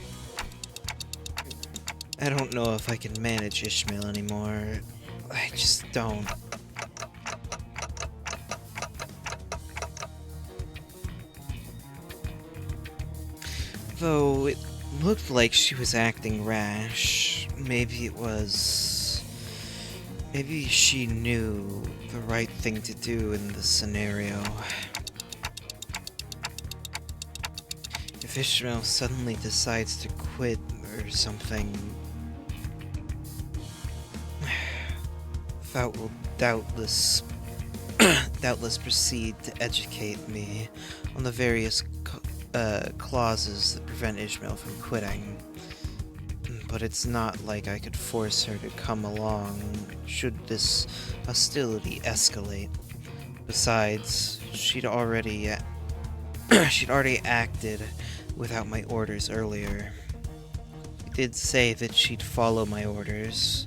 I don't know if I can manage Ishmael anymore. I just don't. Though it looked like she was acting rash. Maybe she knew the right thing to do in this scenario. If Ishmael suddenly decides to quit or something, Faut will doubtless proceed to educate me on the various clauses that prevent Ishmael from quitting. But it's not like I could force her to come along should this hostility escalate. Besides, she'd already acted without my orders earlier. She did say that she'd follow my orders,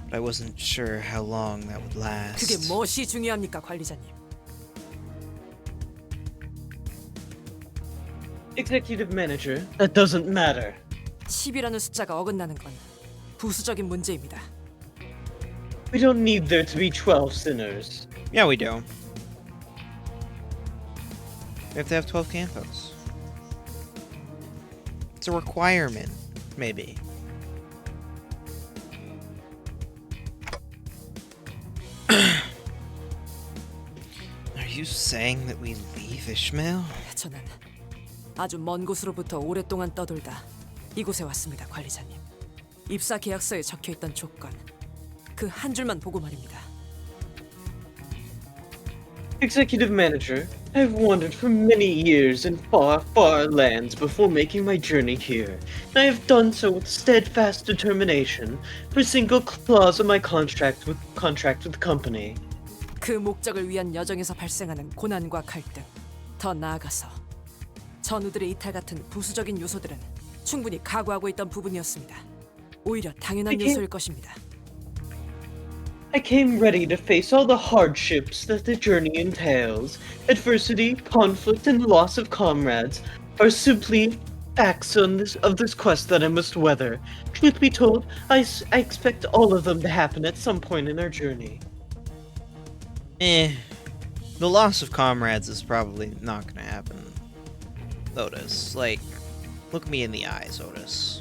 but I wasn't sure how long that would last. 그게 무엇이 중요합니까, 관리자님? Executive manager, that doesn't matter. 10이라는 숫자가 어긋나는 건 부수적인 문제입니다. We don't need there to be 12 sinners. Yeah, we do. We have to have 12 canthos. It's a requirement, maybe. Are you saying that we leave Ishmael? 저는 아주 먼 곳으로부터 오랫동안 떠돌다 이곳에 왔습니다, 관리자님. 입사 계약서에 적혀있던 조건, 그 한 줄만 보고 말입니다. Executive manager, I've wandered for many years in far, far lands before making my journey here. And I have done so with steadfast determination for a single clause of my contract with the company. 그 목적을 위한 여정에서 발생하는 고난과 갈등, 더 나아가서 전우들의 이탈 같은 부수적인 요소들은 충분히 각오하고 있던 부분이었습니다. 오히려 당연한 요소일 것입니다. I came ready to face all the hardships that the journey entails. Adversity, conflict, and loss of comrades are simply facts of this quest that I must weather. Truth be told, I expect all of them to happen at some point in our journey. The loss of comrades is probably not gonna happen. Otis, like, look me in the eyes, Otis.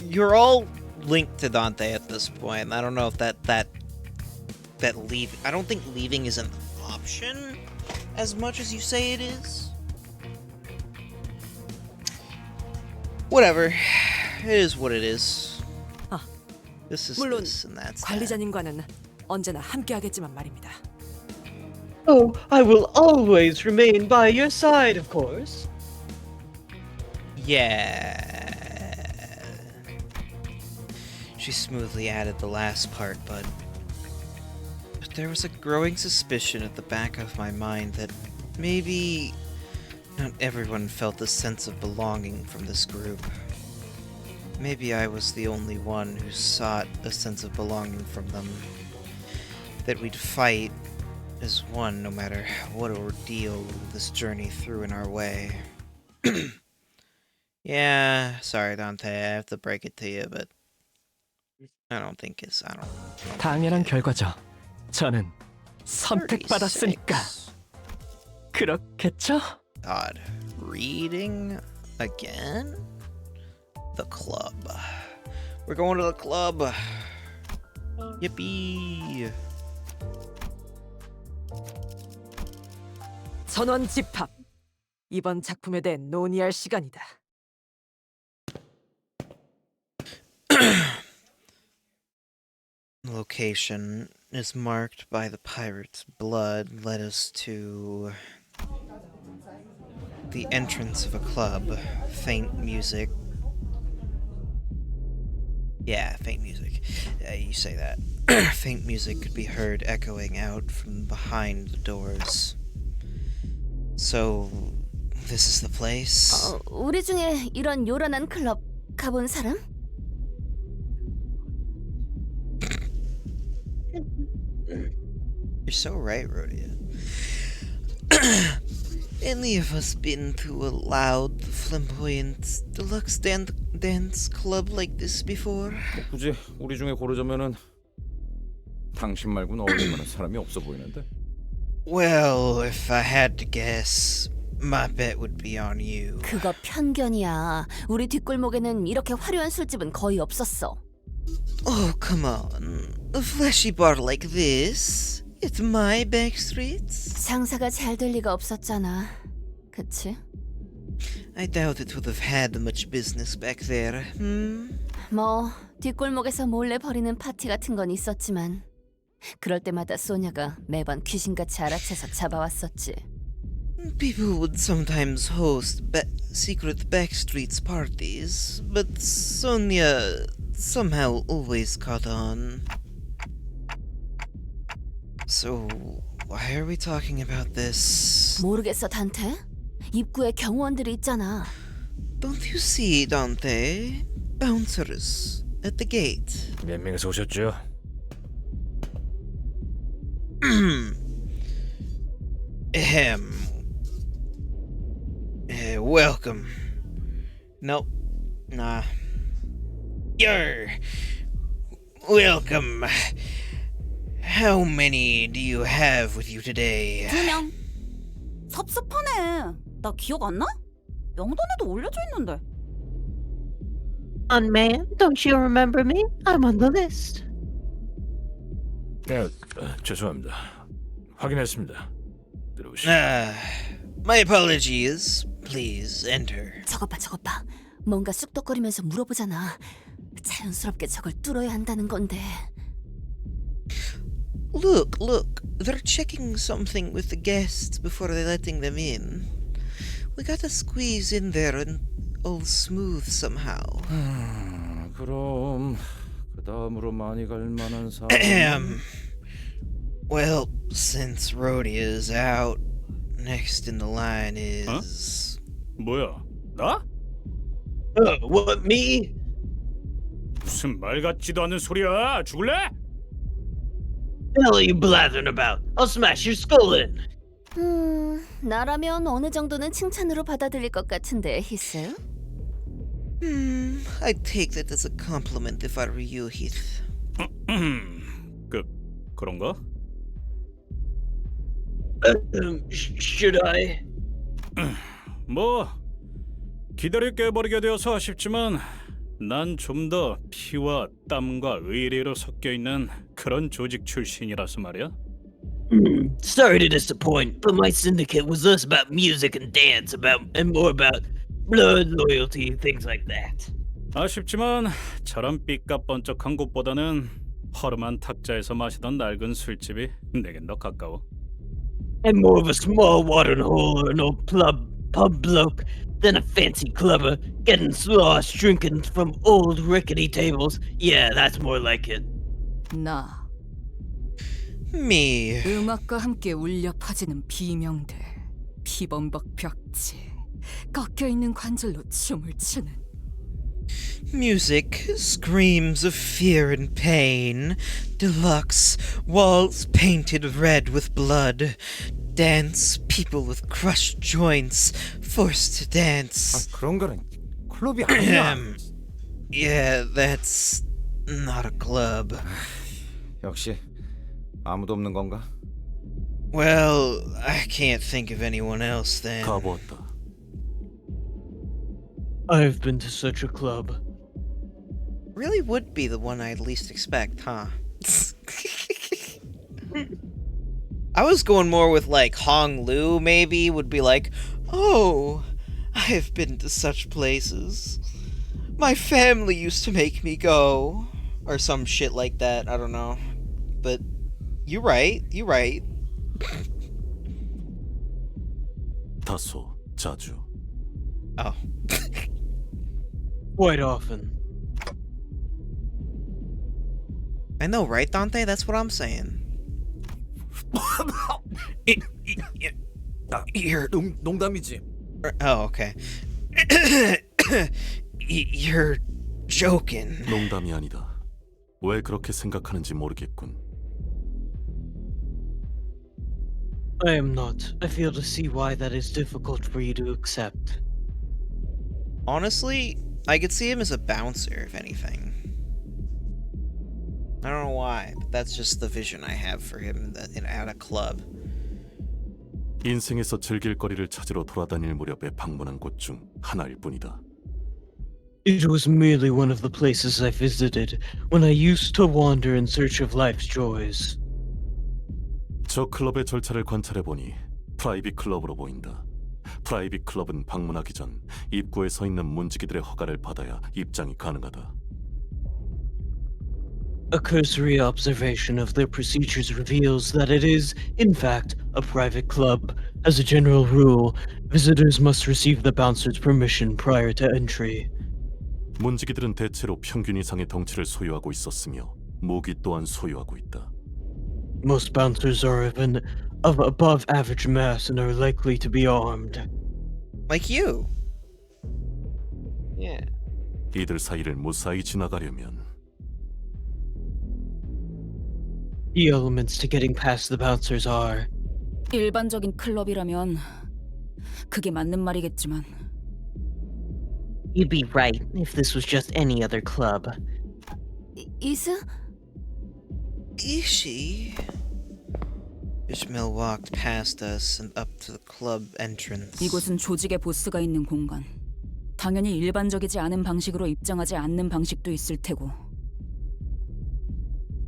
You're all linked to Dante at this point. I don't know if that leave. I don't think leaving is an option as much as you say it is. Whatever, it is what it is. This is 물론 this and that's that. 관리자님과는 언제나 함께하겠지만 말입니다. Oh, I will always remain by your side, of course. Yeah. She smoothly added the last part, but there was a growing suspicion at the back of my mind that maybe not everyone felt a sense of belonging from this group. Maybe I was the only one who sought a sense of belonging from them. That we'd fight as one no matter what ordeal this journey threw in our way. Yeah, sorry Dante, I have to break it to you, but I don't think it's, I don't 당연한 결과죠. 저는 선택받았으니까. 그렇겠죠? God, reading again? The club. We're going to the club. Yippee. 전원 집합. 이번 작품에 대해 논의할 시간이다. The location is marked by the pirate's blood led us to the entrance of a club. Faint music. Yeah, faint music. You say that. Faint music could be heard echoing out from behind the doors. So, this is the place? 우리 중에 이런 요란한 클럽 가본 사람? You're so right, Rhodia. Any of us been to a loud, flamboyant, deluxe dance club like this before? 굳이 우리 중에 고르자면은 당신 말고는 어울릴 만한 사람이 없어 보이는데. Well, if I had to guess, my bet would be on you. 그거 편견이야. 우리 뒷골목에는 이렇게 화려한 술집은 거의 없었어. Oh, come on. A fleshy bar like this? It's my back streets? 장사가 잘 될 리가 없었잖아. 그치? I doubt it would have had much business back there, 뭐 뒷골목에서 몰래 벌이는 파티 같은 건 있었지만 그럴 때마다 소냐가 매번 귀신같이 알아채서 잡아왔었지. People would sometimes host secret backstreets parties, but Sonia somehow always caught on. So, why are we talking about this? 모르겠어, 단테? 입구에 경호원들이 있잖아. Don't you see, Dante? Bouncers at the gate. 몇 명이서 오셨죠? Welcome. Nope. Nah. You're welcome. How many do you have with you today? 2명. 섭섭하네. 나 기억 안 나? 명단에도 올려져 있는데. Man, don't you remember me? I'm on the list. 네, 죄송합니다. 확인했습니다. 들어오시죠. My apologies. Please enter. 저것 봐. 뭔가 쑥덕거리면서 물어보잖아. 자연스럽게 저걸 뚫어야 한다는 건데. Look. They're checking something with the guests before they're letting them in. We gotta squeeze in there and all smooth somehow. 그럼 그 다음으로 많이 갈 만한 사람. Well, since Rhodia is out, next in the line is... 뭐야? 나? What, me? 무슨 말 같지도 않은 소리야. 죽을래? The hell are you blathering about? I'll smash your skull in. 나라면 어느 정도는 칭찬으로 받아들일 것 같은데, 히스. I'd take that as a compliment if I were you, Heath. 그런가? Should I? 뭐 기다릴 게 버리게 되어서 아쉽지만 난 좀 더 피와 땀과 의리로 섞여 있는 그런 조직 출신이라서 말이야. Sorry to disappoint, but my syndicate was less about music and dance, and more about blood, loyalty, things like that. 아쉽지만 저런 삐까번쩍한 곳보다는 허름한 탁자에서 마시던 낡은 술집이 내겐 더 가까워. I'm more of a small watering hole or an old pub bloke than a fancy clubber getting lost drinking from old rickety tables. Yeah, that's more like it. 나 Me. 음악과 함께 울려 퍼지는 비명들, 피범벅 벽지, 꺾여있는 관절로 춤을 추는 Music, screams of fear and pain, deluxe, walls painted red with blood, dance, people with crushed joints, forced to dance. 그런 거는 클럽이 아니야. Yeah, that's not a club. 역시 아무도 없는 건가? Well, I can't think of anyone else then. 가보았다. I've been to such a club. Really would be the one I'd least expect, huh? I was going more with like Hong Lu maybe would be like, oh, I've been to such places. My family used to make me go. Or some shit like that, I don't know. But you're right. 다소, 자주. Oh. Quite often. I know, right, Dante? That's what I'm saying. You're... 농담이지. Oh, okay. You're joking. 농담이 아니다. 왜 그렇게 생각하는지 모르겠군. I am not. I fail to see why that is difficult for you to accept. Honestly, I could see him as a bouncer, if anything. I don't know why, but that's just the vision I have for him at a club. 인생에서 즐길 거리를 찾으러 돌아다닐 무렵에 방문한 곳 중 하나일 뿐이다. It was merely one of the places I visited when I used to wander in search of life's joys. 저 클럽의 절차를 관찰해보니 프라이빗 클럽으로 보인다. 프라이빗 클럽은 방문하기 전 입구에 서 있는 문지기들의 허가를 받아야 입장이 가능하다. A cursory observation of their procedures reveals that it is, in fact, a private club. As a general rule, visitors must receive the bouncer's permission prior to entry. 문지기들은 대체로 평균 이상의 덩치를 소유하고 있었으며 무기 또한 소유하고 있다. Most bouncers are of above average mass and are likely to be armed. Like you. Yeah. 이들 사이를 무사히 지나가려면 The elements to getting past the bouncers are 일반적인 클럽이라면 그게 맞는 말이겠지만 You'd be right if this was just any other club. 이스? Ishi. Ishmael walked past us and up to the club entrance. 이곳은 조직의 보스가 있는 공간. 당연히 일반적이지 않은 방식으로 입장하지 않는 방식도 있을 테고.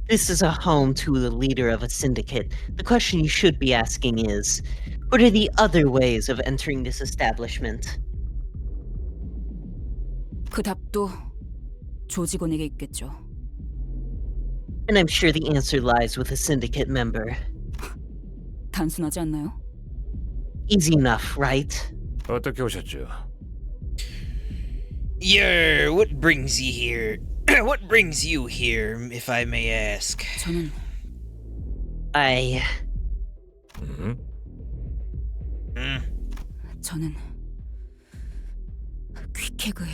This is a home to the leader of a syndicate. The question you should be asking is, what are the other ways of entering this establishment? 그 답도 조직원에게 있겠죠. And I'm sure the answer lies with a syndicate member. 단순하지 않나요? Easy enough, right? 어떻게 오셨죠? What brings you here? What brings you here, if I may ask? 저는 저는 퀵해그의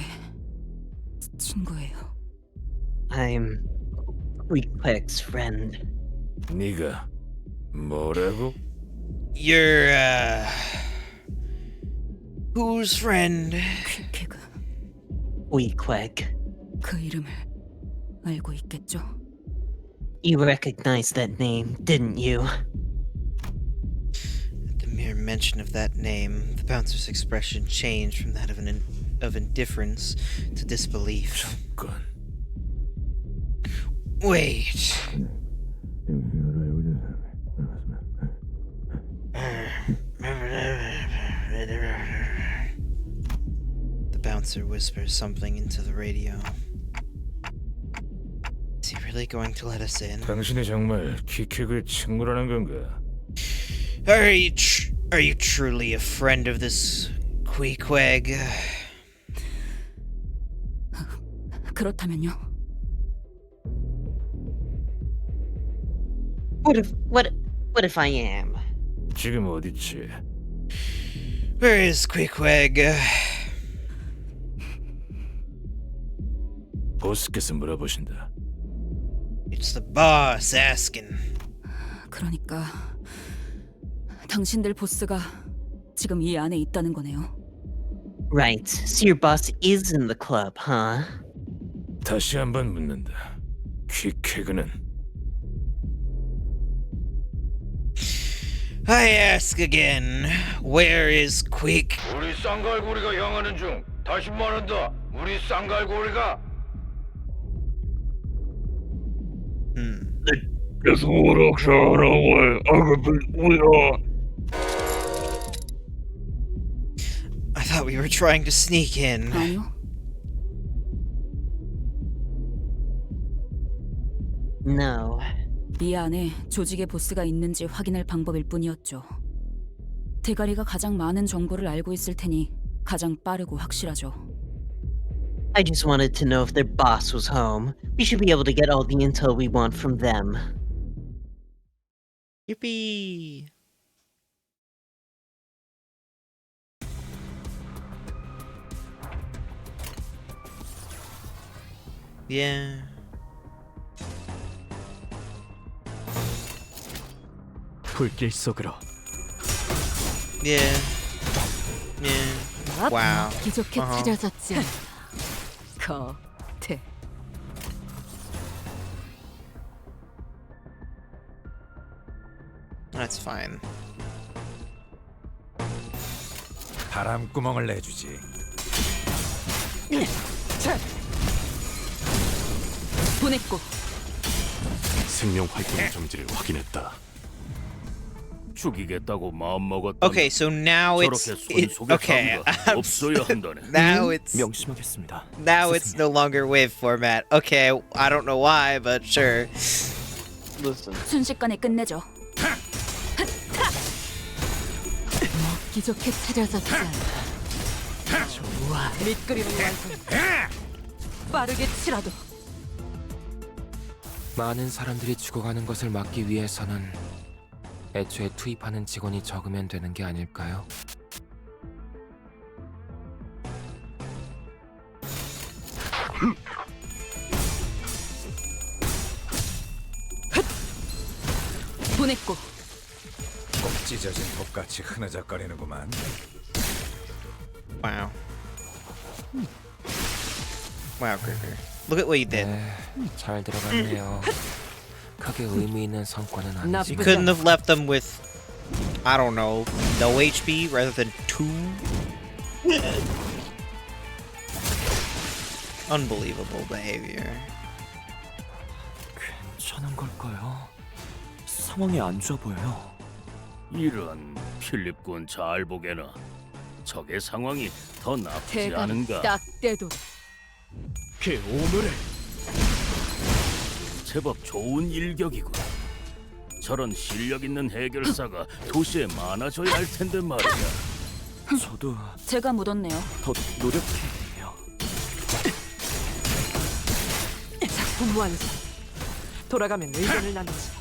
친구예요. I'm Queequeg's friend. 네가 뭐라고? You're, whose friend? 퀵해그. Queequeg. 그 이름을 알고 있겠죠? You recognized that name, didn't you? At the mere mention of that name, the bouncer's expression changed from that of indifference to disbelief. 잠깐. Wait. The bouncer whispers something into the radio. Is he really going to let us in? 당신이 정말 퀵해그의 친구라는 건가? Are you truly a friend of this Queequeg? 그렇다면요? What if I am? 지금 어디지? Where is Queequeg? 보스께서 물어보신다. It's the boss asking. 그러니까 당신들 보스가 지금 이 안에 있다는 거네요. Right. So your boss is in the club, huh? 다시 한번 묻는다. 퀵해그는 I ask again, where is Quick? 우리 쌍갈고리가 향하는 중. 다시 말한다. 우리 쌍갈고리가 I thought we were trying to sneak in. 아니요. No. 이 안에 조직의 보스가 있는지 확인할 방법일 뿐이었죠. 대가리가 가장 많은 정보를 알고 있을 테니 가장 빠르고 확실하죠. I just wanted to know if their boss was home. We should be able to get all the intel we want from them. Yippee! Yeah. 불길 속으로. Yeah. Yeah. Wow. 기좋게 Uh-huh. 차려졌지 않나. 겉에. That's fine. 바람구멍을 내주지. 보냈고. 생명 활동 정지를 확인했다. 죽이겠다고 마음 먹었다. Okay, so now it's okay. 없어야 한다네. Now it's 명심하겠습니다. now it's no longer wave format. Okay, I don't know why, but sure. Listen. 순식간에 끝내죠. 먹기 좋게 차려졌지 않나. 좋아. 밑그림을 완성. 빠르게 치라도. 많은 사람들이 죽어가는 것을 막기 위해서는 애초에 투입하는 직원이 적으면 되는 게 아닐까요? 보냈고. 꼭 찢어진 독같이 흐느적거리는구만. Wow. Wow, Gregor. Look at what you did. 잘 들어갔네요. 크게 의미 있는 성과는 아니지. You couldn't have left them with, I don't know, no HP rather than 2? Unbelievable behavior. 괜찮은 걸까요? 상황이 안 좋아 보여요. 이런 필립군 잘 보게나. 적의 상황이 더 나쁘지 대가리 않은가? 딱 떼도. 그 오늘의 제법 좋은 일격이고. 저런 실력 있는 해결사가 도시에 많아져야 할 텐데 말이야. 저도 제가 묻었네요. 더 노력해야 해요. 작품 완성. 돌아가면 의견을 나누지.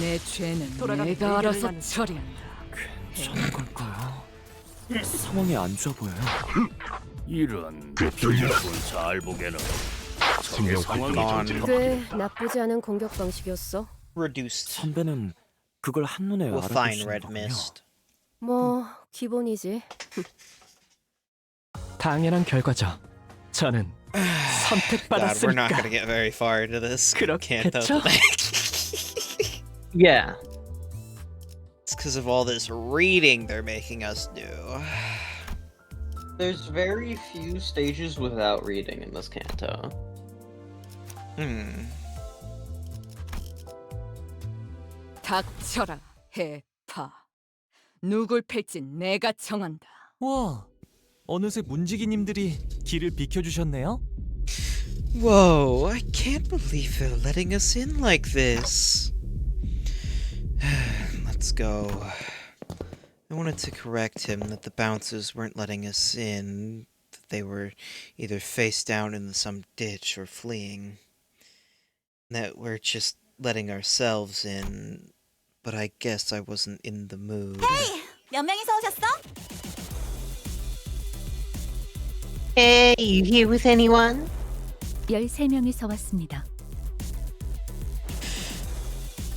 내 죄는 내가 알아서 처리한다. 괜찮은 걸까요? 상황이 안 좋아 보여요. 이런 피자군 잘 보게는 적의 상황이 꽤 나쁘지 않은 공격 방식이었어. Reduced 선배는 그걸 한눈에 with fine 알아보시는 red 거군요. mist. 뭐 기본이지. 당연한 결과죠. 저는 God, we're not gonna 선택받았으니까. get very far into this. Can't 그렇겠죠? Yeah. It's because of all this reading they're making us do. There's very few stages without reading in this canto. 닥쳐라, 해파. 누굴 팰지 내가 정한다. 와, 어느새 문지기님들이 길을 비켜주셨네요. Whoa, I can't believe they're letting us in like this. Let's go. I wanted to correct him that the bouncers weren't letting us in, that they were either face down in some ditch or fleeing. That we're just letting ourselves in, but I guess I wasn't in the mood. 몇 명이서 오셨어? Hey, you here with anyone? 13명이서 왔습니다.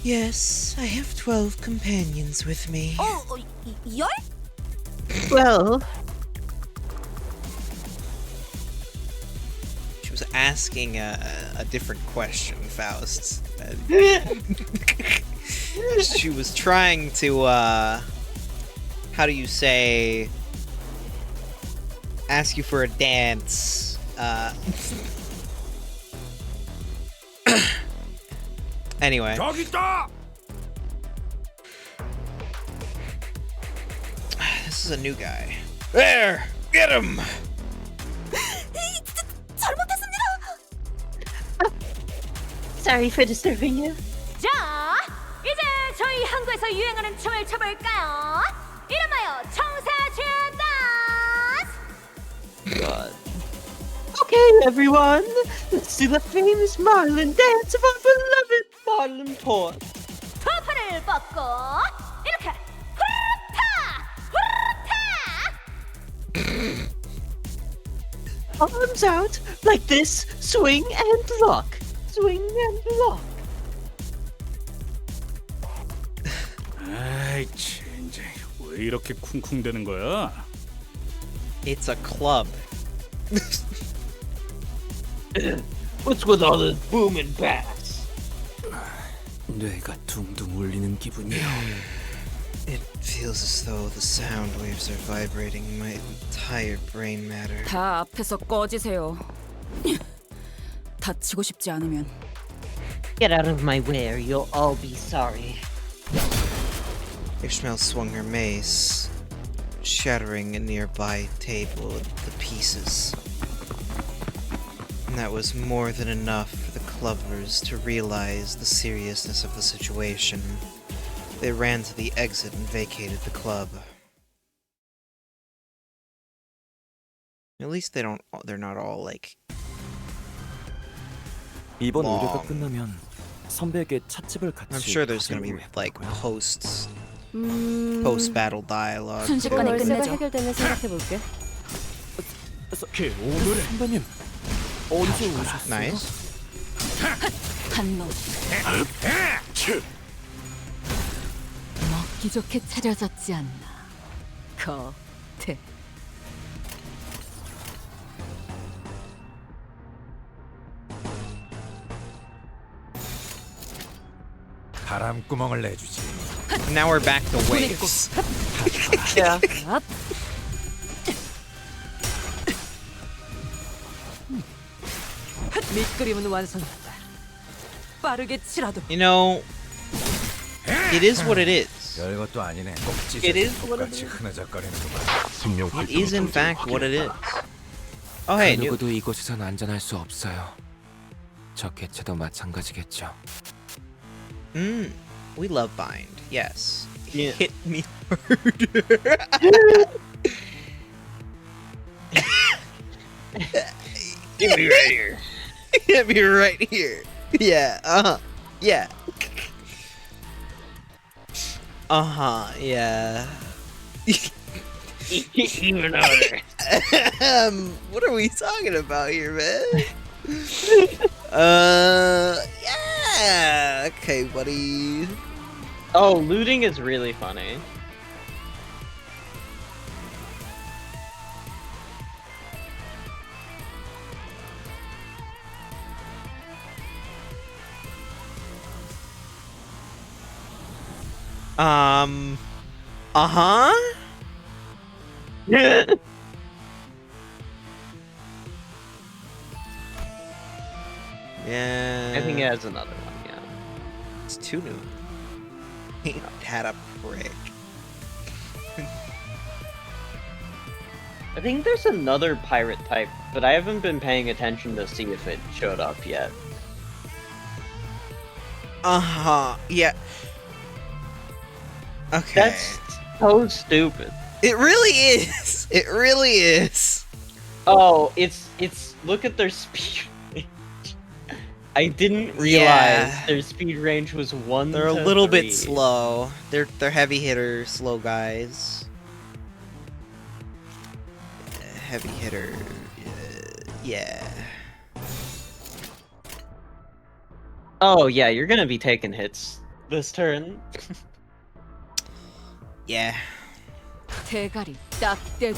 Yes, I have 12 companions with me. 열? Well, She was asking a different question, Faust. She was trying to, how do you say, ask you for a dance. Anyway. This is a new guy. There! Get him! 잘못했습니다. sorry for disturbing you. 자, 이제 저희 한국에서 유행하는 춤을 춰볼까요? 이름하여 청사춘 댄스. God. Okay, everyone, let's do the famous Marlin dance of our beloved Marlin port. 두 팔을 뻗고 이렇게 후루타 후루타. Arms out, like this, swing and lock. Swing and lock. 아이, 젠장. 왜 이렇게 쿵쿵대는 거야? It's a club. What's with all this booming bass? 뇌가 둥둥 울리는 기분이야. It feels as though the sound waves are vibrating my entire brain matter. 다 앞에서 꺼지세요. 다치고 싶지 않으면. Get out of my way or you'll all be sorry. Ishmael swung her mace, shattering a nearby table to pieces. And that was more than enough for the clubbers to realize the seriousness of the situation. They ran to the exit and vacated the club. At least they're not all like 이번 long. 의뢰가 끝나면 선배에게 찻집을 같이 I'm sure there's gonna be like post battle dialogue. 순식간에 월세가 끝내죠. 해결되면 생각해볼게. 선배님 어디서 오셨어요? Nice. 한 놈. 먹기 좋게 차려졌지 않나. 겉에. 바람구멍을 내주지. Now we're back to waves. Yeah. 밑그림은 완성했다. 빠르게 치라도. You know, it is what it is. 별것도 아니네. It is what it 똑같이 is. 흐느적거리는구만. It is in fact what it is. Oh hey, 그 new. 누구도 이곳에선 안전할 수 없어요. 저 개체도 마찬가지겠죠. We love bind. Yes. Yeah. Hit me hard. Give me right here. Hit me right here. Yeah. Yeah. Yeah. Even harder. What are we talking about here, man? Yeah. Okay, buddy. Oh, looting is really funny. Uh-huh. Yeah. Yeah. I think it has another one, yeah. It's too new. Ain't had a prick. I think there's another pirate type, but I haven't been paying attention to see if it showed up yet. Yeah. Okay. That's so stupid. It really is. It really is. Oh, it's look at their speed range. I didn't realize their speed range was 1 They're to a little 3. bit slow. They're heavy hitter, slow guys. Heavy hitter. Yeah. Oh yeah, you're gonna be taking hits this turn. Yeah. 대가리 딱 떼고.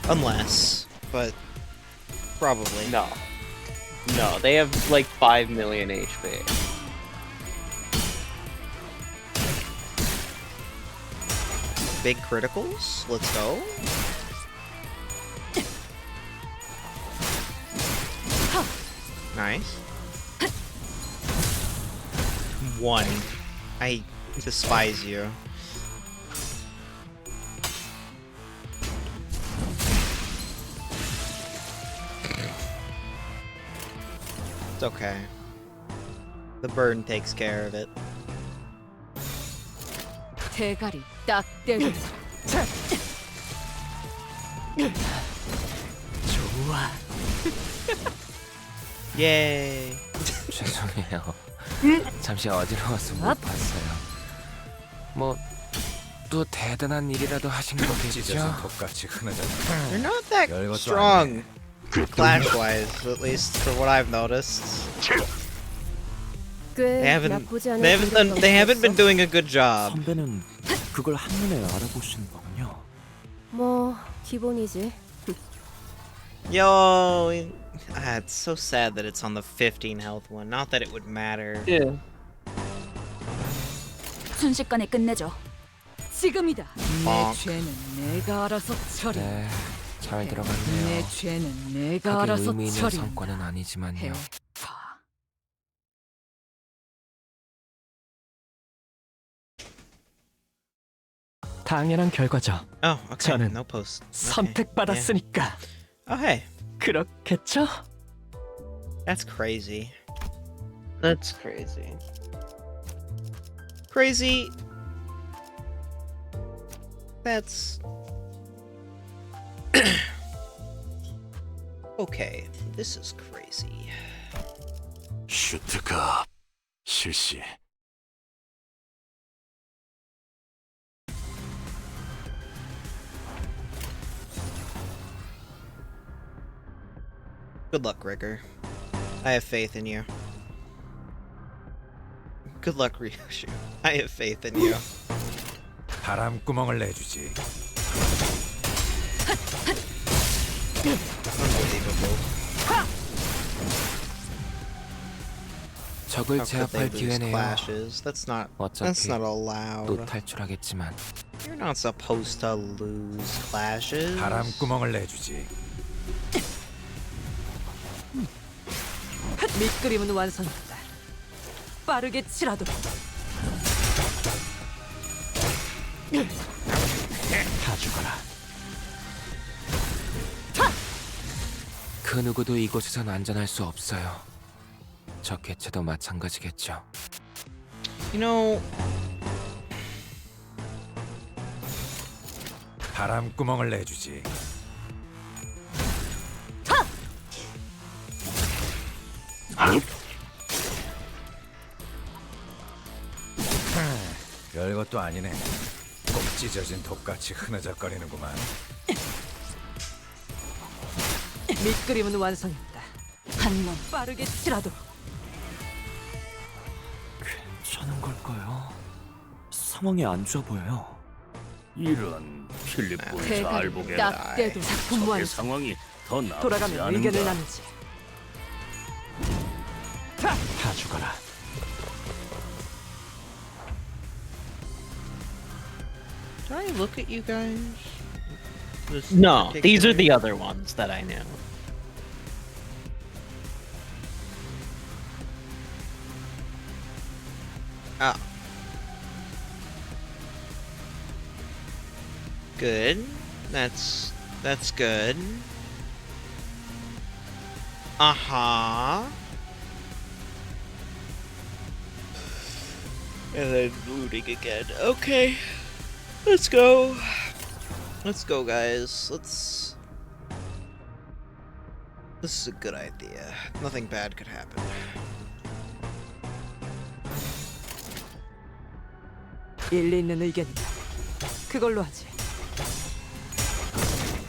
Unless, but probably. No. No, they have like 5 million HP. Big criticals? Let's go. Nice. 1. I despise you. It's okay. The burn takes care of it. 대가리 딱 떼고. 좋아. Yay. 죄송해요. 잠시 어지러워서 못 봤어요. 뭐 또 대단한 일이라도 하신 거겠죠? 똑같이 흔하잖아. You're not that strong, clash-wise, at least for what I've noticed. They haven't been doing a good job. 선배는 그걸 한눈에 알아보시는 거군요. 뭐 기본이지. Yo, it's so sad that it's on the 15 health one. Not that it would matter. Yeah. 순식간에 끝내죠. 지금이다. bonk. 죄는 내가 알아서 처리. 네, 잘 들어갔네요. 내 죄는 내가 하긴 알아서 의미 있는 처리. 성과는 아니지만요. 당연한 결과죠. Oh, okay. 저는 No post. 선택받았으니까. Oh, hey. 그렇겠죠? That's crazy. That's crazy. Crazy. That's... Okay, this is crazy. 슈트가 실시. Good luck, Rigger. I have faith in you. Good luck, Ryushu. I have faith in you. 바람구멍을 내주지. Unbelievable. 적을 How could they 제압할 lose 기회네요. clashes? That's not 어차피 allowed. 또 탈출하겠지만. You're not supposed to lose clashes. 바람구멍을 내주지. 밑그림은 완성됐다. 빠르게 치라도. 다 죽어라. 그 누구도 이곳에선 안전할 수 없어요. 저 개체도 마찬가지겠죠. You know, 바람구멍을 내주지. 별것도 아니네. 꼭 찢어진 독같이 흐느적거리는구만. 밑그림은 완성했다. 한 놈 빠르게 치라도. 괜찮은 걸까요? 상황이 안 좋아 보여요. 이런 필립군 잘 대가리 보게라. 딱 떼도 작품 적의 완성. 상황이 더 나쁘지 돌아가면 않은가. 의견을 나누지. 다 죽어라. Do I look at you guys? This No, these are particular- the other ones that I know. Ah. Good. That's good. Uh-huh. And then looting again. Okay. Let's go. Let's go, guys. Let's... This is a good idea. Nothing bad could happen. 일리 있는 의견이다. 그걸로 하지.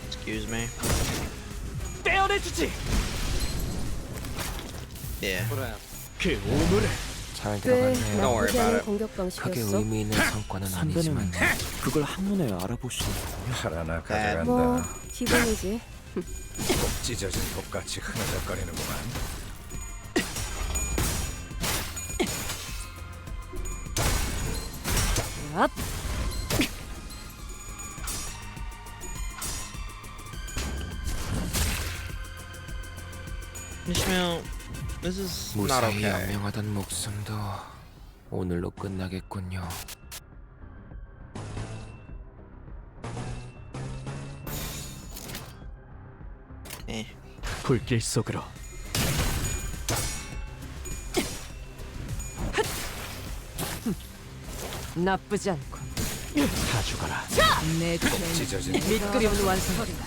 Excuse me. 떼어내주지. Yeah. 그 오물을 잘 Don't worry 들어갔네요. about it. 공격 크게 방식이었어. 의미 있는 성과는 선배는 아니지만 그걸 한눈에 알아보시는군요. 하나 Bad. 뭐 기본이지. 꼭 찢어진 독같이 흐느적거리는구만. 앞. Ishmael, this is not 무사히 okay. 연명하던 목숨도 오늘로 끝나겠군요. Eh. 불길 속으로. 나쁘지 않고. 다 죽어라. 내 찢어진 죄는 밑그림은 완성이다.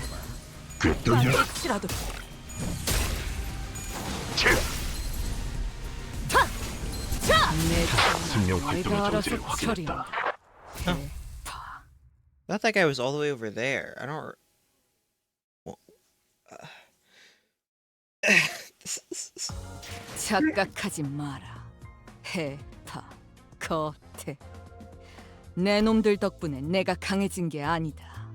빠르게 치라도. 내 생명 죄는 활동의 내가 알아서 정지를 확인했다. 처리한다. I thought that guy was all the way over there. I don't... Well, 착각하지 마라. 해파 거태. 내 놈들 덕분에 내가 강해진 게 아니다.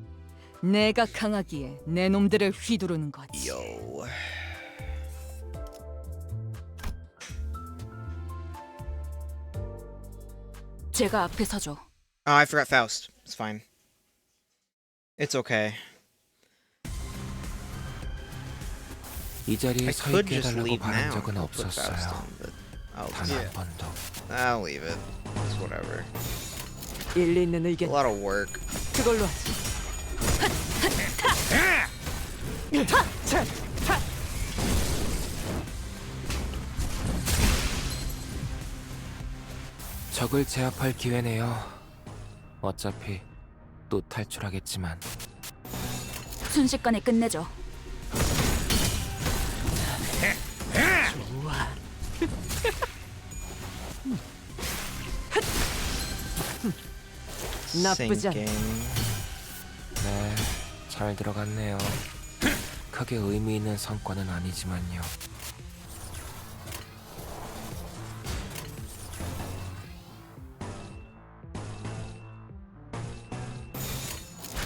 내가 강하기에 내 놈들을 휘두르는 거지. Yo. 제가 앞에 서죠. Oh, I forgot Faust. It's fine. It's okay. 이 자리에 I 서 could 있게 just 해달라고 leave 바란 now. 적은 I'll put Faust 없었어요. on, but I'll 단 leave 한 it. 번도. I'll leave it. It's whatever. 일리 있는 A 의견. lot of work. 그걸로 하지. 적을 제압할 기회네요. 어차피 또 탈출하겠지만. 순식간에 끝내죠. 좋아. 나쁘지 않아. 네, 잘 들어갔네요. 크게 의미 있는 성과는 아니지만요.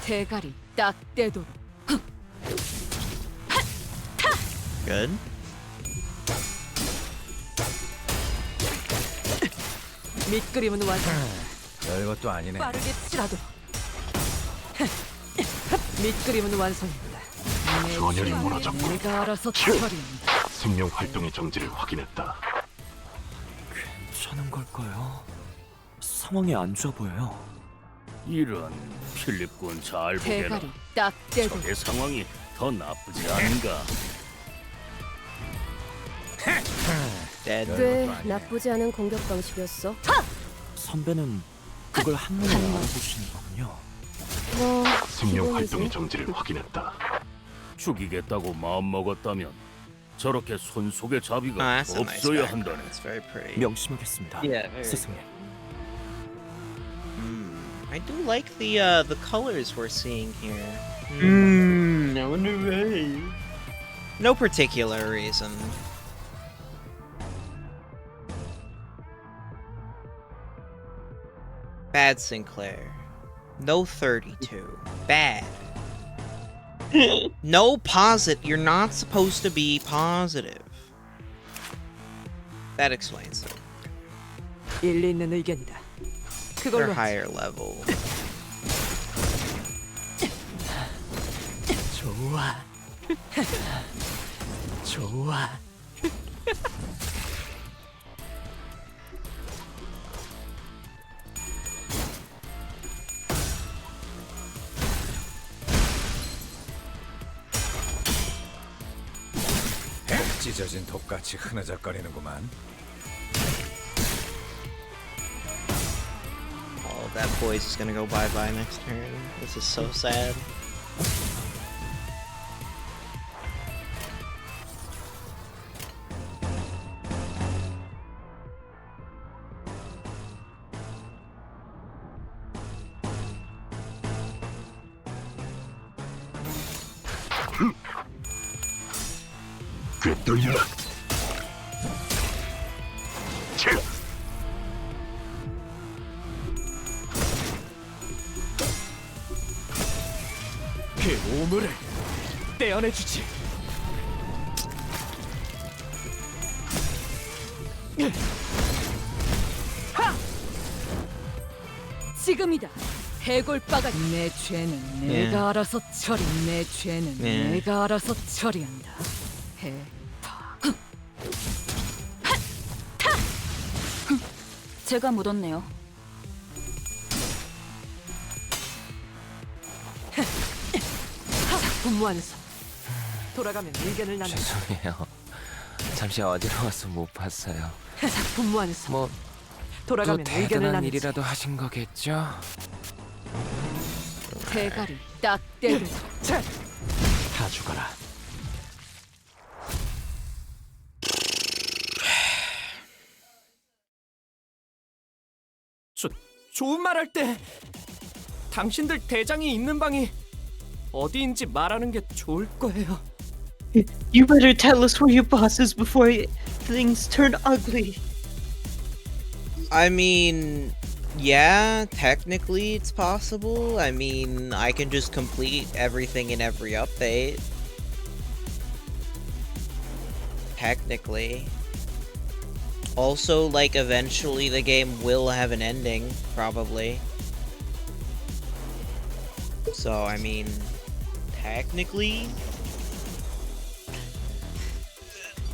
대가리 딱 떼도록. Good. 밑그림은 완성. 별것도 아니네. 빠르게 치라도. 밑그림은 완성입니다. 전열이 무너졌고 내가 알아서 처리한다. 생명 활동의 정지를 확인했다. 괜찮은 걸까요? 상황이 안 좋아 보여요. 이런 필립군 잘 보게라. 대가리 딱 떼도록. 적의 상황이 더 나쁘지 않은가. 꽤 나쁘지 않은 공격 방식이었어. 선배는 그걸 한눈에 알아보시는 거군요. 뭐 생명 기본이지. 활동의 정지를 확인했다. 죽이겠다고 마음먹었다면 저렇게 손속에 자비가 that's a nice 없어야 background. 한다네. It's very pretty. 명심하겠습니다. Yeah, very 스승님. Mm. I do like the colors we're seeing here. I wonder why. No particular reason. Bad Sinclair. No 32. Bad. No positive. You're not supposed to be positive. That explains it. 일리 있는 의견이다. They're 그걸로 higher level. 좋아. 좋아. 찢어진 독같이 흐느적거리는구만. Oh, that voice is gonna go bye-bye next turn. This is so sad. 꿰뚫려. 그 오물을 떼어내주지. 지금이다. 해골바가 내 죄는 내가 알아서 처리. 내 죄는 내가 알아서 처리한다. 제가 묻었네요. 작품 완성. 돌아가면 의견을 나누. 죄송해요. 잠시 어디로 못 봤어요. 작품 완성. 뭐 돌아가면 또 의견을 대단한 나누지. 일이라도 하신 거겠죠? 대가리 딱 때려. 다 죽어라. 좋은 말 할 때 당신들 대장이 있는 방이 어디인지 말하는 게 좋을 거예요. You better tell us where your boss is before things turn ugly. I mean, yeah, technically it's possible. I mean, I can just complete everything in every update. Technically. Also, like, eventually the game will have an ending, probably. So, I mean, technically...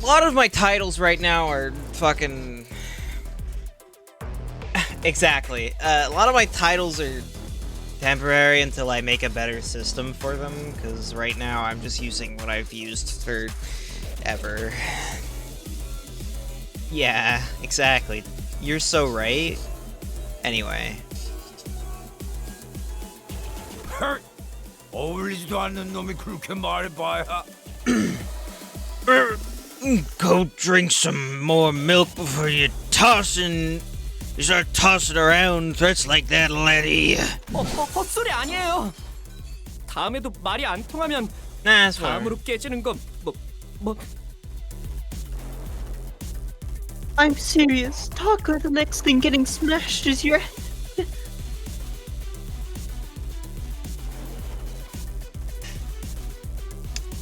A lot of my titles right now are fucking... Exactly. A lot of my titles are temporary until I make a better system for them, because right now I'm just using what I've used for ever. Yeah, exactly. You're so right. Anyway. 어울리지도 않는 놈이 그렇게 말해봐야. Go drink some more milk before you start tossing around threats like that, laddie. 헛소리 아니에요. 다음에도 말이 안 통하면 that's fine. 다음으로 깨지는 건 뭐 I'm serious. Taka, the next thing getting smashed is your...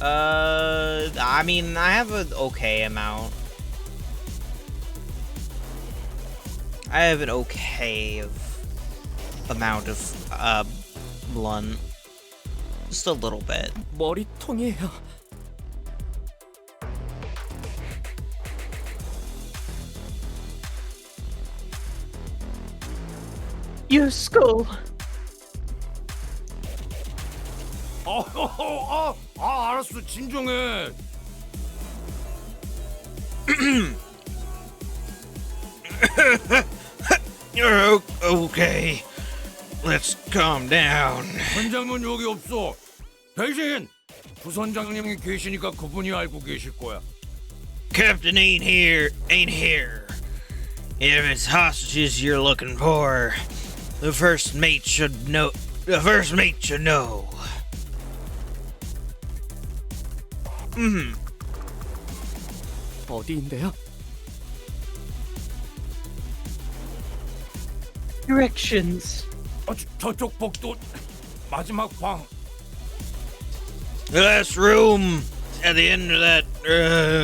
I mean, I have an okay amount. I have an okay amount of, blunt. Just a little bit. 머리통이에요. Your skull. 알았어, 진정해. You're okay. Let's calm down. 선장은 여기 없어. 대신 부선장님이 계시니까 그분이 알고 계실 거야. Captain ain't here. If it's hostages you're looking for, The first mate should know. The first mate should know. 어디인데요? Directions. 저쪽 복도 마지막 방. The last room at the end of that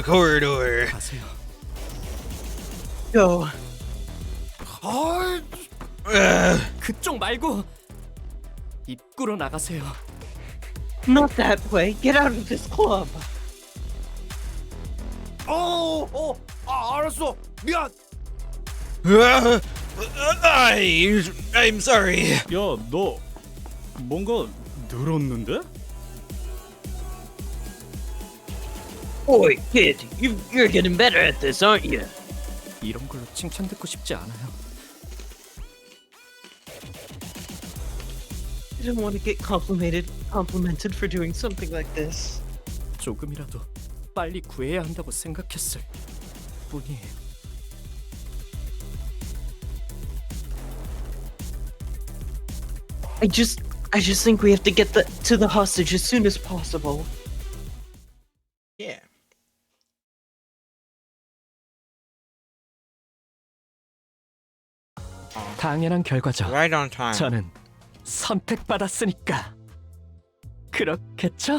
corridor. 가세요. Go. 그쪽 말고 입구로 나가세요. Not that way. Get out of this club. 알았어. 미안. I'm sorry. 야, 너 뭔가 늘었는데? Boy, kid, you're getting better at this, aren't you? 이런 걸로 칭찬 듣고 싶지 않아요. I don't want to get complimented for doing something like this. 조금이라도 빨리 구해야 한다고 생각했을 뿐이에요. I just think we have to get to the hostage as soon as possible. Yeah. 당연한 결과죠. Right on time. 저는 선택받았으니까 그렇겠죠?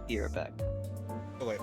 You're back. Oh wait.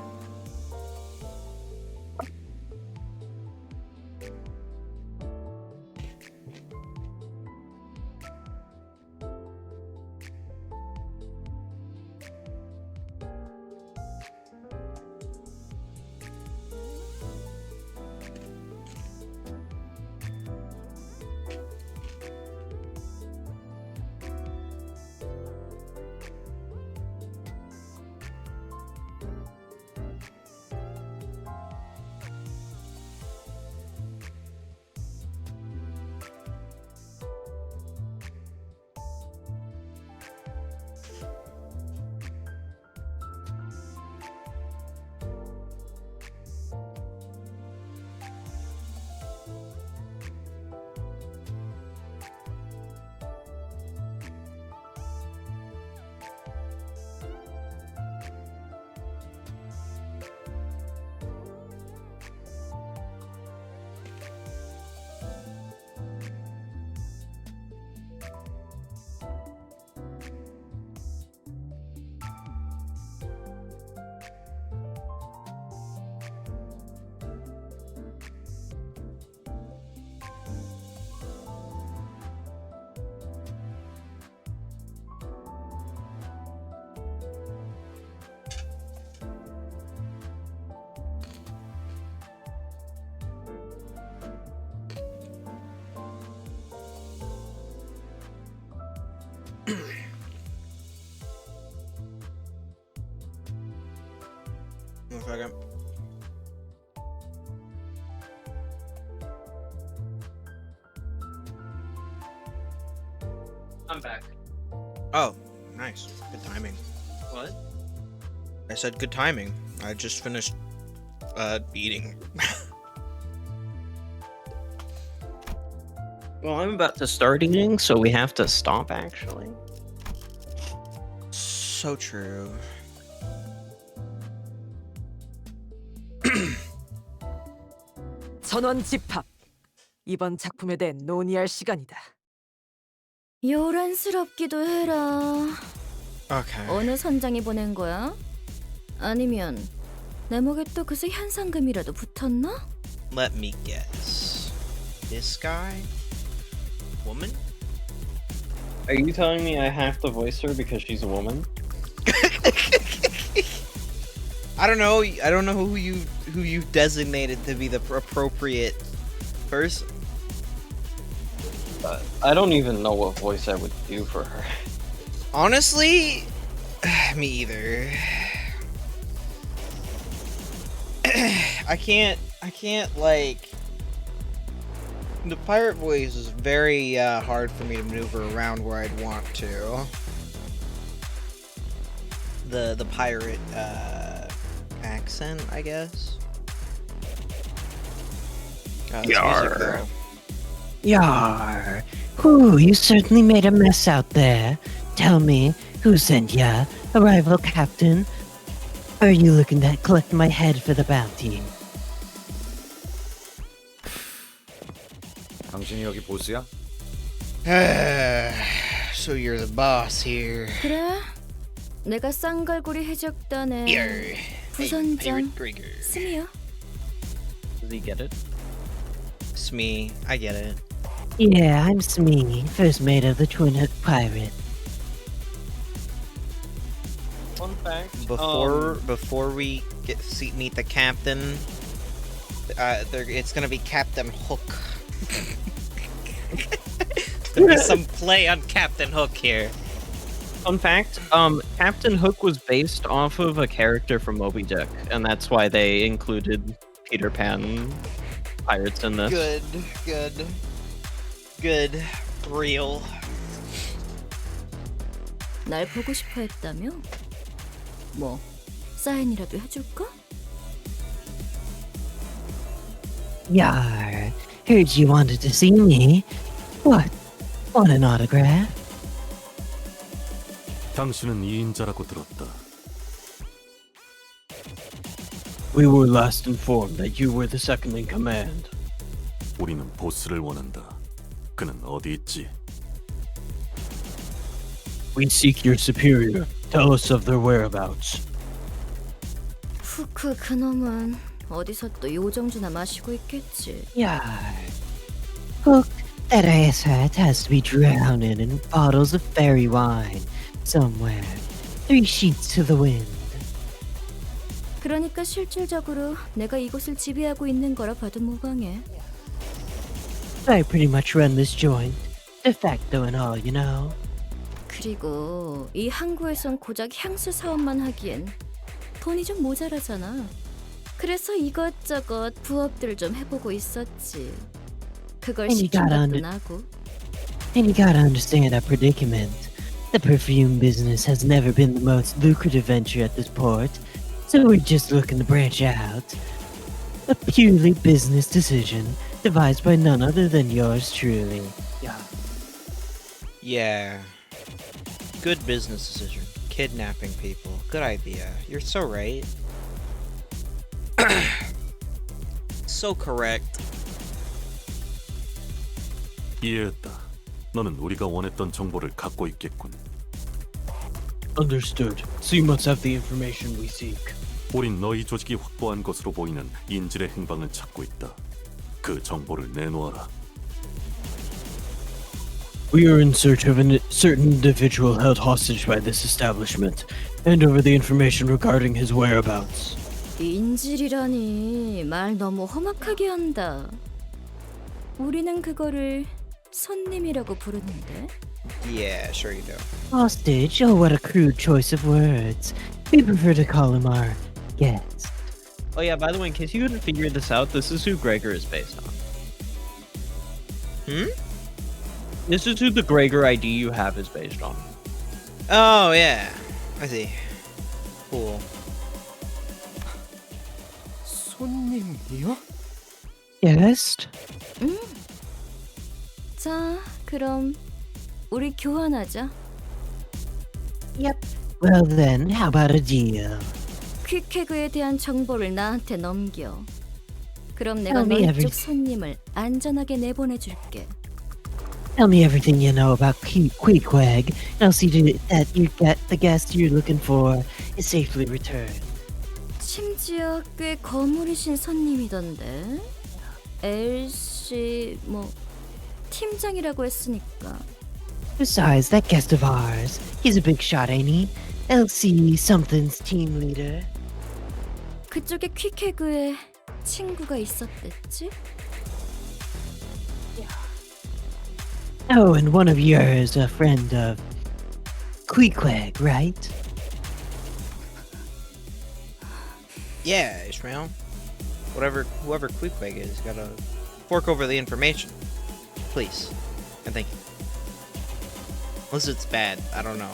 One second. I'm back. Oh, nice. Good timing. What? I said good timing. I just finished eating. Well, I'm about to start eating, so we have to stop actually. So true. 전원 집합. 이번 작품에 대해 논의할 시간이다. 요란스럽기도 해라. Okay. 어느 선장이 보낸 거야? 아니면 내 목에 또 그새 현상금이라도 붙었나? Let me guess. This guy? Woman? Are you telling me I have to voice her because she's a woman? I don't know. I don't know who you designated to be the appropriate person. I don't even know what voice I would do for her. Honestly, me either. I can't like the pirate voice is very hard for me to maneuver around where I'd want to. The pirate accent, I guess. Yarr. Yarr. Ooh, you certainly made a mess out there. Tell me, who sent ya? A rival captain? Or are you looking to collect my head for the bounty? 당신이 여기 보스야? So you're the boss here. 그래? 내가 쌍갈고리 해적단의 Yarr. 부선장 Grigger. 스미야. Does he get it? Smee, I get it. Yeah, I'm Smee, first mate of the Twin Hook Pirate. Fun fact. Before we meet the captain, it's gonna be Captain Hook. There's gonna be some play on Captain Hook here. Fun fact, Captain Hook was based off of a character from Moby Dick, and that's why they included Peter Pan pirates in this. Good. Real. 날 보고 싶어 했다며? 뭐 사인이라도 해줄까? Yarr. Heard you wanted to see me. What? Want an autograph? 당신은 2인자라고 들었다. We were last informed that you were the second in command. 우리는 보스를 원한다. 그는 어디 있지? We seek your superior. Tell us of their whereabouts. 후크 그놈은 어디서 또 요정주나 마시고 있겠지. Yarr. Hook, that asshat has to be drowning in bottles of fairy wine somewhere. 3 sheets to the wind. 그러니까 실질적으로 내가 이곳을 지배하고 있는 거라 봐도 무방해. I pretty much run this joint. De facto and all, you know. 그리고 이 항구에선 고작 향수 사업만 하기엔 돈이 좀 모자라잖아. 그래서 이것저것 부업들을 좀 해보고 있었지. 그걸 And you 시킨 gotta 것도 나고. And you gotta understand our predicament. The perfume business has never been the most lucrative venture at this port, so we're just looking to branch out. A purely business decision, devised by none other than yours truly. Yeah. Good business decision. Kidnapping people. Good idea. You're so right. So correct. 이해했다. 너는 우리가 원했던 정보를 갖고 있겠군. Understood. So you must have the information we seek. 우린 너희 조직이 확보한 것으로 보이는 인질의 행방을 찾고 있다. 그 정보를 내놓아라. We are in search of a certain individual held hostage by this establishment. Hand over the information regarding his whereabouts. 인질이라니 말 너무 험악하게 한다. 우리는 그거를 손님이라고 부르는데. Yeah, sure you do. Hostage? Oh, what a crude choice of words. We prefer to call him our guest. Oh yeah, by the way, in case you couldn't figure this out, this is who Gregor is based on. This is who the Gregor ID you have is based on. Oh, yeah. I see. Cool. 손님이요? Guest? 자, 그럼 우리 교환하자. Yep. Well then, how about a deal? 퀵해그에 대한 정보를 나한테 넘겨. 그럼 내가 Tell me 너희 쪽 everything. 손님을 안전하게 내보내줄게. Tell me everything you know about Queequeg, and I'll see to it that you get the guest you're looking for is safely returned. 심지어 꽤 거물이신 손님이던데. LC 뭐 팀장이라고 했으니까. Besides, that guest of ours, he's a big shot, ain't he? LC something's team leader. 그쪽에 퀵해그에 친구가 있었댔지? Oh, and one of yours, a friend of Queequeg, right? Yeah, Ishmael. Whoever Queequeg is, gotta fork over the information. Please. And thank you. Unless it's bad, I don't know.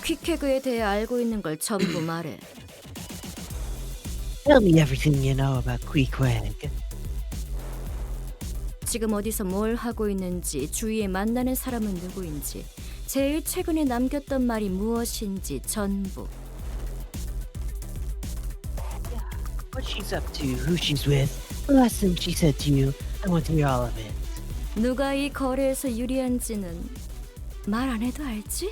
퀵해그에 대해 알고 있는 걸 전부 말해. Tell me everything you know about Queequeg. 지금 어디서 뭘 하고 있는지, 주위에 만나는 사람은 누구인지, 제일 최근에 남겼던 말이 무엇인지 전부. What she's up to, who she's with, the last thing she said to you. I want to hear all of it. 누가 이 거래에서 유리한지는 말 안 해도 알지?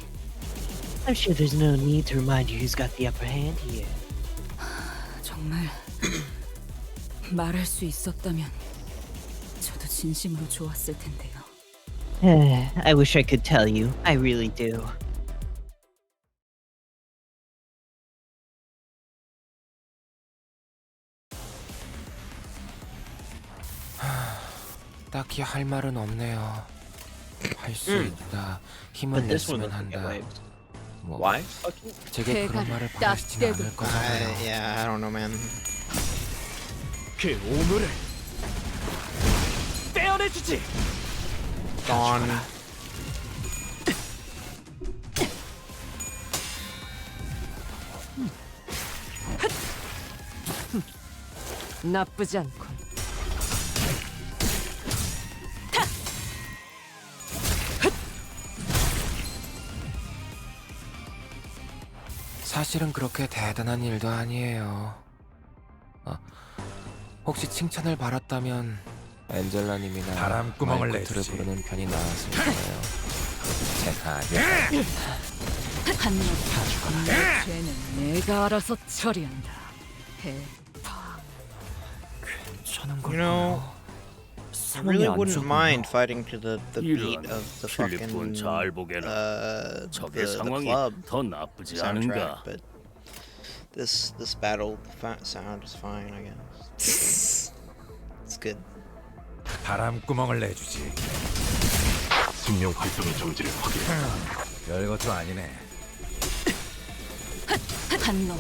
I'm sure there's no need to remind you who's got the upper hand here. 정말 말할 수 있었다면 저도 진심으로 좋았을 텐데요. I wish I could tell you. I really do. 딱히 할 말은 없네요. 할 수 있다. 힘을 But this one 냈으면 doesn't get 한다. waived. 뭐 Why? 제게 그런 말을 바라시지는 않을 거잖아요. Yeah, I don't know, man. 그 오물을 떼어내주지. Gone. 나쁘지 않군. 사실은 그렇게 대단한 일도 아니에요. 혹시 칭찬을 바랐다면 엔젤라님이나 바람구멍을 마이코트를 내주지. 부르는 편이 나았을 거예요. 제가 아니라 내 죄는 내가 알아서 처리한다. You know, I really wouldn't mind fighting to the beat of the fucking the club 더 나쁘지 soundtrack, but this battle sound is fine, I guess. It's good. 바람구멍을 내주지. 생명 활성의 정지를 확인했다. 별것도 아니네. 한 놈.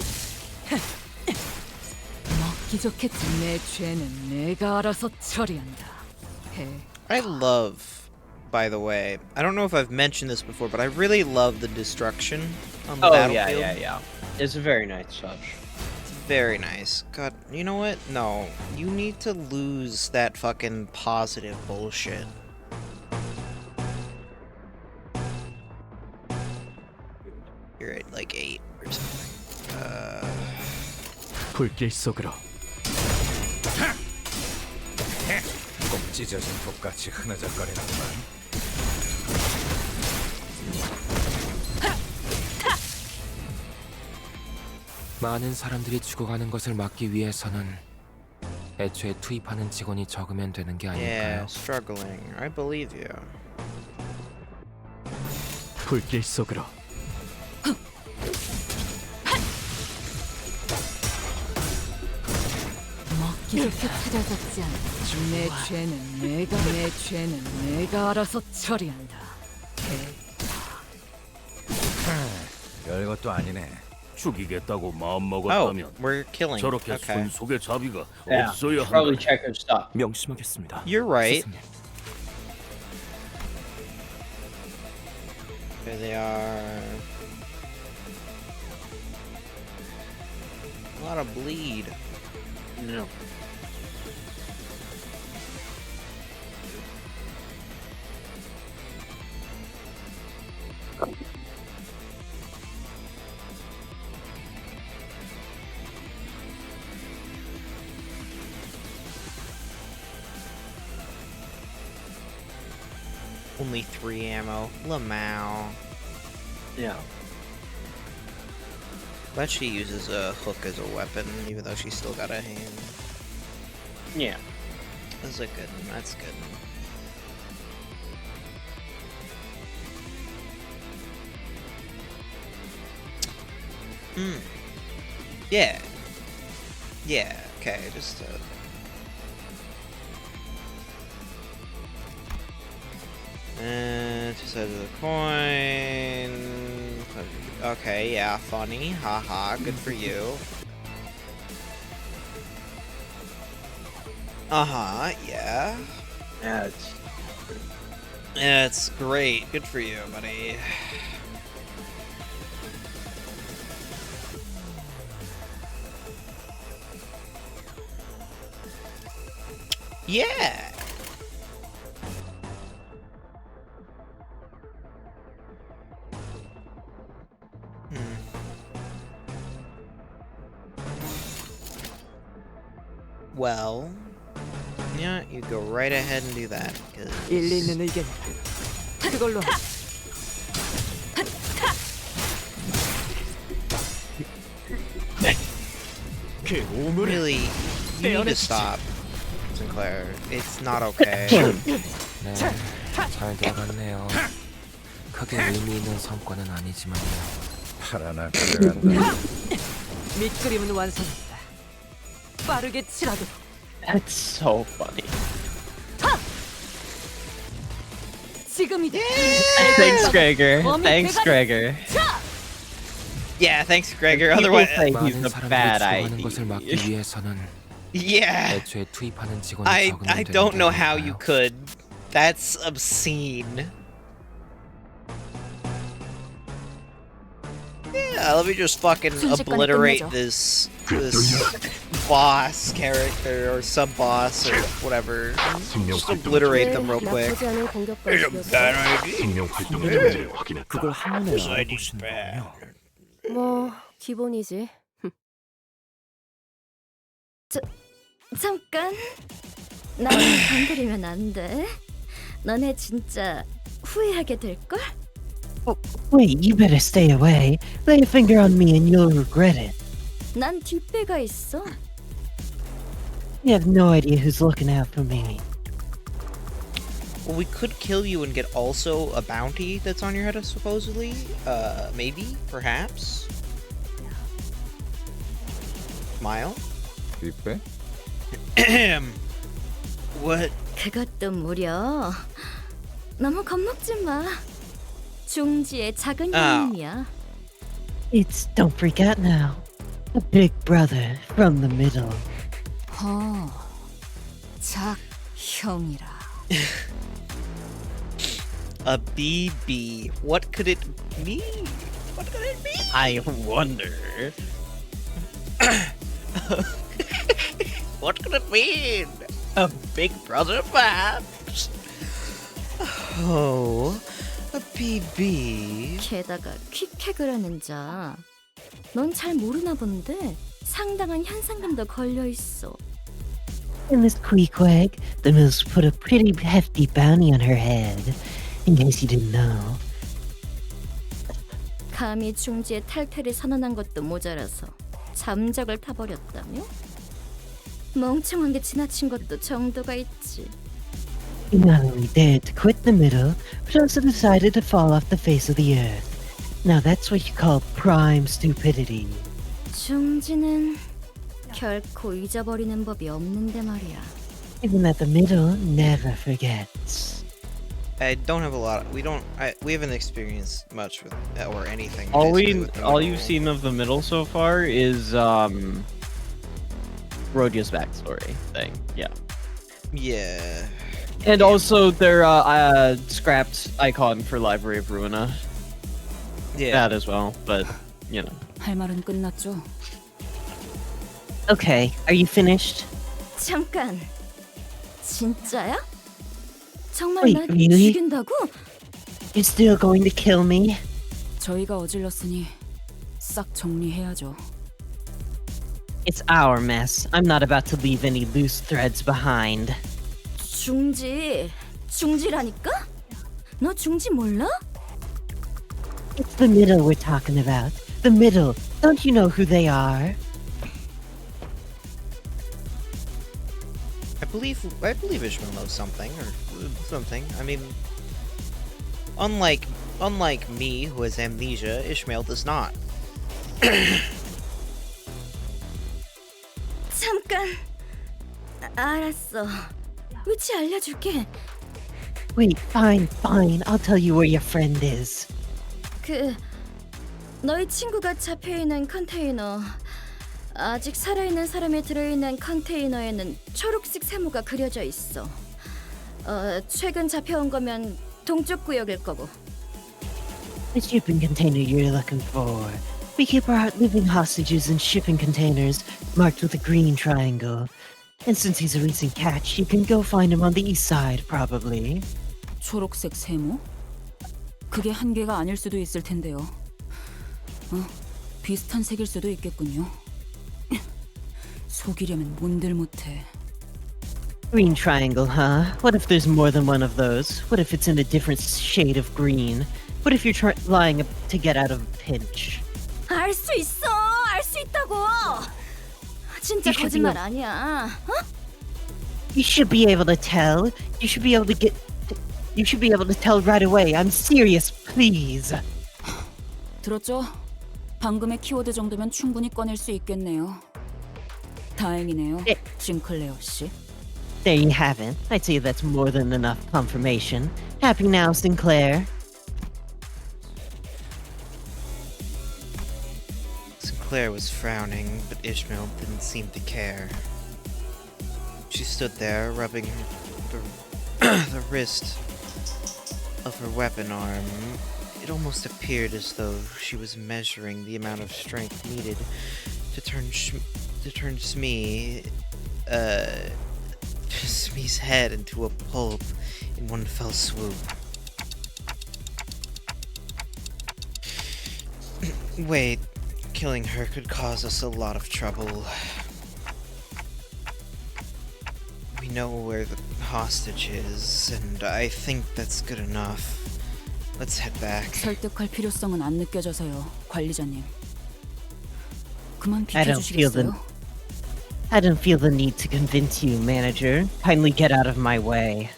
먹기 좋겠지. 내 죄는 내가 알아서 처리한다. I love, by the way, I don't know if I've mentioned this before, but I really love the destruction on the battlefield. Yeah. It's a very nice touch. It's very nice. God, you know what? No, you need to lose that fucking positive bullshit. You're at like 8 or something. 불길 속으로. 꼭 찢어진 독같이 흐느적거리는구만. 많은 사람들이 죽어가는 것을 막기 위해서는 애초에 투입하는 직원이 적으면 되는 게 아닐까요? Yeah, struggling. I believe you. 불길 속으로. 먹기 좋게 찾아졌지 않아. 내 죄는 내가 알아서 처리한다. 별것도 아니네. 죽이겠다고 마음 먹었다면 we're killing. 저렇게 Okay. 손속에 자비가 Yeah, 없어야 probably 한다. check her stuff. 명심하겠습니다. You're right. 스승님. There they are. A lot of bleed. No. Only 3 ammo. Lamau. Yeah. But she uses a hook as a weapon, even though she's still got a hand. Yeah. That's a good one. That's good. Yeah. Yeah. Okay. Just. Two sides of the coin. Okay. Yeah. Funny. Haha. Good for you. Yeah. It's great. Good for you, buddy. Yeah. Well, yeah, you go right ahead and do that. 일리 있는 의견. 그걸로 하자. Really, you need to stop, Sinclair. It's not okay. 네, 잘 들어갔네요. 크게 의미 있는 성과는 아니지만요. 파라나 그래간다. 밑그림은 완성했다. 빠르게 치라도. That's so funny. 지금이다. Thanks, Gregor. Thanks, Gregor. Yeah, thanks, Gregor. People Otherwise, say 많은 he's a 사람들이 bad 죽어가는 것을 막기 idea. 위해서는 yeah. 애초에 투입하는 직원이 I 적으면 don't know how you 되니까요. could. That's obscene. Yeah, let me just fucking obliterate this boss character or sub boss or whatever. Just obliterate them real quick. 그걸 한눈에 알아보시는군요. 뭐 기본이지. 잠깐. 나를 건드리면 안 돼. 너네 진짜 후회하게 될걸? Wait, you better stay away. Lay a finger on me and you'll regret it. 난 뒷배가 있어. You have no idea who's looking out for me. Well, we could kill you and get also a bounty that's on your head, supposedly. Maybe, perhaps. Smile. 뒷배? What? 그것도 무려. 너무 겁먹지 마. 중지의 작은 형님이야. It's don't freak out now. A big brother from the middle. 작형이라. A BB. What could it mean? What could it mean? I wonder. What could it mean? A big brother, perhaps? Oh, a BB. 게다가 퀵핵을 하는 자. 넌 잘 모르나 본데 상당한 현상금도 걸려 있어. In this queequeg, the Mills put a pretty hefty bounty on her head. In case you didn't know. 감히 중지의 탈퇴를 선언한 것도 모자라서 잠적을 타버렸다며? 멍청한 게 지나친 것도 정도가 있지. You not only dared to quit the middle, but also decided to fall off the face of the earth. Now that's what you call prime stupidity. 중지는 결코 잊어버리는 법이 없는데 말이야. Even that the middle never forgets. I don't have a lot. We haven't experienced much with or anything. All basically, with the all middle. you've seen of the middle so far is Rodia's backstory thing. Yeah. Yeah. And also their scrapped icon for Library of Ruina. Yeah. That as well, but you know. 할 말은 끝났죠. Okay, are you finished? 잠깐. 진짜야? 정말 Wait, 나 really? 죽인다고? You're still going to kill me? 저희가 어질렀으니 싹 정리해야죠. It's our mess. I'm not about to leave any loose threads behind. 중지라니까? 너 중지 몰라? It's the middle we're talking about. The middle. Don't you know who they are? I believe Ishmael knows something or something. I mean, unlike me who has amnesia, Ishmael does not. 잠깐. 알았어. 위치 알려줄게. Wait, fine. I'll tell you where your friend is. 너희 친구가 잡혀있는 컨테이너. 아직 살아있는 사람이 들어있는 컨테이너에는 초록색 세모가 그려져 있어. 최근 잡혀온 거면 동쪽 구역일 거고. The shipping container you're looking for. We keep our living hostages in shipping containers marked with a green triangle. And since he's a recent catch, you can go find him on the east side, probably. 초록색 세모? 그게 한 개가 아닐 수도 있을 텐데요. 비슷한 색일 수도 있겠군요. 속이려면 뭔들 못해. Green triangle, huh? What if there's more than one of those? What if it's in a different shade of green? What if you're lying to get out of a pinch? 알 수 있어. 알 수 있다고. 진짜 거짓말 아니야. You should be able to tell. You should be able to tell right away. I'm serious, please. 들었죠? 방금의 키워드 정도면 충분히 꺼낼 수 있겠네요. 다행이네요, 싱클레어 씨. There you have it. I'd say that's more than enough confirmation. Happy now, Sinclair? Sinclair was frowning, but Ishmael didn't seem to care. She stood there, rubbing the wrist of her weapon arm. It almost appeared as though she was measuring the amount of strength needed to turn Smee's head into a pulp in one fell swoop. Wait, killing her could cause us a lot of trouble. We know where the hostage is, and I think that's good enough. Let's head back. 설득할 필요성은 안 느껴져서요, 관리자님. 그만 I don't feel the need to convince you, manager. Kindly get out of my way.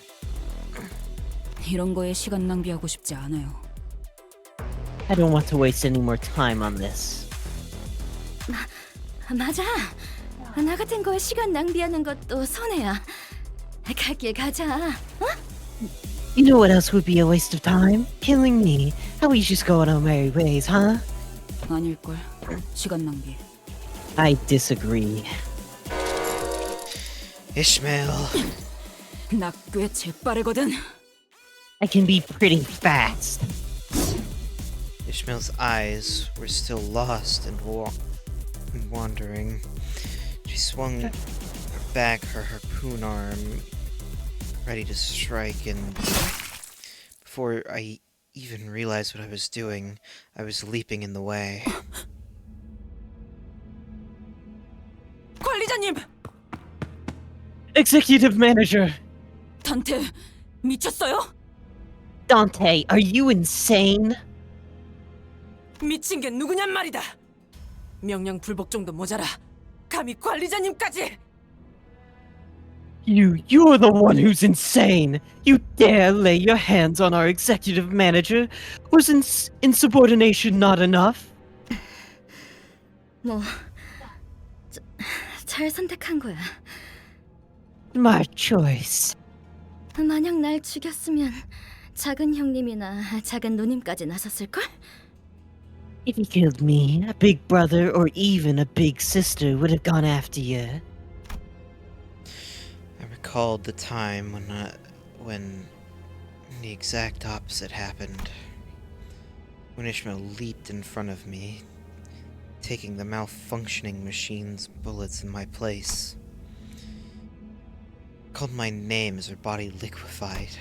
이런 거에 시간 낭비하고 싶지 않아요. I don't want to waste any more time on this. 맞아. 나 같은 거에 시간 낭비하는 것도 손해야. 갈 길 가자. You know what else would be a waste of time? Killing me. How we just go on our merry ways, huh? 아닐걸. 시간 낭비. I disagree. Ishmael. 나 꽤 재빠르거든. I can be pretty fast. Ishmael's eyes were still lost and wandering. She swung back her harpoon arm, ready to strike, and before I even realized what I was doing, I was leaping in the way. 관리자님! Executive manager! 단테, 미쳤어요? Dante, are you insane? 미친 게 누구냔 말이다. 명령 불복 정도 모자라. 감히 관리자님까지. You're the one who's insane! You dare lay your hands on our executive manager? Was insubordination not enough? 잘 선택한 거야. My choice. 만약 날 죽였으면 작은 형님이나 작은 누님까지 나섰을걸? If you killed me, a big brother or even a big sister would have gone after you. I recalled the time when the exact opposite happened. When Ishmael leaped in front of me, taking the malfunctioning machine's bullets in my place. Called my name as her body liquefied.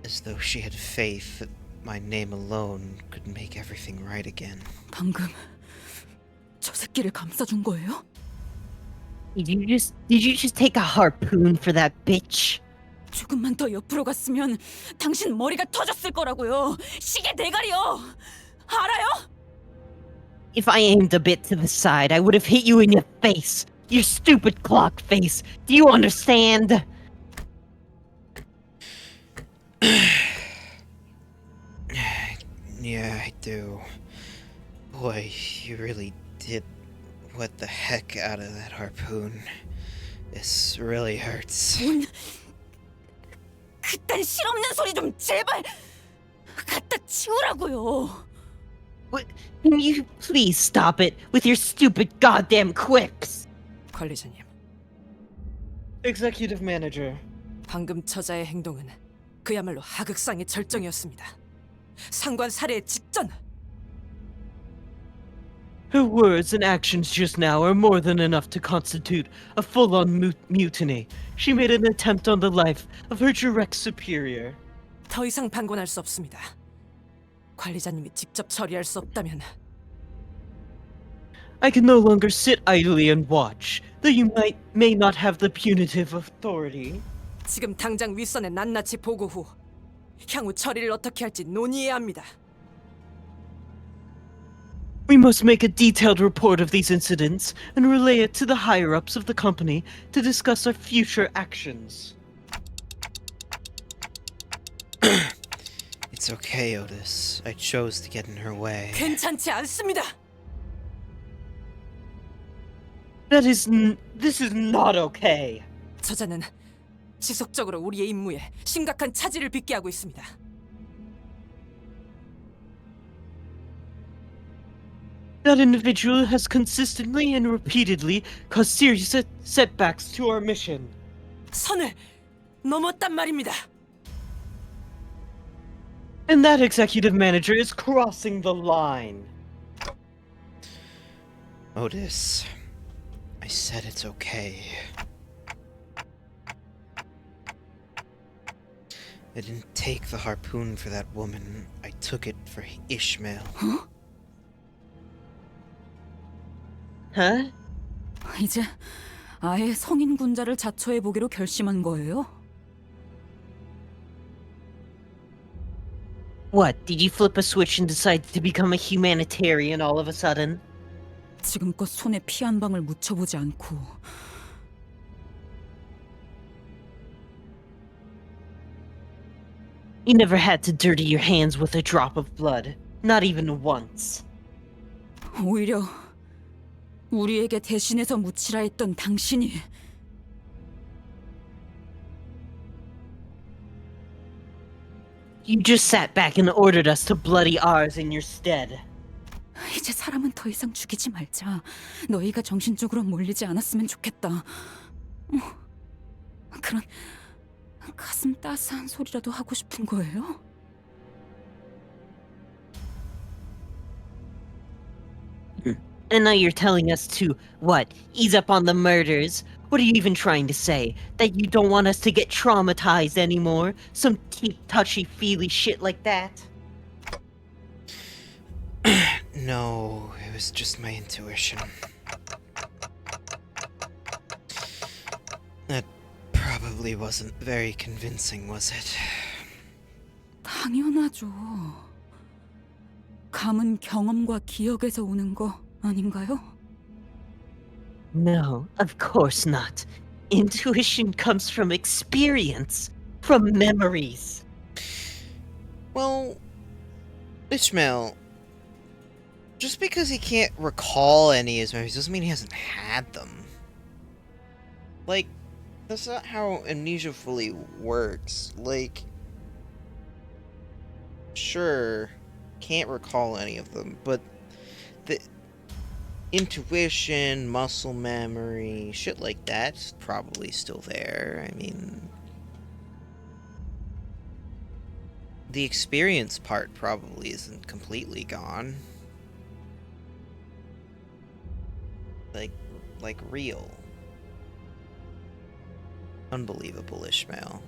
As though she had faith that my name alone could make everything right again. 방금 저 새끼를 감싸준 거예요? Did you just take a harpoon for that bitch? 조금만 더 옆으로 갔으면 당신 머리가 터졌을 거라고요. 시계 대가리요. 알아요? If I aimed a bit to the side, I would have hit you in your face. Your stupid clock face. Do you understand? Yeah, I do. Boy, you really did what the heck out of that harpoon. This really hurts. 그딴 실없는 소리 좀 제발 갖다 치우라고요. What? Can you please stop it with your stupid goddamn quips? 관리자님, Executive Manager. 방금 처자의 행동은 그야말로 하극상의 절정이었습니다. 상관 살해 직전. Her words and actions just now are more than enough to constitute a full-on mutiny. She made an attempt on the life of her direct superior. 더 이상 방관할 수 없습니다. 관리자님이 직접 처리할 수 없다면 I can no longer sit idly and watch, though you may not have the punitive authority. 지금 당장 윗선에 낱낱이 보고 후 향후 처리를 어떻게 할지 논의해야 합니다. We must make a detailed report of these incidents and relay it to the higher-ups of the company to discuss our future actions. It's okay, Otis. I chose to get in her way. 괜찮지 않습니다. This is not okay. 저자는 지속적으로 우리의 임무에 심각한 차질을 빚게 하고 있습니다. That individual has consistently and repeatedly caused serious setbacks to our mission. 선을 넘었단 말입니다. And that executive manager is crossing the line. Otis, I said it's okay. I didn't take the harpoon for that woman. I took it for Ishmael. Huh? 이제 아예 성인 군자를 자처해 보기로 결심한 거예요? What, did you flip a switch and decide to become a humanitarian all of a sudden? 지금껏 손에 피 한 방울 묻혀보지 않고 You never had to dirty your hands with a drop of blood. Not even once. 오히려 우리에게 대신해서 묻히라 했던 당신이 You just sat back and ordered us to bloody ours in your stead. 이제 사람은 더 이상 죽이지 말자. 너희가 정신적으로 몰리지 않았으면 좋겠다. 그런 가슴 따스한 소리라도 하고 싶은 거예요? And now you're telling us to, what, ease up on the murders? What are you even trying to say? That you don't want us to get traumatized anymore? Some cheap, touchy-feely shit like that? No, it was just my intuition. That probably wasn't very convincing, was it? 당연하죠. 감은 경험과 기억에서 오는 거 아닌가요? No, of course not. Intuition comes from experience, from memories. Well, Ishmael, just because he can't recall any of his memories doesn't mean he hasn't had them. Like, that's not how amnesia fully works. Like, sure, can't recall any of them, but the intuition, muscle memory, shit like that's probably still there. I mean, the experience part probably isn't completely gone. Like real. Unbelievable, Ishmael.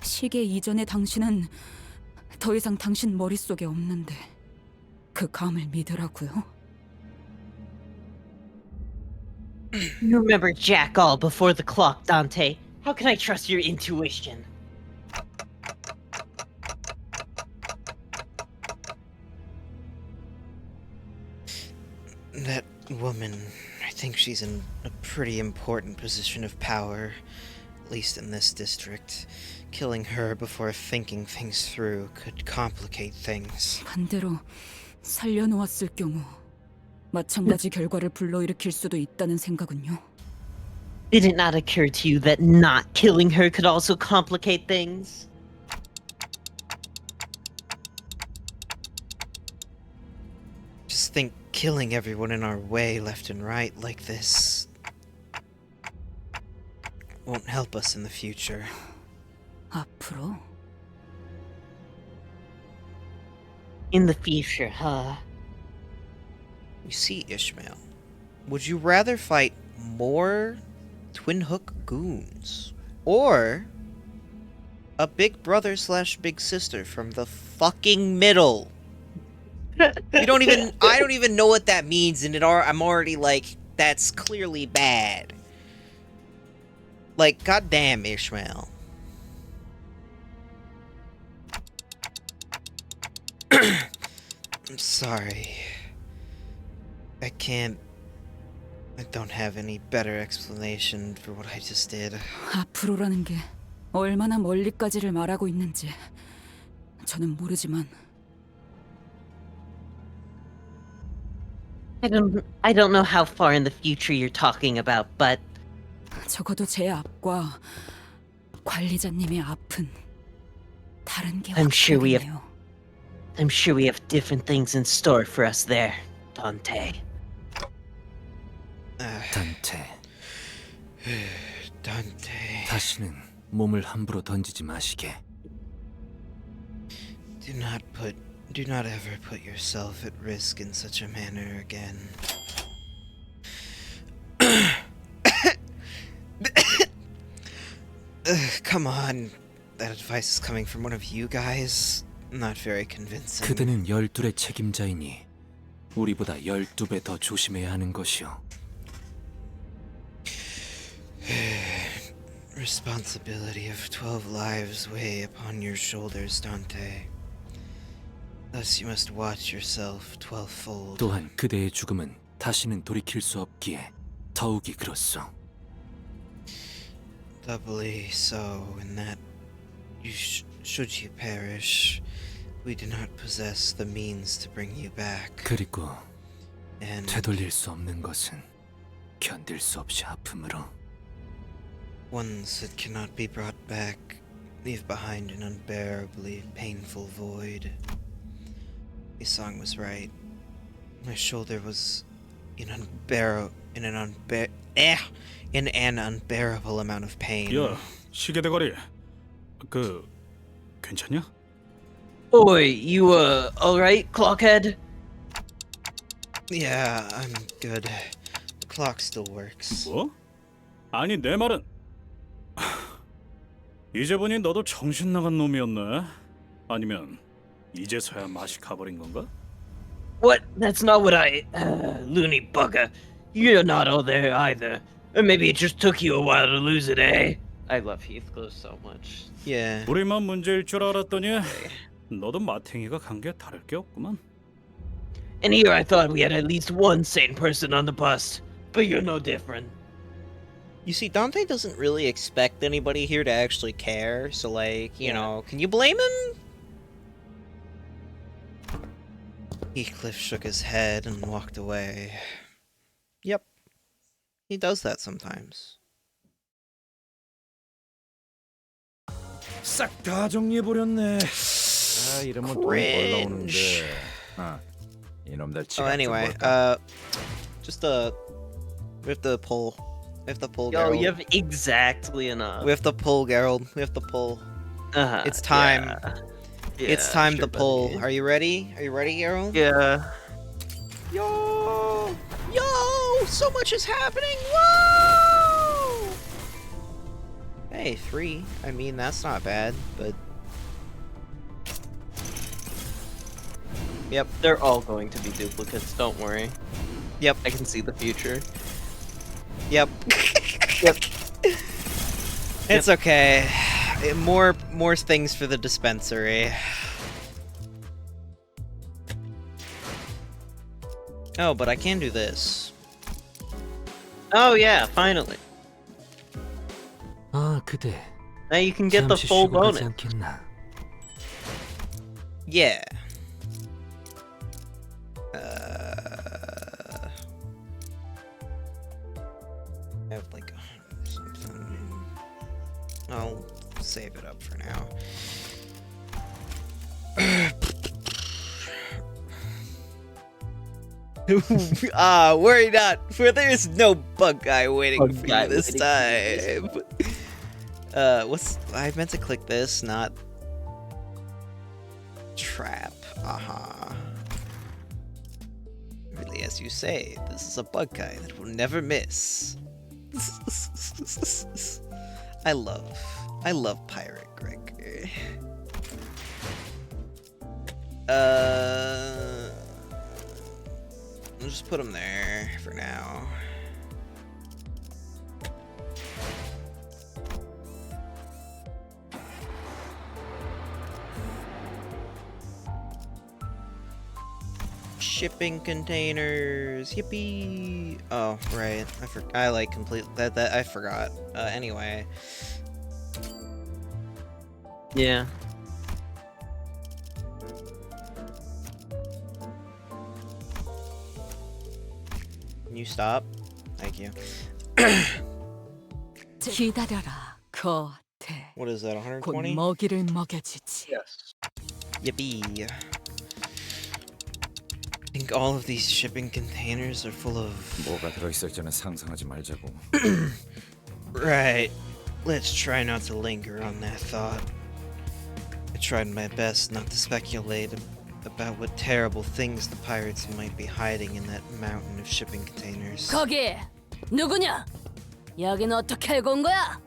시계 이전의 당신은 더 이상 당신 머릿속에 없는데 그 감을 믿으라고요? You remember Jack all before the clock, Dante. How can I trust your intuition? That woman, I think she's in a pretty important position of power, at least in this district. Killing her before thinking things through could complicate things. 반대로 살려놓았을 경우 마찬가지 결과를 불러일으킬 수도 있다는 생각은요? Did it not occur to you that not killing her could also complicate things? Just think killing everyone in our way left and right like this won't help us in the future. 앞으로? In the future, huh? You see, Ishmael, would you rather fight more Twin Hook goons or a big brother / big sister from the fucking middle? I don't even know what that means, and I'm already like, that's clearly bad. Like, goddamn, Ishmael. I'm sorry. I don't have any better explanation for what I just did. 앞으로라는 게 얼마나 멀리까지를 말하고 있는지 저는 모르지만 I don't know how far in the future you're talking about, but 적어도 제 앞과 관리자님의 앞은 다른 게 I'm sure we 확실하네요. have different things in store for us there, Dante. 단테. 다시는 몸을 함부로 던지지 마시게. Do not ever put yourself at risk in such a manner again. Come on. That advice is coming from one of you guys. Not very convincing. 그대는 12의 책임자이니 우리보다 12배 더 조심해야 하는 것이오. Responsibility of 12 lives weigh upon your shoulders, Dante. Thus you must watch yourself 12-fold. 또한 그대의 죽음은 다시는 돌이킬 수 없기에 더욱이 그렇소. Doubly so in that should you perish, we do not possess the means to bring you back. 그리고 되돌릴 수 없는 것은 견딜 수 없이 아픔으로. Ones that cannot be brought back leave behind an unbearably painful void. The song was right. My shoulder was in an unbearable amount of pain. 야, 시계대가리. 괜찮냐? Oi, you alright, Clockhead? Yeah, I'm good. The clock still works. 뭐? 아니, 내 말은 이제 보니 너도 정신 나간 놈이었네. 아니면 이제서야 맛이 가버린 건가? What? That's not what loony bugger. You're not all there either. Or maybe it just took you a while to lose it, eh? I love Heathcliff so much. Yeah. 우리만 문제일 줄 알았더니 너도 마탱이가 간 게 다를 게 없구만. And here I thought we had at least one sane person on the bus, but you're no different. You see, Dante doesn't really expect anybody here to actually care, so like, you know, can you blame him? Heathcliff shook his head and walked away. Yep. He does that sometimes. 싹 다 정리해버렸네. 아, 이러면 또 올라오는데. 아, 이놈들 Oh, anyway, just we have to pull. We have to pull, Yo, Geralt. you have exactly enough. We have to pull, Geralt. We have to pull. It's time. It's Yeah, time sure, to pull. buddy. Are you ready? Are you ready, Geralt? Yeah. Yo! Yo! So much is happening! Whoa! Hey, 3. I mean, that's not bad, but... Yep. They're all going to be duplicates, don't worry. Yep. I can see the future. Yep. Yep. It's okay. More things for the dispensary. Oh, but I can do this. Oh yeah, finally. 아, 그대. Now you can get the 잠시 full 쉬고 가지 bonus. 않겠나? Yeah. I have like something. I'll save it up for now. Worry not, for there's no bug guy waiting for you this time. I meant to click this, not trap. Really, as you say, this is a bug guy that will never miss. I love Pirate Greg. I'll just put him there for now. Shipping containers, yippee! Oh, right. I like complete that. I forgot. Anyway. Yeah. Can you stop? Thank you. 기다려라, 거태. What is that? 곧 120? 먹이를 먹여주지. Yes. Yippee! I think all of these shipping containers are full of. 뭐가 들어있을지는 상상하지 말자고. Right. Let's try not to linger on that thought. I tried my best not to speculate about what terrible things the pirates might be hiding in that mountain of shipping containers. 거기 누구냐? 여기는 어떻게 알고 온 거야?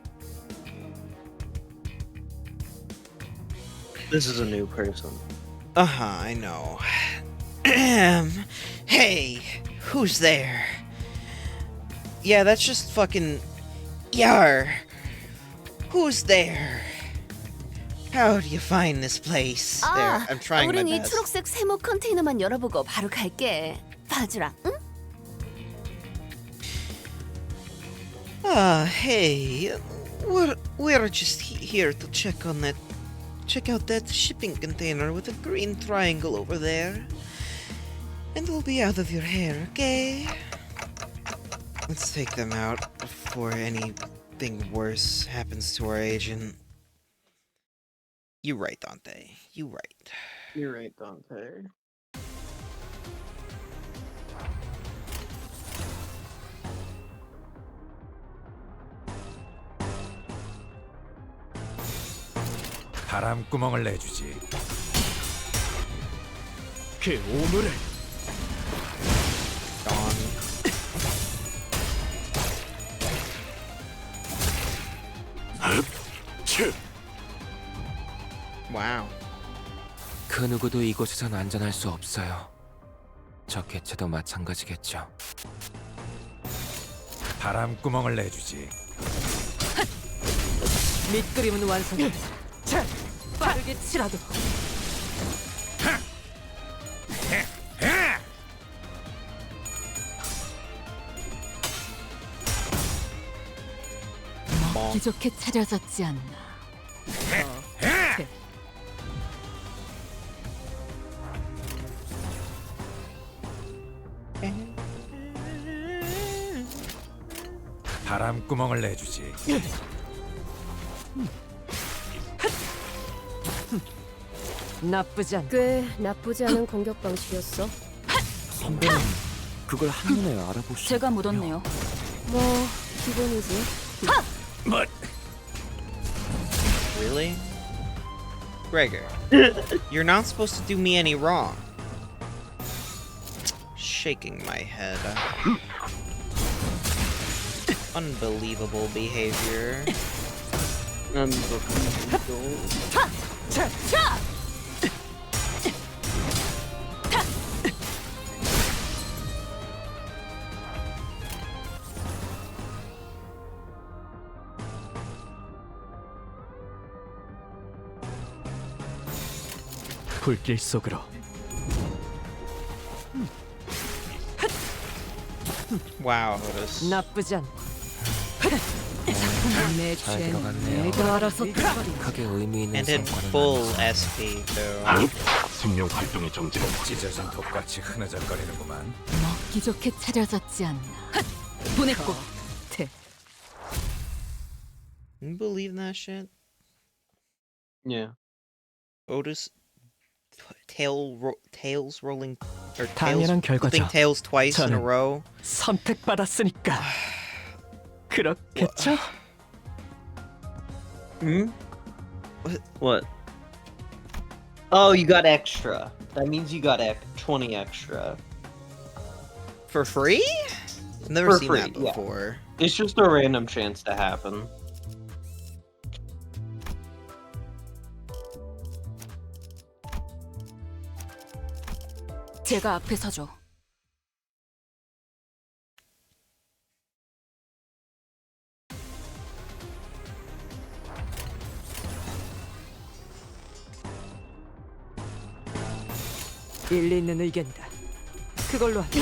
This is a new person. I know. Hey, who's there? Yeah, that's just fucking Yar. Who's there? How do you find this place? There, I'm trying my 우린 이 best. 초록색 세모 컨테이너만 열어보고 바로 갈게. 봐주라, 응? Hey, we're just here to check out that shipping container with a green triangle over there. And we'll be out of your hair, okay? Let's take them out before anything worse happens to our agent. You're right, Dante. You're right. You're right, Dante. 바람구멍을 내주지. 그 오물을 Wow. 그 누구도 이곳에선 안전할 수 없어요. 저 개체도 마찬가지겠죠. 바람구멍을 내주지. 밑그림은 완성. 자, 빠르게 치라도. 먹기 좋게 차려졌지 않나. 바람구멍을 내주지. 나쁘지 않. 꽤 나쁘지 않은 공격 방식이었어. 선배는 그걸 한눈에 알아보시. 제가 묻었네요. 뭐 기본이지. Really? Gregor, you're not supposed to do me any wrong. Shaking my head. Unbelievable behavior. Unbelievable. 불길 속으로. Wow, Otis. 나쁘지 않. 내 잘 죄는 들어갔네요. 내가 알아서 처리. 크게 의미 있는 And in 성과는 full 아니지만 SP, though. 생명 활동의 정지를 찢어진 독같이 흐느적거리는구만. 먹기 좋게 차려졌지 않나. 보냈고. 대. Can you believe that shit? Yeah. Otis tails rolling or 당연한 flipping 결과죠. tails twice in a 저는 row. 선택받았으니까. 그렇겠죠? Hmm? What? Oh, you got extra. That means you got 20 extra. For free? I've never For seen free, that yeah. before. It's just a random chance to happen. 제가 앞에 서죠. 일리 있는 의견이다. 그걸로 하자.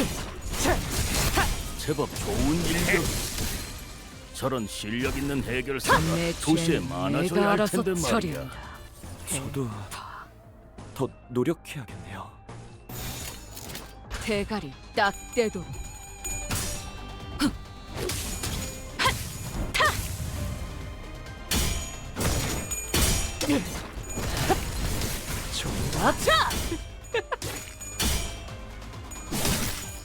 제법 좋은 일이죠. 저런 실력 있는 해결사가 내 도시에 죄는 많아져야 내가 할 알아서 텐데 말이야. 처리한다. 저도 더 노력해야겠네요. 대가리 딱 떼도. 좋다.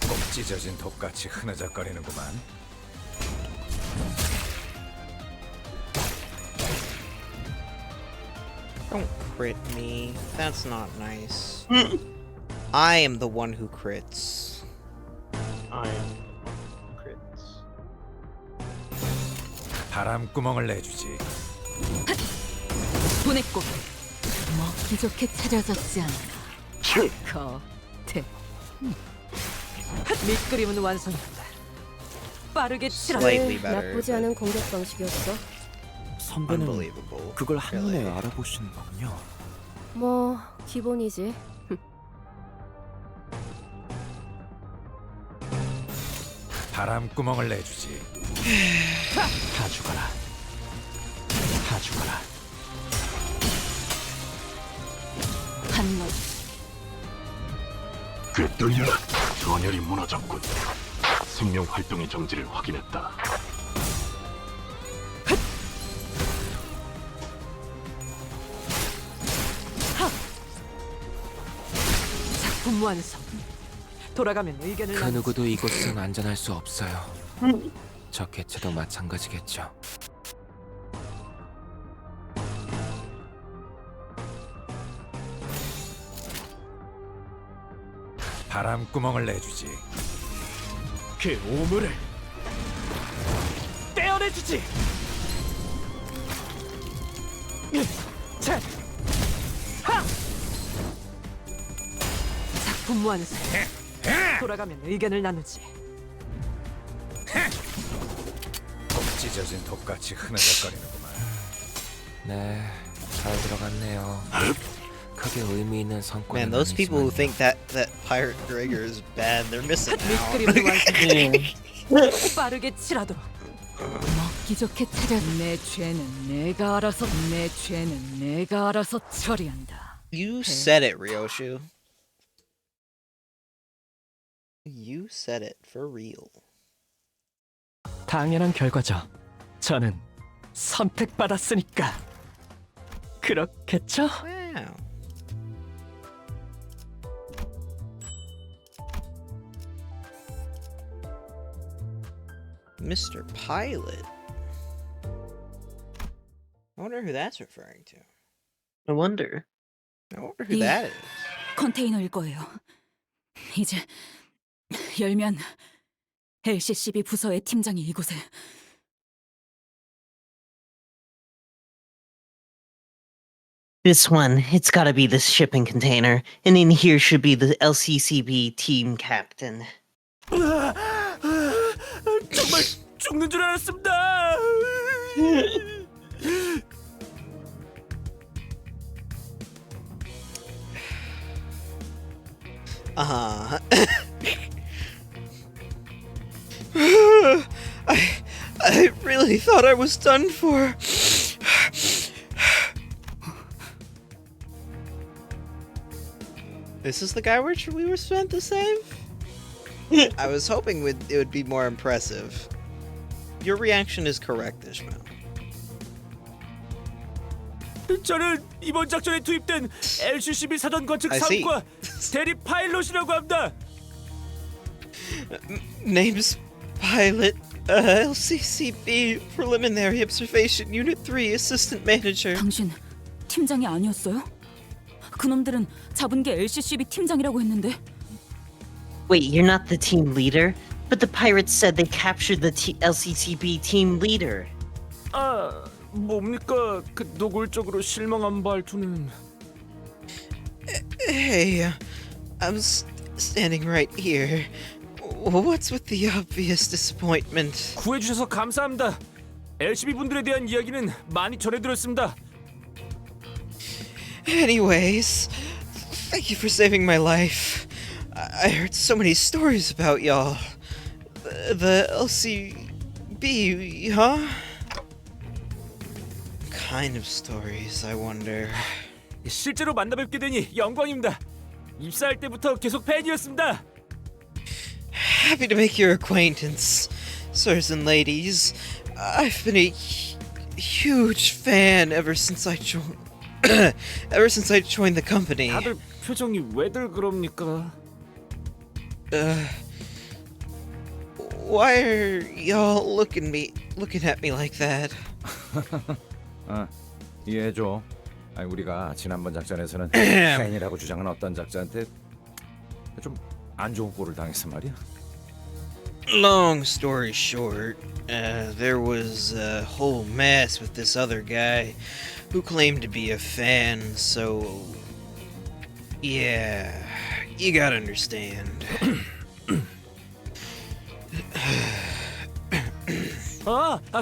꼭 찢어진 독같이 흐느적거리는구만. Don't crit me. That's not nice. I am the one who crits. I am crits. 바람구멍을 내주지. 보냈고. 먹기 좋게 차려졌지 않나. 거. 대. 밑그림은 완성했다. 빠르게 치라. Slightly better. 나쁘지 않은 공격 방식이었어. 선배는 Unbelievable. 그걸 한눈에 Really. 알아보시는 거군요. 뭐 기본이지. 바람구멍을 내주지. 다 죽어라. 다 죽어라. 한노. 꿰뚫려 전열이 무너졌군. 생명 활동의 정지를 확인했다. 작품 완성. 돌아가면 의견을 그 나누자. 누구도 이곳은 안전할 수 없어요. 저 개체도 마찬가지겠죠. 바람구멍을 내주지. 그 오물을 떼어내주지. 작품 완성. 돌아가면 의견을 나누지. 꼭 찢어진 독같이 흐느적거리는구만. 네, 잘 들어갔네요. 크게 의미 있는 성과는 Man, those people who 아니지만요. think that Pirate Gregor is bad, they're missing 밑그림을 out. 완성. 빠르게 치라도록. 먹기 좋게 차려. 내 죄는 내가 알아서. 내 죄는 내가 알아서 처리한다. You said it, Ryoshu. You said it for real. 당연한 결과죠. 저는 선택받았으니까. 그렇겠죠? Wow. Mr. Pilot. I wonder who that's referring to. I wonder. I wonder who 이 that is. 컨테이너일 거예요. 이제 열면 LCCB 부서의 팀장이 이곳에. This one, it's gotta be this shipping container. And in here should be the LCCB team captain. 정말 죽는 줄 알았습니다. I really thought I was done for. This is the guy we were sent to save? I was hoping it would be more impressive. Your reaction is correct, Ishmael. 저는 이번 작전에 투입된 LCCB 사전 관측 I see. 사업과 대리 파일럿이라고 합니다. Name's Pilot, LCCB Preliminary Observation Unit 3 Assistant Manager. 당신 팀장이 아니었어요? 그놈들은 잡은 게 LCCB 팀장이라고 했는데. Wait, you're not the team leader? But the pirates said they captured the LCCB team leader. 아, 뭡니까? 그 노골적으로 실망한 말투는. Hey, I'm standing right here. What's with the obvious disappointment? 구해주셔서 감사합니다. LCB 분들에 대한 이야기는 많이 전해드렸습니다. Anyways, thank you for saving my life. I heard so many stories about y'all. The LCB, huh? Kind of stories, I wonder. 실제로 만나뵙게 되니 영광입니다. 입사할 때부터 계속 팬이었습니다. Happy to make your acquaintance, sirs and ladies. I've been a huge fan ever since I joined the company. 다들 표정이 왜들 그럽니까? Why are y'all looking at me like that? 이해해줘. 우리가 지난번 작전에서는 팬이라고 주장한 어떤 작자한테 좀 안 좋은 꼴을 당했어 말이야. Long story short, there was a whole mess with this other guy who claimed to be a fan, so yeah, you gotta understand.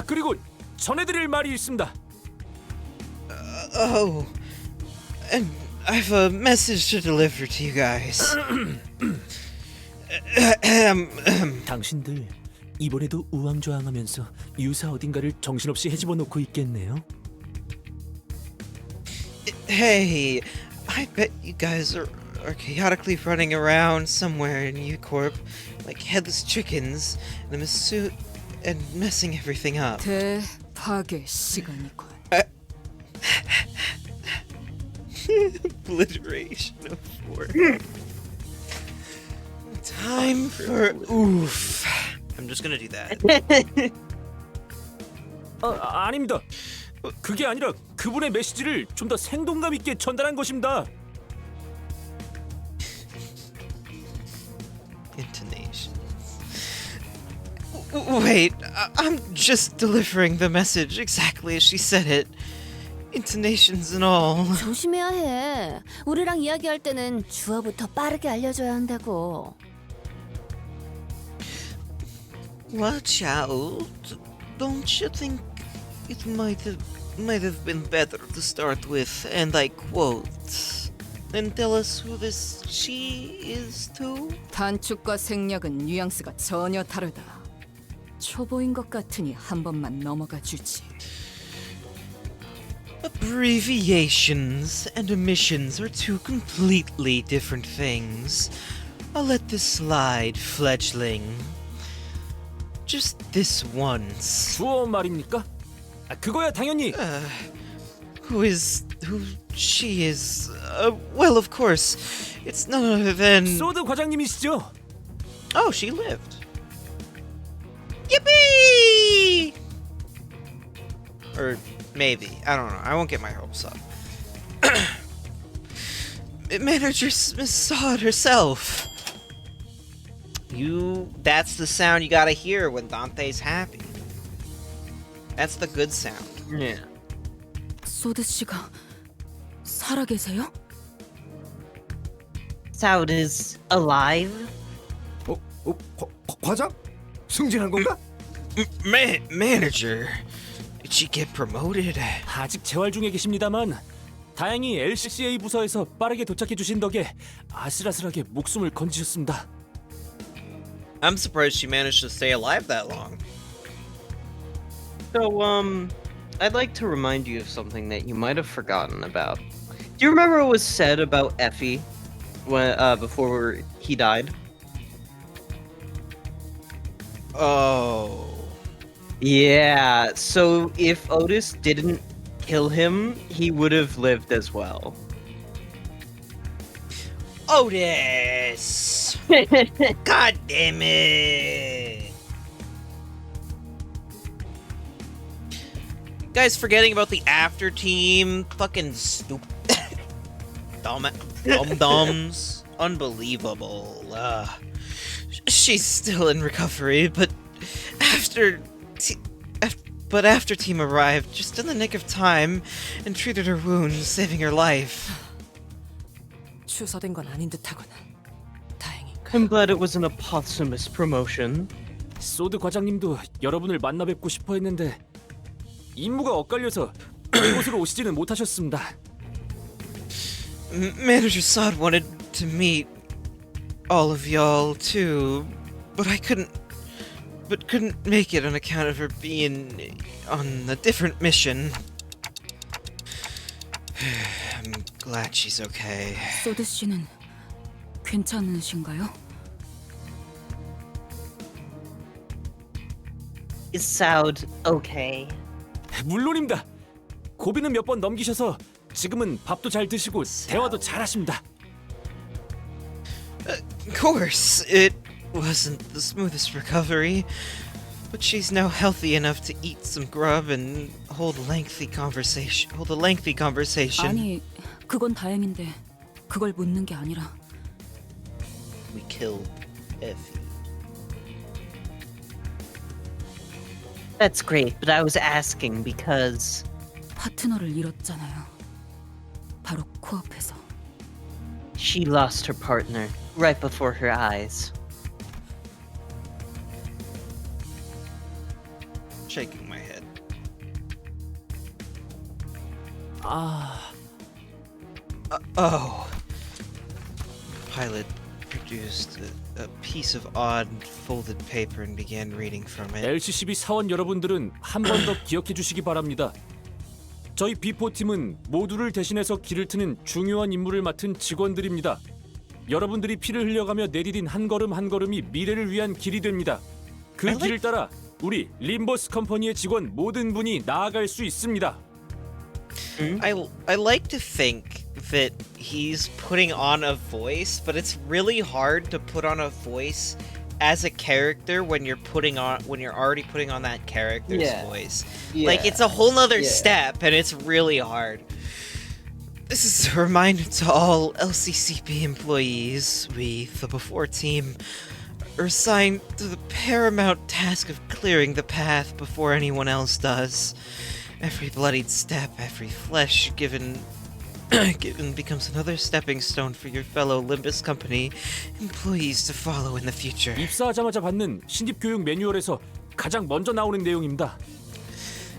그리고 전해드릴 말이 있습니다. Oh, and I've a message to deliver to you guys. 당신들 이번에도 우왕좌왕하면서 유사 어딘가를 정신없이 헤집어 놓고 있겠네요. Hey, I bet you guys are chaotically running around somewhere in U-Corp like headless chickens in a suit and messing everything up. 대파괴 시간이군. Obliteration of work. Time for oof. I'm just gonna do that. 아닙니다. 그게 아니라 그분의 메시지를 좀 더 생동감 있게 전달한 것입니다. Intonation. Wait, I'm just delivering the message exactly as she said it. Intonations and all. 조심해야 해. 우리랑 이야기할 때는 주어부터 빠르게 알려줘야 한다고. Watch out. Don't you think it might have been better to start with, and I quote, and tell us who this she is too? 단축과 생략은 뉘앙스가 전혀 다르다. 초보인 것 같으니 한 번만 넘어가 주지. Abbreviations and omissions are two completely different things. I'll let this slide, fledgling. Just this once. 주어 말입니까? 그거야 당연히. Who she is? Well, of course, it's none other than. 소드 과장님이시죠? Oh, she lived. Yippee! Or maybe, I don't know. I won't get my hopes up. Manager Miss saw it herself. That's the sound you gotta hear when Dante's happy. That's the good sound. Yeah. 소드 씨가 살아 계세요? Soud is alive? 과장? 승진한 건가? Manager. Did she get promoted? 아직 재활 중에 계십니다만 다행히 LCCA 부서에서 빠르게 도착해 주신 덕에 아슬아슬하게 목숨을 건지셨습니다. I'm surprised she managed to stay alive that long. So, I'd like to remind you of something that you might have forgotten about. Do you remember what was said about Effie when, before he died? Oh. Yeah, so if Otis didn't kill him, he would have lived as well. Otis! God damn it! Guys, forgetting about the after team. Fucking stupid. Dum-dums. Unbelievable. She's still in recovery, but after team arrived just in the nick of time and treated her wounds, saving her life. 취소된 건 아닌 듯하군. I'm glad it wasn't a posthumous promotion. 소드 과장님도 여러분을 만나 뵙고 싶어 했는데 임무가 엇갈려서 이곳으로 오시지는 못하셨습니다. Manager Sod wanted to meet all of y'all too, but couldn't make it on account of her being on a different mission. I'm glad she's okay. 소드 씨는 괜찮으신가요? Is Soud okay? 물론입니다. 고비는 몇 번 넘기셔서 지금은 밥도 잘 드시고 대화도 잘 하십니다. Of course, it wasn't the smoothest recovery, but she's now healthy enough to eat some grub and hold a lengthy conversation. 아니, 그건 다행인데 그걸 묻는 게 아니라. We killed Effie. That's great, but I was asking because 파트너를 잃었잖아요. 바로 코앞에서. she lost her partner right before her eyes. Shaking my head. Oh. Pilot produced a piece of odd folded paper and began reading from it. LCCB 사원 여러분들은 한 번 더 기억해 주시기 바랍니다. 저희 B4팀은 모두를 대신해서 길을 트는 중요한 임무를 맡은 직원들입니다. 여러분들이 피를 흘려가며 내디딘 한 걸음 한 걸음이 미래를 위한 길이 됩니다. 그 길을 따라 우리 림버스 컴퍼니의 직원 모든 분이 나아갈 수 있습니다. I like to think that he's putting on a voice, but it's really hard to put on a voice as a character when you're already putting on that character's voice. Like it's a whole nother step, and it's really hard. This is a reminder to all LCCP employees. We, the Before team, are assigned to the paramount task of clearing the path before anyone else does. Every bloodied step, every flesh given becomes another stepping stone for your fellow Limbus company employees to follow in the future. 입사하자마자 받는 신입 교육 매뉴얼에서 가장 먼저 나오는 내용입니다.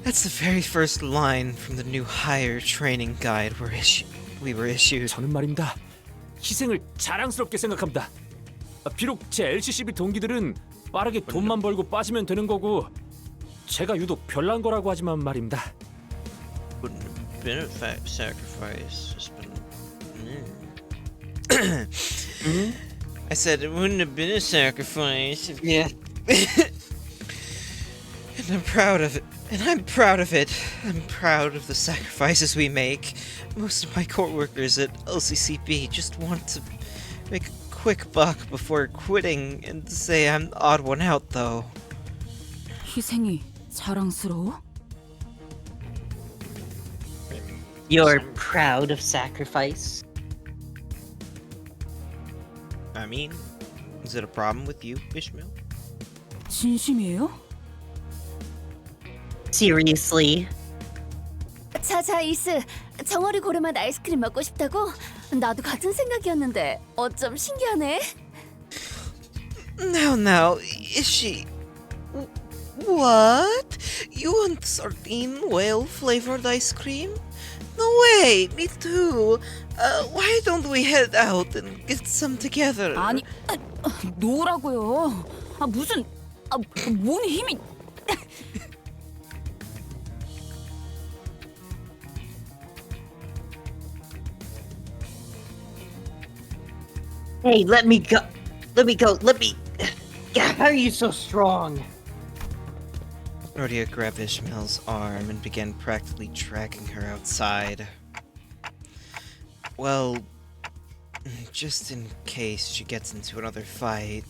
That's the very first line from the new hire training guide we were issued. 저는 말입니다. 희생을 자랑스럽게 생각합니다. 비록 제 LCCB 동기들은 빠르게 돈만 벌고 빠지면 되는 거고 제가 유독 별난 거라고 하지만 말입니다. Wouldn't have been a sacrifice. It's been. I said it wouldn't have been a sacrifice. Yeah. And I'm proud of it. I'm proud of the sacrifices we make. Most of my coworkers at LCCP just want to make a quick buck before quitting and say I'm the odd one out, though. 희생이 자랑스러워? You're proud of sacrifice? I mean, is it a problem with you, Ishmael? 진심이에요? Seriously? 자자 이스, 정어리 고래맛 아이스크림 먹고 싶다고? 나도 같은 생각이었는데 어쩜 신기하네. Now, is she... What? You want sardine whale flavored ice cream? No way! Me too! Why don't we head out and get some together? 아니, 노라고요. 무슨 뭔 힘이? Hey, let me go. Let me go. Let me. God, how are you so strong? Rhodia grabbed Ishmael's arm and began practically dragging her outside. Well, just in case she gets into another fight,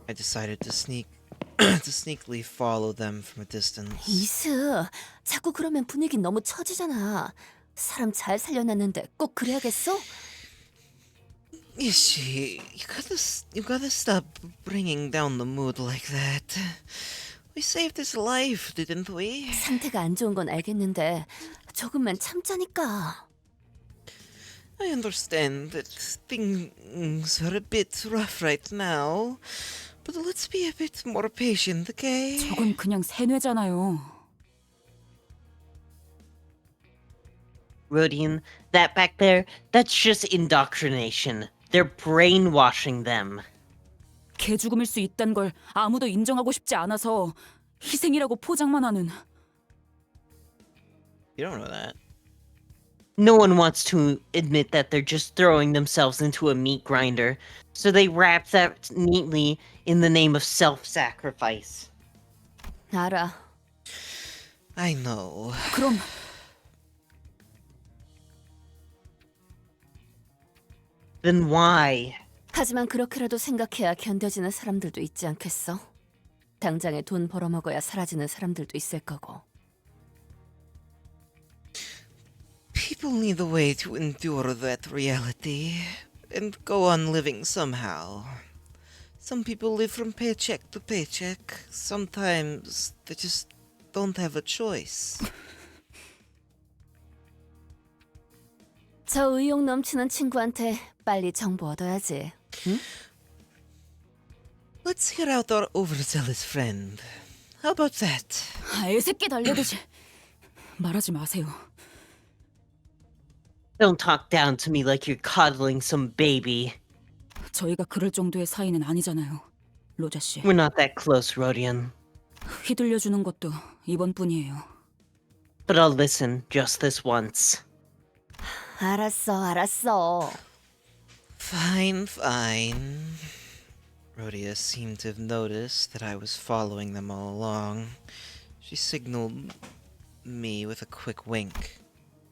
I decided to sneakily follow them from a distance. 이스, 자꾸 그러면 분위기 너무 처지잖아. 사람 잘 살려놨는데 꼭 그래야겠어? Ishi, you gotta stop bringing down the mood like that. We saved his life, didn't we? 상태가 안 좋은 건 알겠는데 조금만 참자니까. I understand that things are a bit rough right now, but let's be a bit more patient, okay? 저건 그냥 세뇌잖아요. Rodian, that back there, that's just indoctrination. They're brainwashing them. 개 죽음일 수 있단 걸 아무도 인정하고 싶지 않아서 희생이라고 포장만 하는. You don't know that. No one wants to admit that they're just throwing themselves into a meat grinder, so they wrap that neatly in the name of self-sacrifice. 알아. I know. 그럼 Then why? 하지만 그렇게라도 생각해야 견뎌지는 사람들도 있지 않겠어? 당장에 돈 벌어먹어야 사라지는 사람들도 있을 거고. People need a way to endure that reality and go on living somehow. Some people live from paycheck to paycheck. Sometimes they just don't have a choice. 저 의욕 넘치는 친구한테 빨리 정보 얻어야지. 응? Let's hear out our overzealous friend. How about that? 애새끼 달려듯이 말하지 마세요. Don't talk down to me like you're coddling some baby. 저희가 그럴 정도의 사이는 아니잖아요, 로자 씨. We're not that close, Rodian. 휘둘려주는 것도 이번뿐이에요. But I'll listen just this once. 알았어. Fine. Rhodia seemed to have noticed that I was following them all along. She signaled me with a quick wink,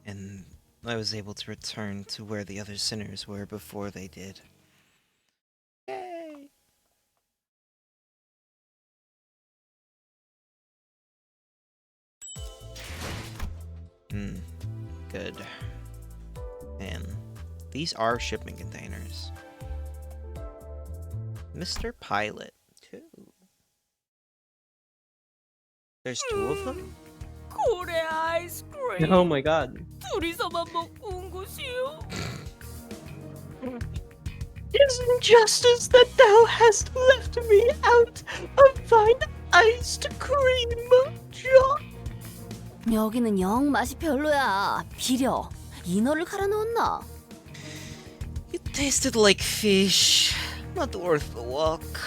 and I was able to return to where the other sinners were before they did. Yay! Good. Man, these are shipping containers. Mr. Pilot, too. There's two of them? 고래 아이스크림. Oh my god. 둘이서만 먹고 온 것이요. It's injustice that thou hast left me out of thine iced cream, John. 여기는 영 맛이 별로야. 비려. 인어를 갈아 넣었나? It tasted like fish. Not worth the walk.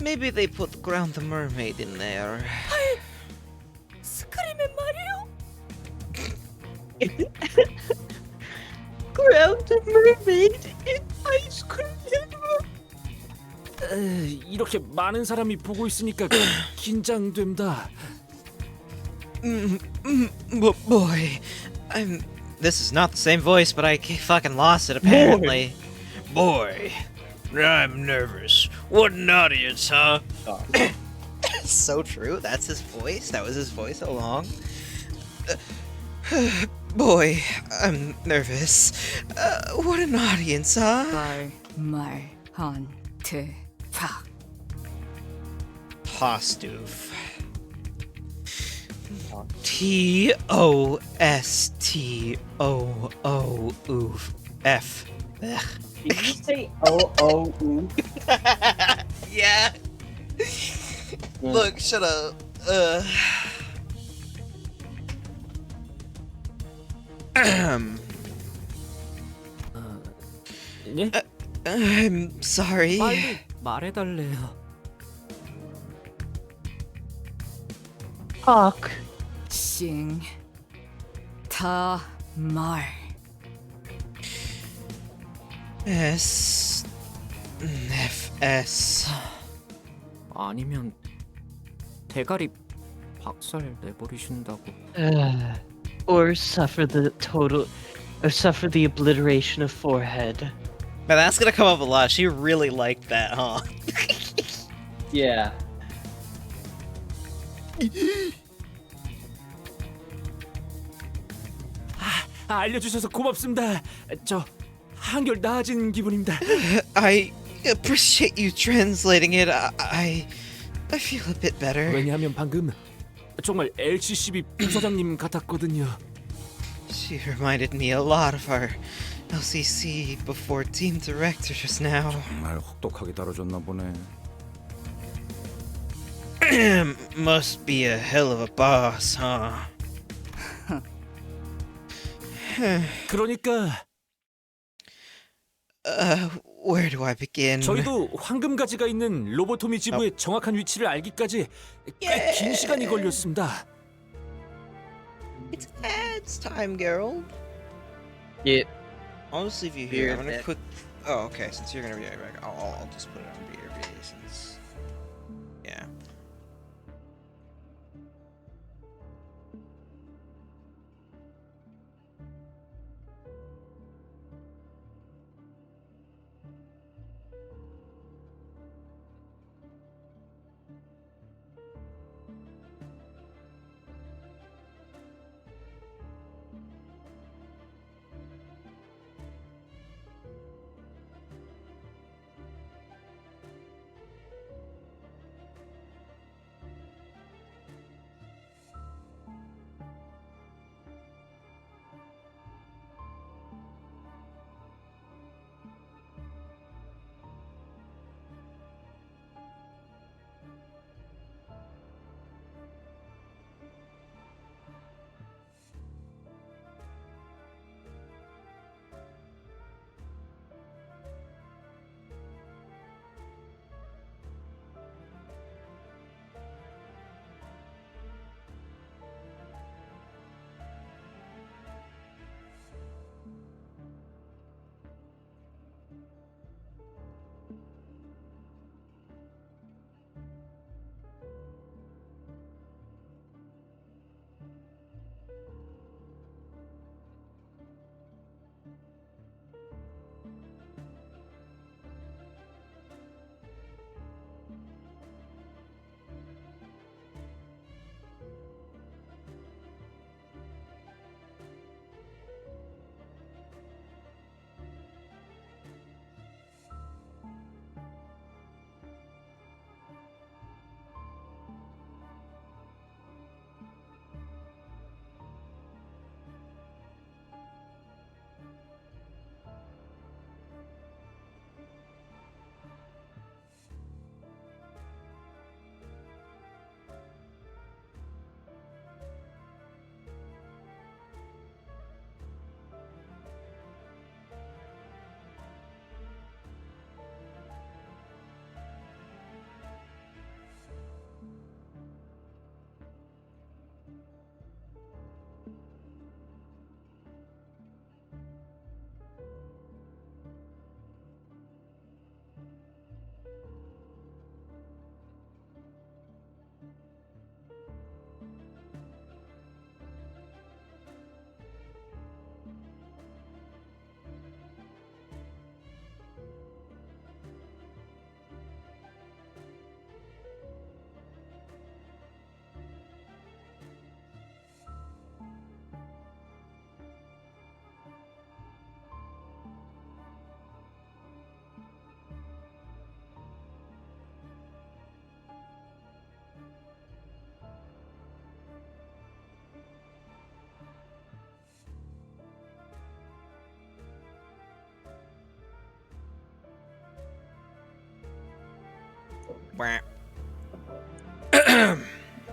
Maybe they put ground the mermaid in there. 스크림의 말이요? Ground the mermaid in ice cream. 이렇게 많은 사람이 보고 있으니까 긴장된다. Boy, This is not the same voice, but I fucking lost it apparently. Boy, I'm nervous. What an audience, huh? So true. That's his voice. That was his voice all along. Boy, I'm nervous. What an audience, huh? Postoof. T-O-S-T-O-O-Oof. Did you say O-O-Oof? Yeah. Look, shut up. 예? I'm sorry. 빨리 말해달래요. Talk. 싱. 다 말. S. FS. 아니면 대가리 박살 내버리신다고. Or suffer the obliteration of forehead. Man, that's gonna come up a lot. She really liked that, huh? Yeah. 알려주셔서 고맙습니다. 저 한결 나아진 기분입니다. I appreciate you translating it. I feel a bit better. 왜냐하면 방금 정말 LCCB 부사장님 같았거든요. She reminded me a lot of our LCC before team director just now. 정말 혹독하게 다뤄줬나 보네. Must be a hell of a boss, huh? 그러니까 where do I begin? 저희도 황금가지가 있는 로보토미 지부의 정확한 위치를 알기까지 꽤 긴 시간이 걸렸습니다. It's time, Geralt. Yep. I'll just leave you here. I'm gonna quick. Oh, okay. Since you're gonna be right back, I'll just put it on BRB since. Yeah.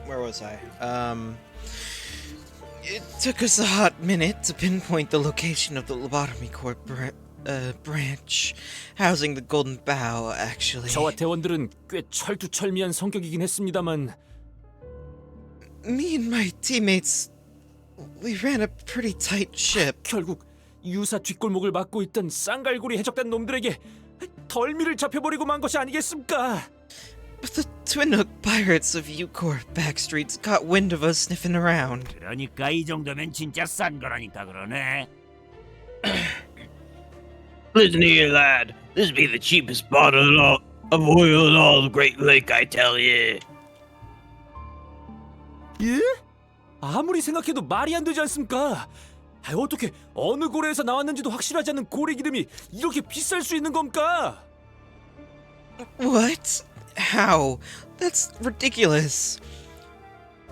Where was I? It took us a hot minute to pinpoint the location of the Lobotomy Corp branch housing the Golden Bow, actually. 저와 대원들은 꽤 철두철미한 성격이긴 했습니다만 Me and my teammates, we ran a pretty tight ship. 결국 유사 뒷골목을 막고 있던 쌍갈고리 해적단 놈들에게 덜미를 잡혀버리고 만 것이 아니겠습니까? But the Twin Hook pirates of U-Corp backstreets got wind of us sniffing around. 그러니까 이 정도면 진짜 싼 거라니까 그러네. Listen here, lad. This be the cheapest bottle of oil in all the Great Lake, I tell you. 예? 아무리 생각해도 말이 안 되지 않습니까? 어떻게 어느 고래에서 나왔는지도 확실하지 않은 고래 기름이 이렇게 비쌀 수 있는 겁니까? What? How? That's ridiculous.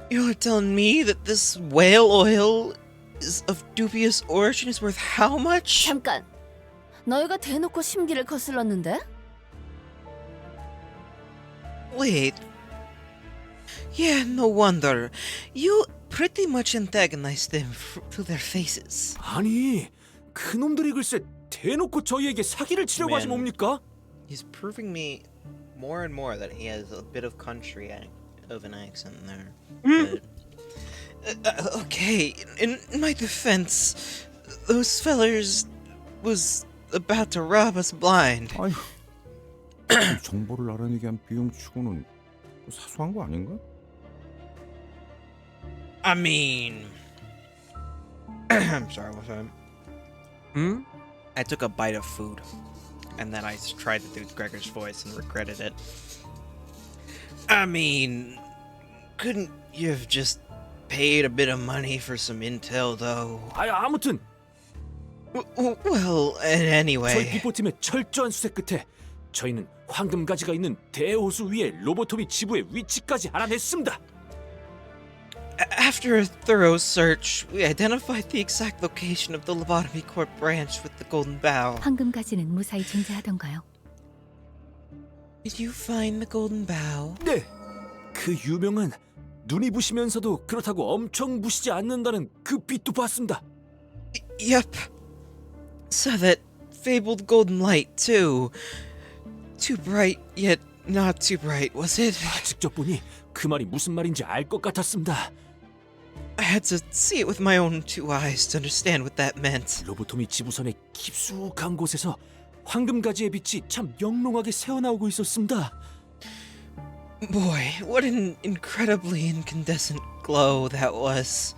You're telling me that this whale oil is of dubious origin is worth how much? 잠깐. 너희가 대놓고 심기를 거슬렀는데? Wait. Yeah, no wonder. You pretty much antagonized them to their faces. 아니, 그놈들이 글쎄 대놓고 저희에게 사기를 치려고 하지 뭡니까? He's proving me more and more that he has a bit of country of an accent there. But, okay, in my defense, those fellers was about to rob us blind. 아휴, 정보를 알아내기 위한 비용 치고는 사소한 거 아닌가? I mean, I'm sorry, what's that? I took a bite of food, and then I tried to do Gregor's voice and regretted it. I mean, couldn't you have just paid a bit of money for some intel, though? 아무튼 Well, anyway. 저희 비포팀의 철저한 수색 끝에 저희는 황금 가지가 있는 대호수 위에 로보토미 지부의 위치까지 알아냈습니다. After a thorough search, we identified the exact location of the Lobotomy Corp branch with the Golden Bow. 황금 가지는 무사히 존재하던가요? Did you find the Golden Bow? 네, 그 유명한 눈이 부시면서도 그렇다고 엄청 부시지 않는다는 그 빛도 봤습니다. Yep. Saw that fabled golden light too. Too bright yet not too bright, was it? 직접 보니 그 말이 무슨 말인지 알 것 같았습니다. I had to see it with my own two eyes to understand what that meant. 로보토미 지부선의 깊숙한 곳에서 황금 가지의 빛이 참 영롱하게 새어나오고 있었습니다. Boy, what an incredibly incandescent glow that was.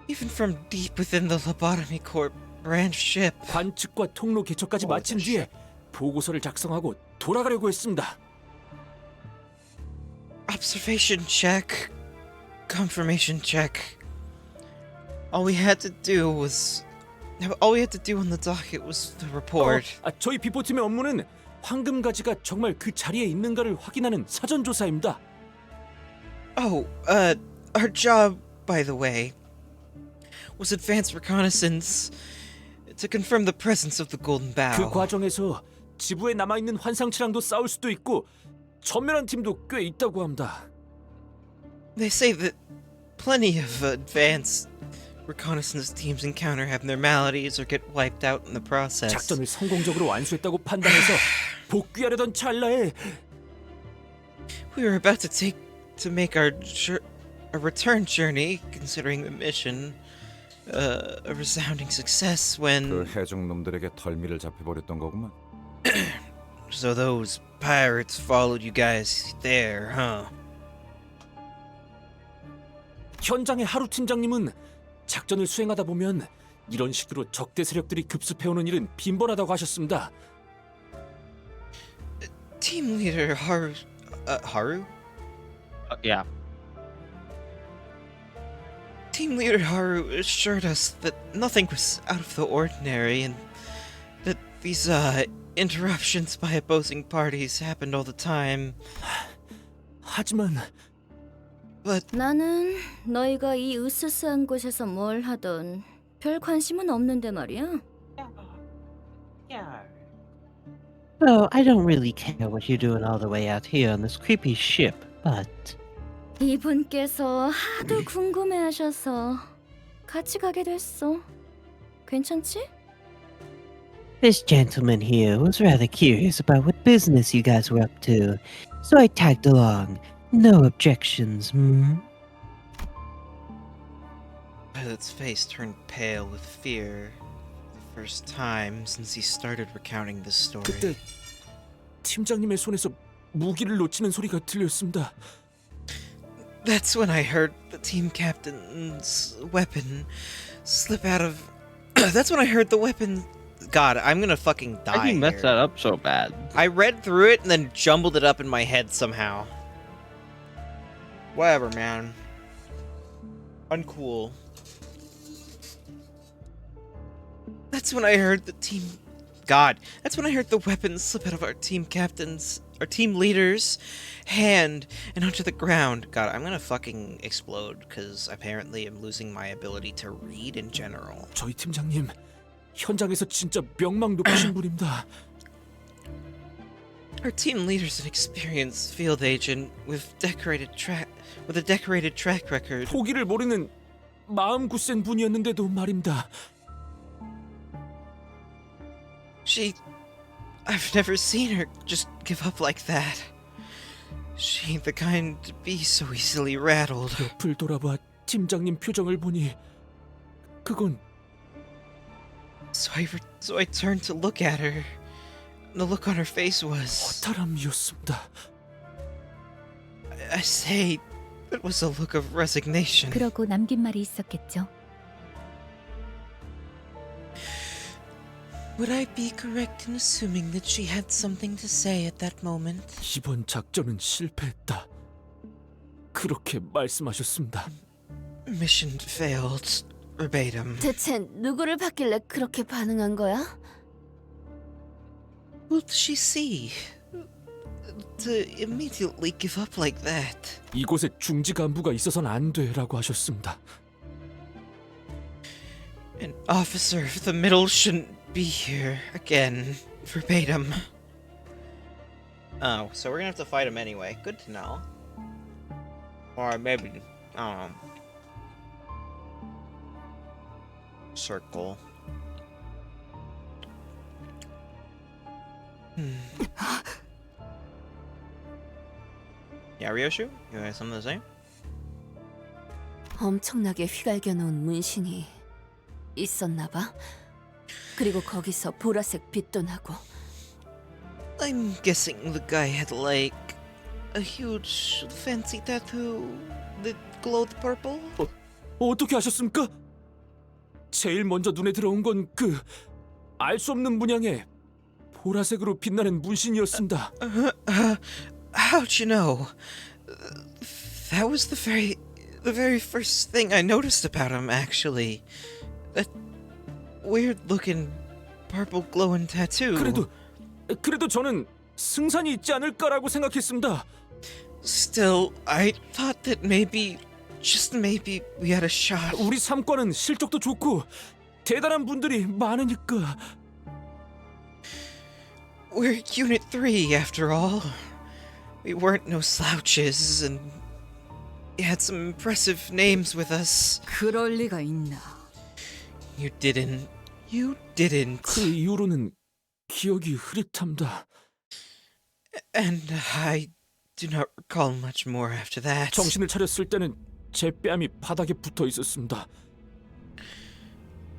Even from deep within the Lobotomy Corp branch ship. 관측과 통로 개척까지 마친 뒤에 보고서를 작성하고 돌아가려고 했습니다. Observation check. Confirmation check. All we had to do on the docket was the report. 저희 비포팀의 업무는 황금 가지가 정말 그 자리에 있는가를 확인하는 사전 조사입니다. Oh, our job, by the way, was advanced reconnaissance to confirm the presence of the Golden Bow. 그 과정에서 지부에 남아 있는 환상치랑도 싸울 수도 있고 전멸한 팀도 꽤 있다고 합니다. They say that plenty of advanced reconnaissance teams encounter abnormalities or get wiped out in the process. 작전을 성공적으로 완수했다고 판단해서 복귀하려던 찰나에 We were about to make our return journey, considering the mission a resounding success when. 그 해적 놈들에게 덜미를 잡혀버렸던 거구만. So those pirates followed you guys there, huh? 현장의 하루 팀장님은 작전을 수행하다 보면 이런 식으로 적대 세력들이 급습해오는 일은 빈번하다고 하셨습니다. Team leader Haru. Haru? Yeah. Team leader Haru assured us that nothing was out of the ordinary and that these interruptions by opposing parties happened all the time. 하지만 나는 너희가 이 으스스한 곳에서 뭘 하던 별 관심은 없는데 말이야. Oh, I don't really care what you're doing all the way out here on this creepy ship, but 이분께서 하도 궁금해하셔서 같이 가게 됐어. 괜찮지? This gentleman here was rather curious about what business you guys were up to, so I tagged along. No objections, hmm? Pilot's face turned pale with fear. The first time since he started recounting this story. 그때 팀장님의 손에서 무기를 놓치는 소리가 들렸습니다. That's when I heard the team captain's weapon slip out of. That's when I heard the weapon. God, I'm gonna fucking die. Why'd you mess that up so bad? I read through it and then jumbled it up in my head somehow. Whatever, man. Uncool. That's when I heard the team. God, that's when I heard the weapon slip out of our team leader's hand and onto the ground. God, I'm gonna fucking explode because apparently I'm losing my ability to read in general. 저희 팀장님 현장에서 진짜 명망 높으신 분입니다. Our team leader's an experienced field agent with a decorated track record. 포기를 모르는 마음 굳센 분이었는데도 말입니다. I've never seen her just give up like that. She ain't the kind to be so easily rattled. 옆을 돌아봐 팀장님 표정을 보니 그건 So I turned to look at her. The look on her face was 허탈함이었습니다. I say it was a look of resignation. 그러고 남긴 말이 있었겠죠. Would I be correct in assuming that she had something to say at that moment? 이번 작전은 실패했다. 그렇게 말씀하셨습니다. Mission failed. Verbatim. 대체 누구를 봤길래 그렇게 반응한 거야? What did she see? To immediately give up like that. 이곳에 중지 간부가 있어선 안 돼라고 하셨습니다. An officer of the middle shouldn't be here again. Verbatim. Oh, so we're gonna have to fight him anyway. Good to know. Or maybe, I don't know. Circle. Yeah, Ryoshu? You have something to say? 엄청나게 휘갈겨 놓은 문신이 있었나 봐. 그리고 거기서 보라색 빛도 나고. I'm guessing the guy had like a huge fancy tattoo that glowed purple? 어떻게 아셨습니까? 제일 먼저 눈에 들어온 건 그 알 수 없는 문양의 보라색으로 빛나는 문신이었습니다. How'd you know? That was the very first thing I noticed about him, actually. That weird-looking purple glowing tattoo. 그래도 저는 승산이 있지 않을까라고 생각했습니다. Still, I thought that maybe, just maybe, we had a shot. 우리 3과는 실적도 좋고 대단한 분들이 많으니까. We're Unit 3, after all. We weren't no slouches, and we had some impressive names with us. 그럴 리가 있나? You didn't. You didn't. 그 이후로는 기억이 흐릿합니다. And I do not recall much more after that. 정신을 차렸을 때는 제 뺨이 바닥에 붙어 있었습니다.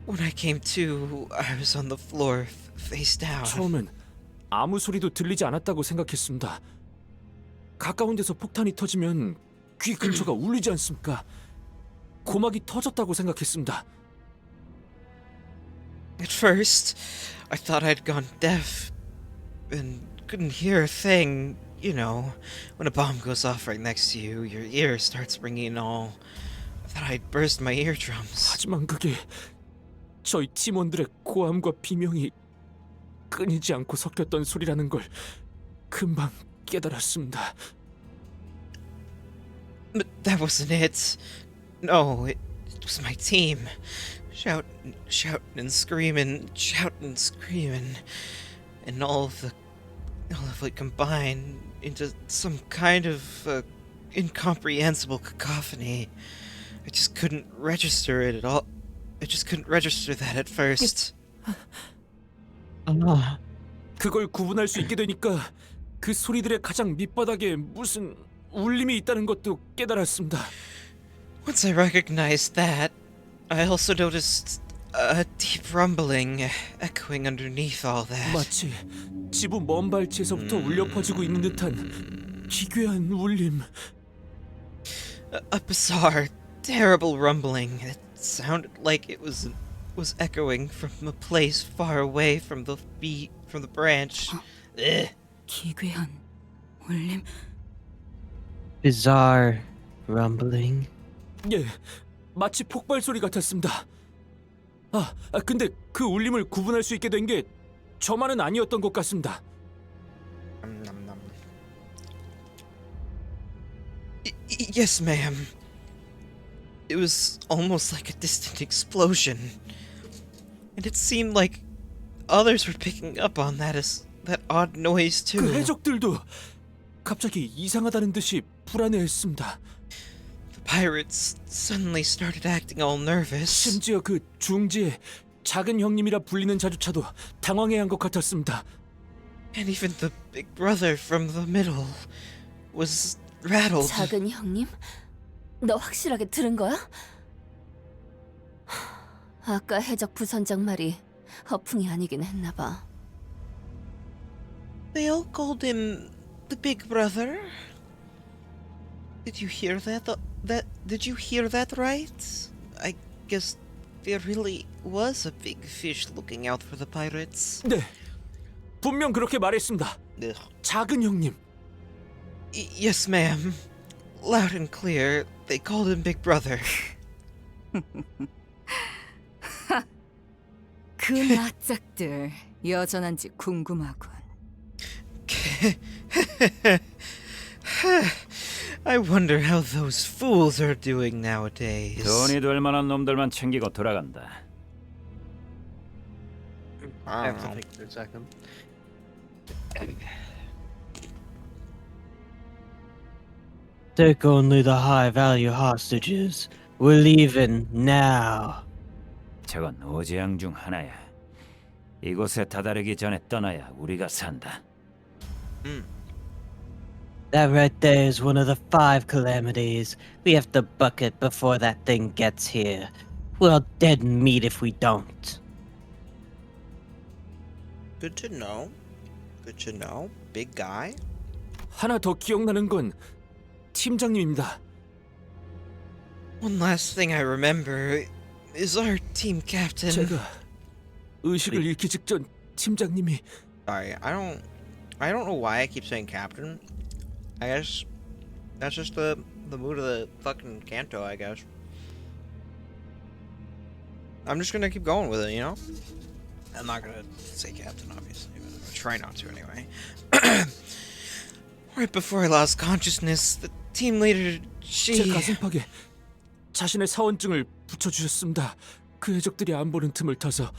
When I came to, I was on the floor, face down. 처음엔 아무 소리도 들리지 않았다고 생각했습니다. 가까운 데서 폭탄이 터지면 귀 근처가 울리지 않습니까? 고막이 터졌다고 생각했습니다. At first, I thought I'd gone deaf and couldn't hear a thing. You know, when a bomb goes off right next to you, your ear starts ringing all. I thought I'd burst my eardrums. 하지만 그게 저희 팀원들의 고함과 비명이 끊이지 않고 섞였던 소리라는 걸 금방 깨달았습니다. But that wasn't it. No, it was my team. Shouting and screaming, and all of it combined into some kind of incomprehensible cacophony. I just couldn't register it at all. I just couldn't register that at first. 그걸 구분할 수 있게 되니까 그 소리들의 가장 밑바닥에 무슨 울림이 있다는 것도 깨달았습니다. Once I recognized that, I also noticed a deep rumbling echoing underneath all that. 마치 지부 먼 발치에서부터 울려 퍼지고 있는 듯한 기괴한 울림. A bizarre, terrible rumbling. It sounded like it was echoing from a place far away from the branch. Ugh. 기괴한 울림. Bizarre rumbling. 예, 마치 폭발 소리 같았습니다. 근데 그 울림을 구분할 수 있게 된 게 저만은 아니었던 것 같습니다. Yes, ma'am. It was almost like a distant explosion. And it seemed like others were picking up on that odd noise too. 그 해적들도 갑자기 이상하다는 듯이 불안해했습니다. The pirates suddenly started acting all nervous. 심지어 그 중지의 작은 형님이라 불리는 자주차도 당황해한 것 같았습니다. And even the big brother from the middle was rattled. 작은 형님? 너 확실하게 들은 거야? 아까 해적 부선장 말이 허풍이 아니긴 했나 봐. They all called him the big brother. Did you hear that? Did you hear that right? I guess there really was a big fish looking out for the pirates. 네, 분명 그렇게 말했습니다. 작은 형님. Yes, ma'am. Loud and clear, they called him Big Brother. 그 낯짝들 여전한지 궁금하군. I wonder how those fools are doing nowadays. 돈이 될 만한 놈들만 챙기고 돌아간다. I have to think for a second. Take only the high-value hostages. We're leaving now. 저건 오재앙 중 하나야. 이곳에 다다르기 전에 떠나야 우리가 산다. That right there is one of the 5 calamities. We have to buck it before that thing gets here. We're all dead meat if we don't. Good to know. Good to know. Big guy. 하나 더 기억나는 건 팀장님입니다. One last thing I remember is our team captain. 제가 의식을 잃기 직전 팀장님이. Sorry, I don't know why I keep saying captain. I guess that's just the mood of the fucking canto, I guess. I'm just gonna keep going with it, you know? I'm not gonna say captain, obviously, but I'm gonna try not to anyway. Right before I lost consciousness, the team leader, 제 가슴팍에 자신의 사원증을 붙여주셨습니다. 그 해적들이 안 보는 틈을 타서.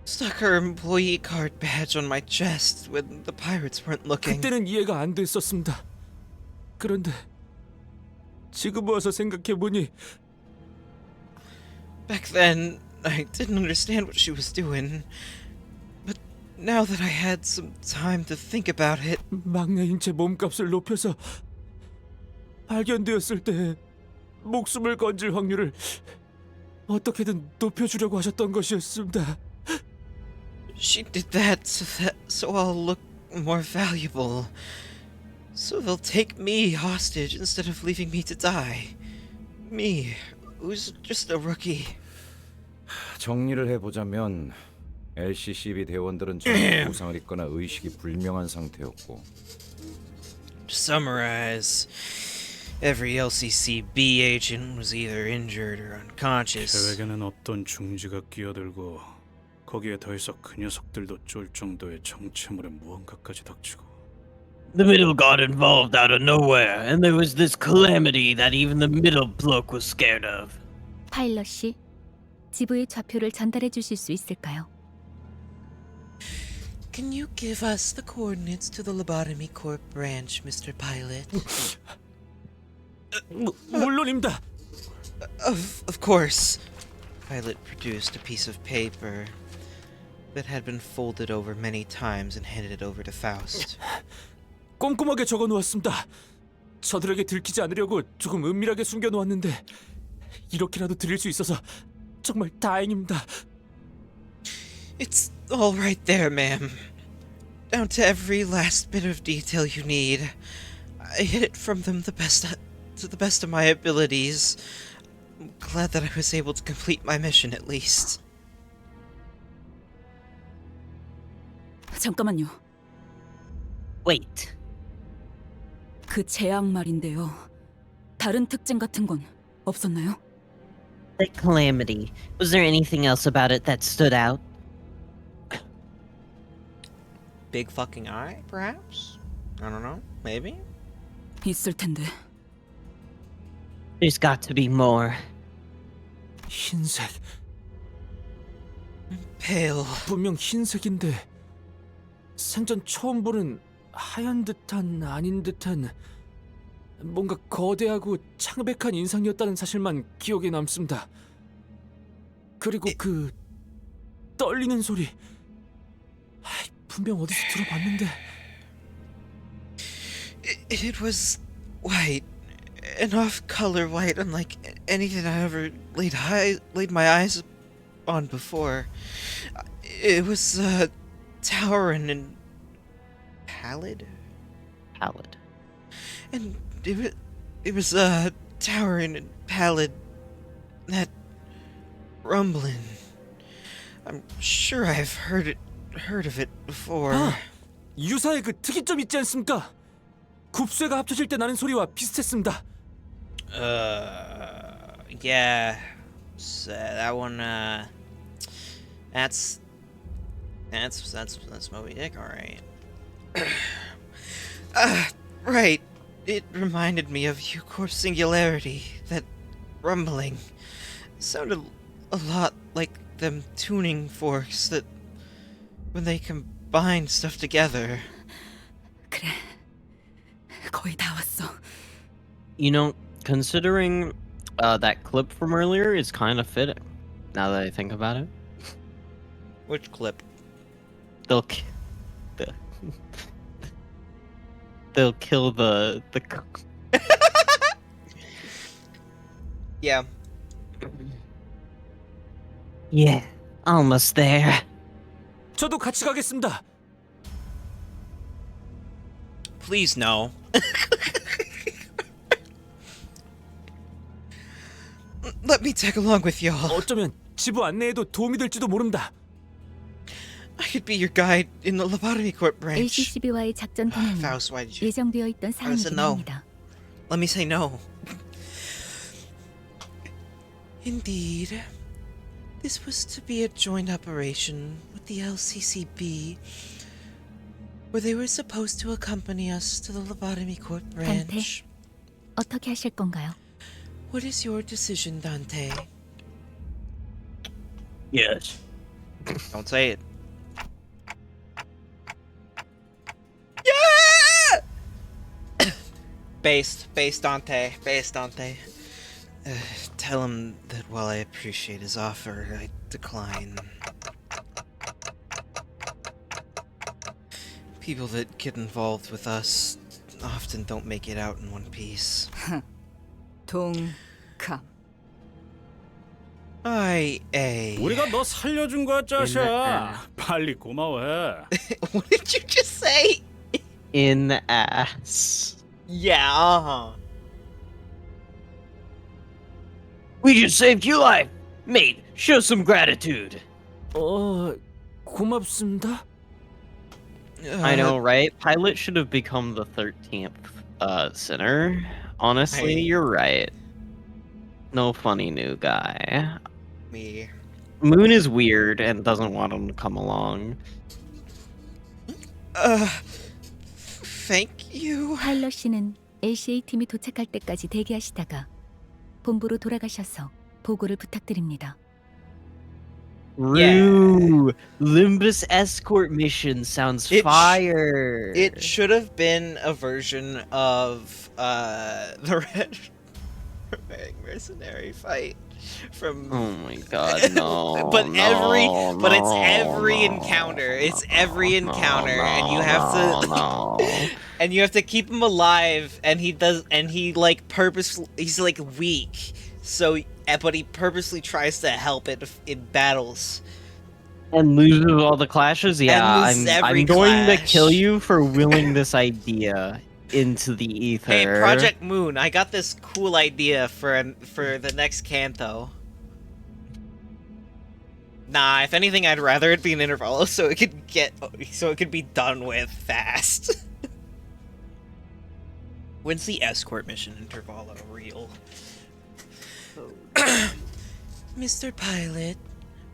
stuck her employee card badge on my chest when the pirates weren't looking. 그때는 이해가 안 됐었습니다. 그런데 지금 와서 생각해보니 Back then, I didn't understand what she was doing. But now that I had some time to think about it, 막내인 제 몸값을 높여서 발견되었을 때 목숨을 건질 확률을 어떻게든 높여주려고 하셨던 것이었습니다. she did that so I'll look more valuable. So they'll take me hostage instead of leaving me to die. Me, who's just a rookie. 정리를 해보자면 LCCB 대원들은 전부 부상을 입거나 의식이 불명한 상태였고. To summarize, every LCCB agent was either injured or unconscious. 계획에는 어떤 중지가 끼어들고 거기에 더해서 그 녀석들도 쫄 정도의 정체물에 무언가까지 닥치고. The middle got involved out of nowhere, and there was this calamity that even the middle bloke was scared of. 파일럿 씨, 지부의 좌표를 전달해 주실 수 있을까요? Can you give us the coordinates to the Lobotomy Corp branch, Mr. Pilot? 물론입니다. Of course. Pilot produced a piece of paper that had been folded over many times and handed it over to Faust. 꼼꼼하게 적어 놓았습니다. 저들에게 들키지 않으려고 조금 은밀하게 숨겨 놓았는데 이렇게라도 드릴 수 있어서 정말 다행입니다. It's all right there, ma'am. Down to every last bit of detail you need. I hid it from them to the best of my abilities. I'm glad that I was able to complete my mission at least. 잠깐만요. Wait. 그 제약 말인데요. 다른 특징 같은 건 없었나요? The calamity. Was there anything else about it that stood out? Big fucking eye, perhaps? I don't know. Maybe? 있을 텐데. There's got to be more. 흰색. Pale. 분명 흰색인데 생전 처음 보는 하얀 듯한 아닌 듯한 뭔가 거대하고 창백한 인상이었다는 사실만 기억에 남습니다. 그리고 그 떨리는 소리 분명 어디서 들어봤는데. It was white. An off-color white unlike anything I ever laid my eyes on before. It was towering and pallid? Pallid. And it was towering and pallid. That rumbling. I'm sure I've heard of it before. 유사의 그 특이점 있지 않습니까? 굽쇠가 합쳐질 때 나는 소리와 비슷했습니다. Yeah. So that one, that's Moby Dick, alright. Right. It reminded me of U-Corp Singularity. That rumbling. Sounded a lot like them tuning forks that when they combine stuff together. 그래. 거의 다 왔어. You know, considering that clip from earlier is kind of fitting, now that I think about it. Which clip? They'll kill the Yeah. Yeah, almost there. 저도 같이 가겠습니다. Please no. Let me tag along with y'all. 어쩌면 지부 안내에도 도움이 될지도 모릅니다. I could be your guide in the Lobotomy Corp branch. LCCB와의 작전 동행은 Faust, why did you? 예정되어 있던 I said 사항이긴 no. 합니다. Let me say no. Indeed. This was to be a joint operation with the LCCB, where they were supposed to accompany us to the Lobotomy Corp branch. 어떻게 하실 건가요? What is your decision, Dante? Yes. Don't say it. Yeah! Based Dante. Tell him that while I appreciate his offer, I decline. People that get involved with us often don't make it out in one piece. 동감. 우리가 너 살려준 거야, 짜샤. 빨리 고마워해. What did you just say? In the ass. Yeah, We just saved your life, mate. Show some gratitude. 고맙습니다. I know, right? Pilot should have become the 13th sinner. Honestly, you're right. No funny new guy. Me. Moon is weird and doesn't want him to come along. Thank you. 파일럿 씨는 LCA 팀이 도착할 때까지 대기하시다가 본부로 돌아가셔서 보고를 부탁드립니다. Rue, Limbus escort mission sounds fire. It should have been a version of the Red Mercenary fight from. Oh my god, no! but it's every no, encounter. It's every encounter, and you have to and you have to keep him alive. And he like purposely, he's like weak. So, but he purposely tries to help it in battles. And loses all the clashes? Yeah, I'm going to kill you for willing this idea into the ether. Hey, Project Moon, I got this cool idea for the next Canto. Nah, if anything, I'd rather it be an interval so it could be done with fast. When's the escort mission interval real? Mr. Pilot,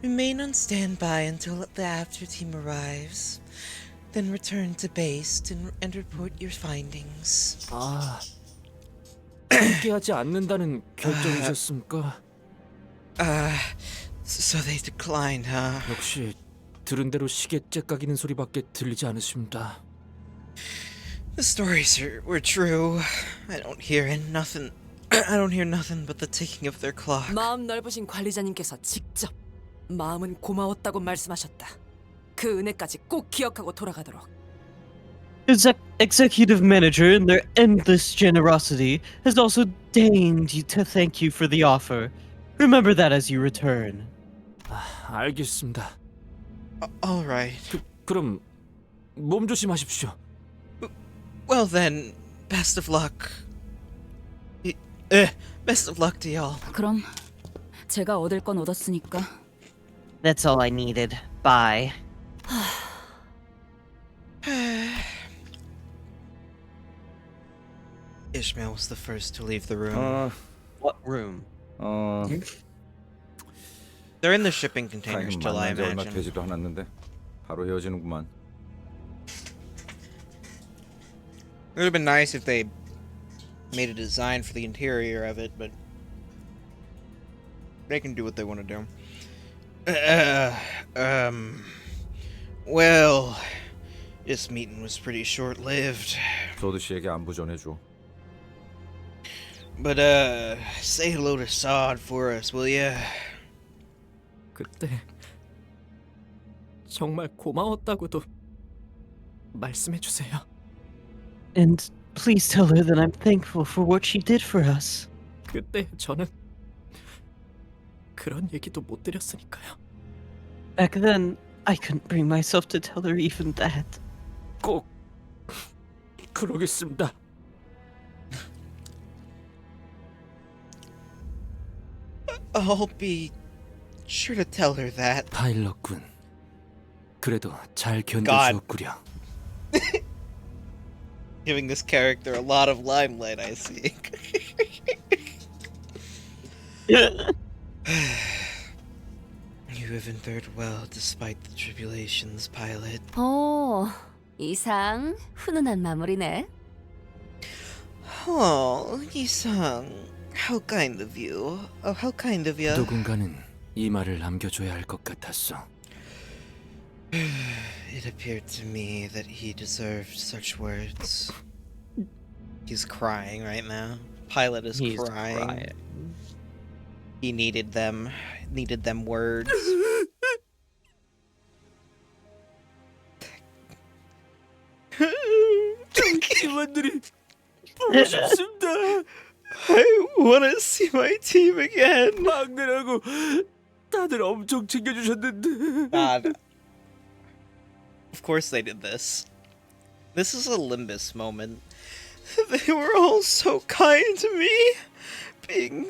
remain on standby until the after team arrives. Then return to base and report your findings. 아, 함께하지 않는다는 결정이셨습니까? So they declined, huh? 역시 들은 대로 시계 째깍이는 소리밖에 들리지 않으십니다. The stories were true. I don't hear nothing but the ticking of their clock. 마음 넓으신 관리자님께서 직접 마음은 고마웠다고 말씀하셨다. 그 은혜까지 꼭 기억하고 돌아가도록. Executive manager, in their endless generosity, has also deigned to thank you for the offer. Remember that as you return. 알겠습니다. All right. 그럼 몸 조심하십시오. Well then, best of luck. Best of luck to y'all. 그럼 제가 얻을 건 얻었으니까. That's all I needed. Bye. Ishmael was the first to leave the room. What room? They're in the shipping containers still, I 얼마 imagine. 되지도 않았는데 바로 헤어지는구만. It would have been nice if they made a design for the interior of it, but they can do what they want to do. Well, this meeting was pretty short-lived. 조드 씨에게 안부 전해줘. But, say hello to Sod for us, will ya? 그때 정말 고마웠다고도 말씀해 주세요. And please tell her that I'm thankful for what she did for us. 그때 저는 그런 얘기도 못 드렸으니까요. Back then, I couldn't bring myself to tell her even that. 꼭 그러겠습니다. I'll be sure to tell her that. 파일럿군. 그래도 잘 견뎌주었구려. Giving this character a lot of limelight, I see. You have endured well despite the tribulations, pilot. 이상 훈훈한 마무리네. Oh, Isang, how kind of you. Oh, how kind of you. 누군가는 이 말을 남겨줘야 할 것 같았어. It appeared to me that he deserved such words. He's crying right now. Pilot is crying. He needed them words. 팀원들이 보고 싶습니다. I want to see my team again. 막내라고 다들 엄청 챙겨주셨는데. God. Of course they did this. This is a Limbus moment. They were all so kind to me, being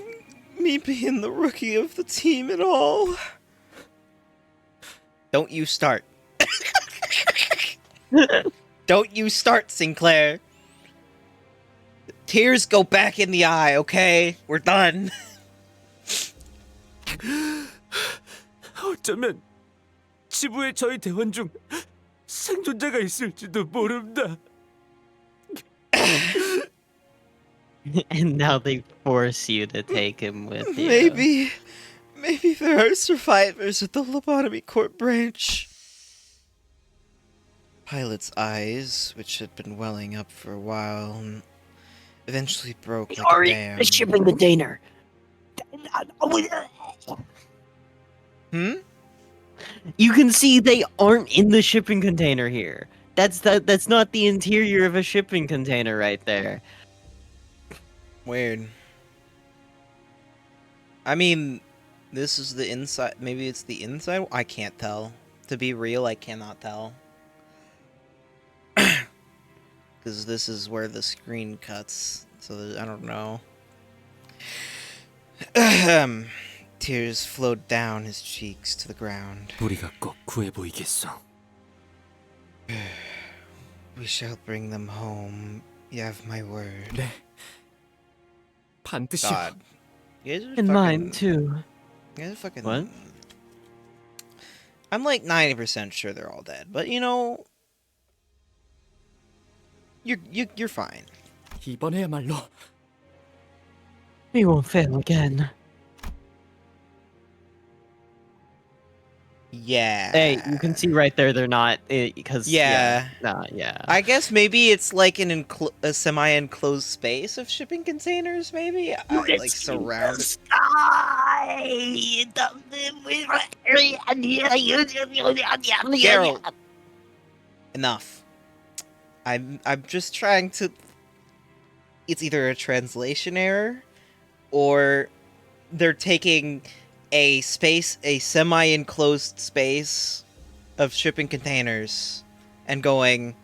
the rookie of the team and all. Don't you start. Don't you start, Sinclair. Tears go back in the eye, okay? We're done. 어쩌면 지부의 저희 대원 중 생존자가 있을지도 모릅니다. And now they force you to take him with you. Maybe there are survivors at the Lobotomy Corp branch. Pilot's eyes, which had been welling up for a while, eventually broke like a dam. The shipping container. Hmm? You can see they aren't in the shipping container here. That's not the interior of a shipping container right there. Weird. I mean, this is the inside. Maybe it's the inside? I can't tell. To be real, I cannot tell. Because this is where the screen cuts. So I don't know. Tears flowed down his cheeks to the ground. 우리가 꼭 구해 보이겠어. We shall bring them home. You have my word. 네. 반드시요. God. You guys are And fucking, mine too. You guys are fucking. What? I'm like 90% sure they're all dead, but you know, you're fine. 이번에야말로 We won't fail again. Yeah. Hey, you can see right there they're not because Yeah. yeah. I guess maybe it's like a semi-enclosed space of shipping containers, maybe? Like surrounded. Geralt. Enough. I'm just trying to... It's either a translation error, or they're taking a semi-enclosed space of shipping containers and going,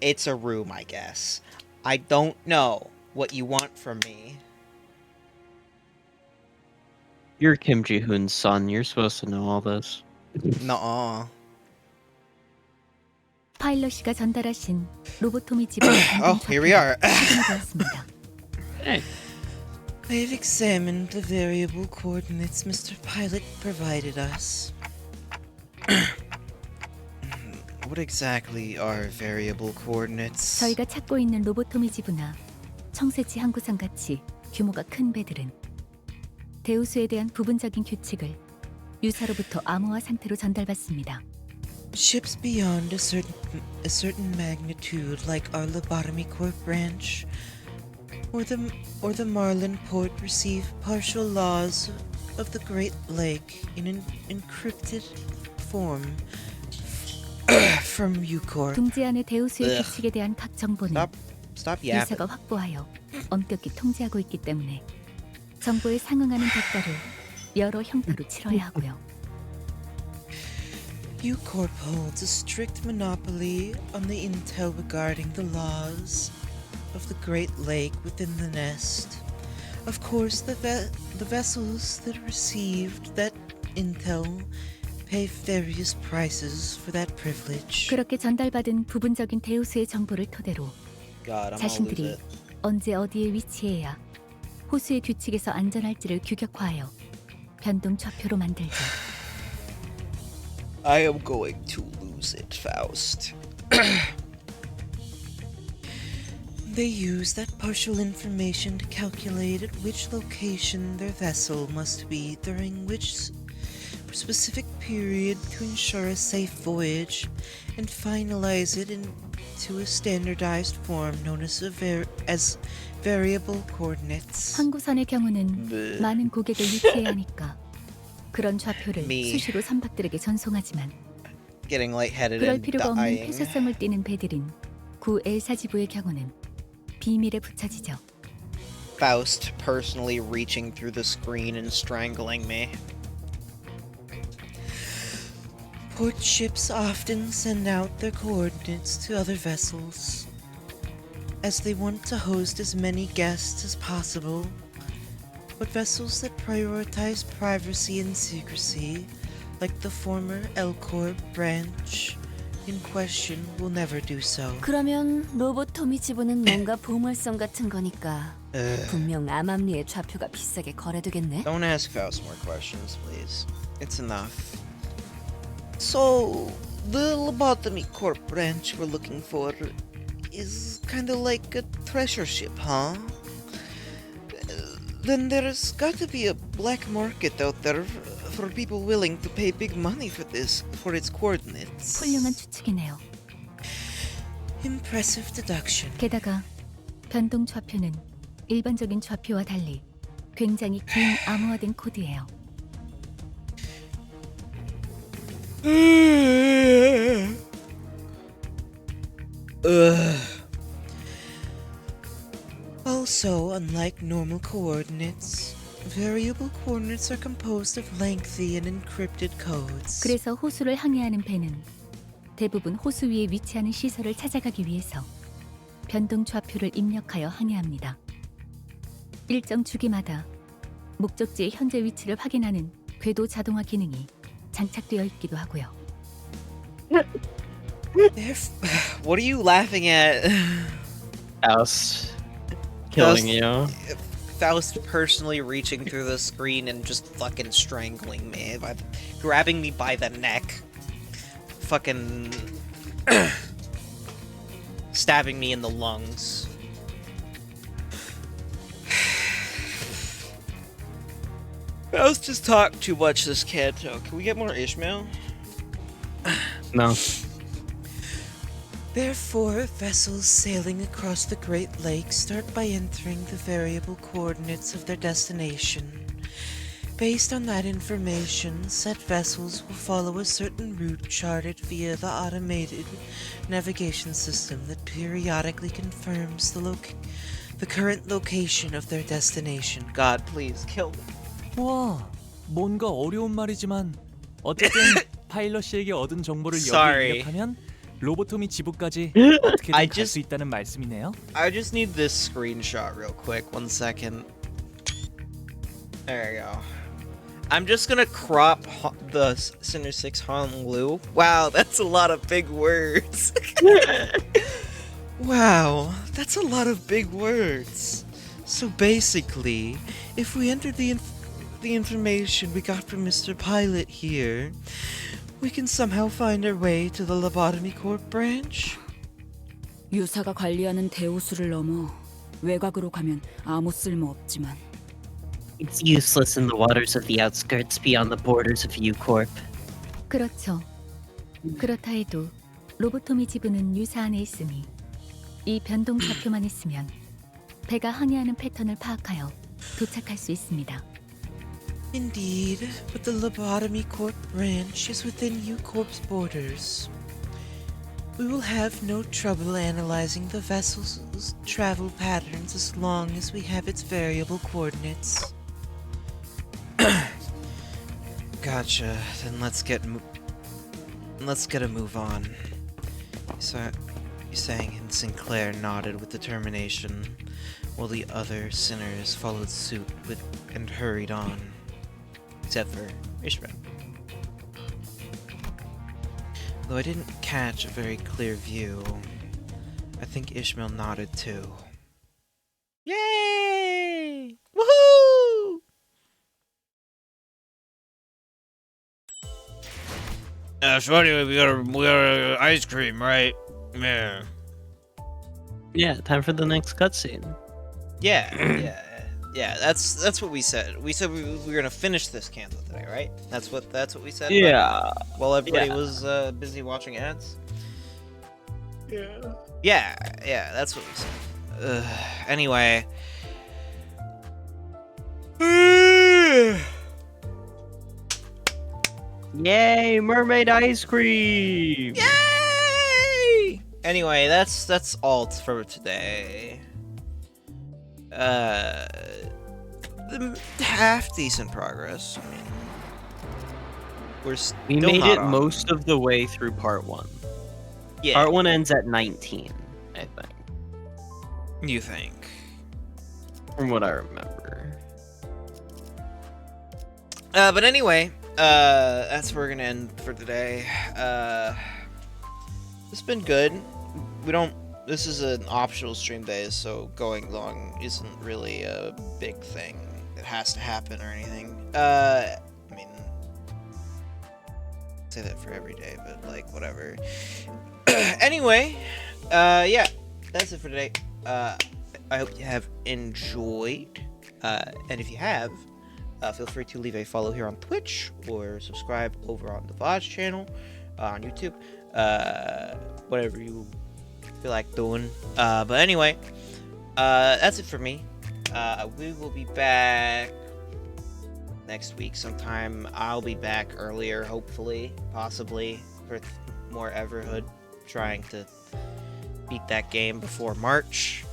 it's a room, I guess. I don't know what you want from me. You're Kim Ji-hoon's son. You're supposed to know all this. Nuh-uh. 파일럿이가 전달하신 로보토미 집을 Oh, here we are. 확인해보았습니다. Hey. I've examined the variable coordinates Mr. Pilot provided us. What exactly are variable coordinates? 저희가 찾고 있는 로보토미 지부나 청새치 한 구상 같이 규모가 큰 배들은 대우수에 대한 부분적인 규칙을 유사로부터 암호화 상태로 전달받습니다. Ships beyond a certain magnitude, like our Lobotomy Corp branch, or the Marlin port, receive partial laws of the Great Lake in an encrypted form from UCorp. 둥지안의 대우수의 규칙에 대한 각 정보는 Stop yapping. 유사가 확보하여 엄격히 통제하고 있기 때문에 정보에 상응하는 대가를 여러 형태로 치러야 하고요. UCorp holds a strict monopoly on the intel regarding the laws of the Great Lake within the nest. Of course, the vessels that received that intel pay various prices for that privilege. 그렇게 전달받은 부분적인 대우수의 정보를 토대로 God, I'm 자신들이 언제 어디에 위치해야 호수의 규칙에서 안전할지를 규격화하여 변동 좌표로 만들죠. I am going to lose it, Faust. They use that partial information to calculate at which location their vessel must be during which specific period to ensure a safe voyage, and finalize it into a standardized form known as variable coordinates. 항구선의 경우는 많은 고객을 유치해야 하니까 그런 좌표를 Me. 수시로 선박들에게 전송하지만 Getting lightheaded 그럴 and 필요가 없는 dying. 폐쇄성을 띠는 배들인 구 엘사 지부의 경우는 비밀에 붙여지죠. Faust personally reaching through the screen and strangling me. Port ships often send out their coordinates to other vessels, as they want to host as many guests as possible. But vessels that prioritize privacy and secrecy, like the former L-Corp branch in question, will never do so. 그러면 로보토미 지부는 뭔가 보물성 같은 거니까 분명 암암리의 좌표가 비싸게 거래되겠네. Don't ask Faust more questions, please. It's enough. So, the Lobotomy Corp branch we're looking for is kind of like a treasure ship, huh? then there's got to be a black market out there for people willing to pay big money for its coordinates. 훌륭한 추측이네요. Impressive deduction. 게다가 변동 좌표는 일반적인 좌표와 달리 굉장히 긴 암호화된 코드예요. Also, unlike normal coordinates, variable coordinates are composed of lengthy and encrypted codes. 그래서 호수를 항해하는 배는 대부분 호수 위에 위치하는 시설을 찾아가기 위해서 변동 좌표를 입력하여 항해합니다. 일정 주기마다 목적지의 현재 위치를 확인하는 궤도 자동화 기능이 장착되어 있기도 하고요. What are you laughing at? Faust killing you. Faust personally reaching through the screen and just fucking strangling me, grabbing me by the neck, fucking stabbing me in the lungs. Faust just talked too much this canto. Can we get more Ishmael? No. Therefore, vessels sailing across the Great Lakes start by entering the variable coordinates of their destination. Based on that information, said vessels will follow a certain route charted via the automated navigation system that periodically confirms the current location of their destination. God, please kill me. 와, 뭔가 어려운 말이지만 어쨌든 파일럿씨에게 얻은 정보를 Sorry. 여기에 입력하면 로보토미 지부까지 어떻게든 갈 수 있다는 말씀이네요. I just need this screenshot real quick. 1 second. There you go. I'm just gonna crop the Sinner 6 Honolulu. Wow, that's a lot of big words. Wow, that's a lot of big words. So basically, if we enter the information we got from Mr. Pilot here, we can somehow find our way to the Lobotomy Corp branch? 유사가 관리하는 대호수를 넘어 외곽으로 가면 아무 쓸모 없지만 It's useless in the waters of the outskirts beyond the borders of U-Corp. 그렇죠. 그렇다 해도 로보토미 지부는 유사 안에 있으니 이 변동 좌표만 있으면 배가 항해하는 패턴을 파악하여 도착할 수 있습니다. Indeed, but the Lobotomy Corp branch is within U-Corp's borders. We will have no trouble analyzing the vessel's travel patterns as long as we have its variable coordinates. Gotcha. Then let's get a move on. You sang, and Sinclair nodded with determination, while the other sinners followed suit and hurried on. Except for Ishmael. Though I didn't catch a very clear view, I think Ishmael nodded too. Yay! Woohoo! So anyway, we got ice cream, right? Yeah. Yeah, time for the next cutscene. Yeah, that's what we said. We said we were gonna finish this canto today, right? That's what we said. Yeah. While everybody was busy watching ads. Yeah, that's what we said. Anyway. Yay, mermaid ice cream! Yay! Anyway, that's all for today. Half decent progress. I mean, we made it most of the way through part 1. Yeah. Part 1 ends at 19, I think. You think? From what I remember. But anyway, that's where we're gonna end for today. It's been good. This is an optional stream day, so going long isn't really a big thing that has to happen or anything. I mean, say that for every day, but like, whatever. Anyway, yeah, that's it for today. I hope you have enjoyed. And if you have, feel free to leave a follow here on Twitch or subscribe over on the VOD channel on YouTube. Whatever you feel like doing. But anyway, that's it for me. We will be back next week sometime. I'll be back earlier, hopefully, possibly, for more Everhood, trying to beat that game before March.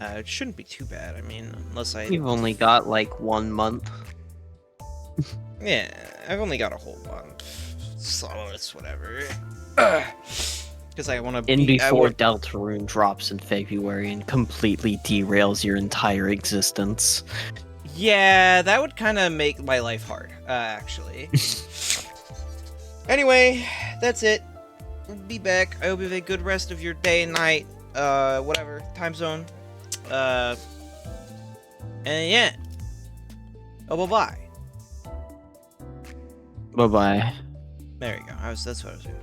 It shouldn't be too bad. I mean, unless You've only got like 1 month. Yeah, I've only got a whole month, so it's whatever. Because I want to In before Deltarune drops in February and completely derails your entire existence. Yeah, that would kind of make my life hard, actually. Anyway, that's it. We'll be back. I hope you have a good rest of your day and night, whatever, time zone. And yeah. Oh, bye-bye. Bye-bye. There you go. That's what I was doing.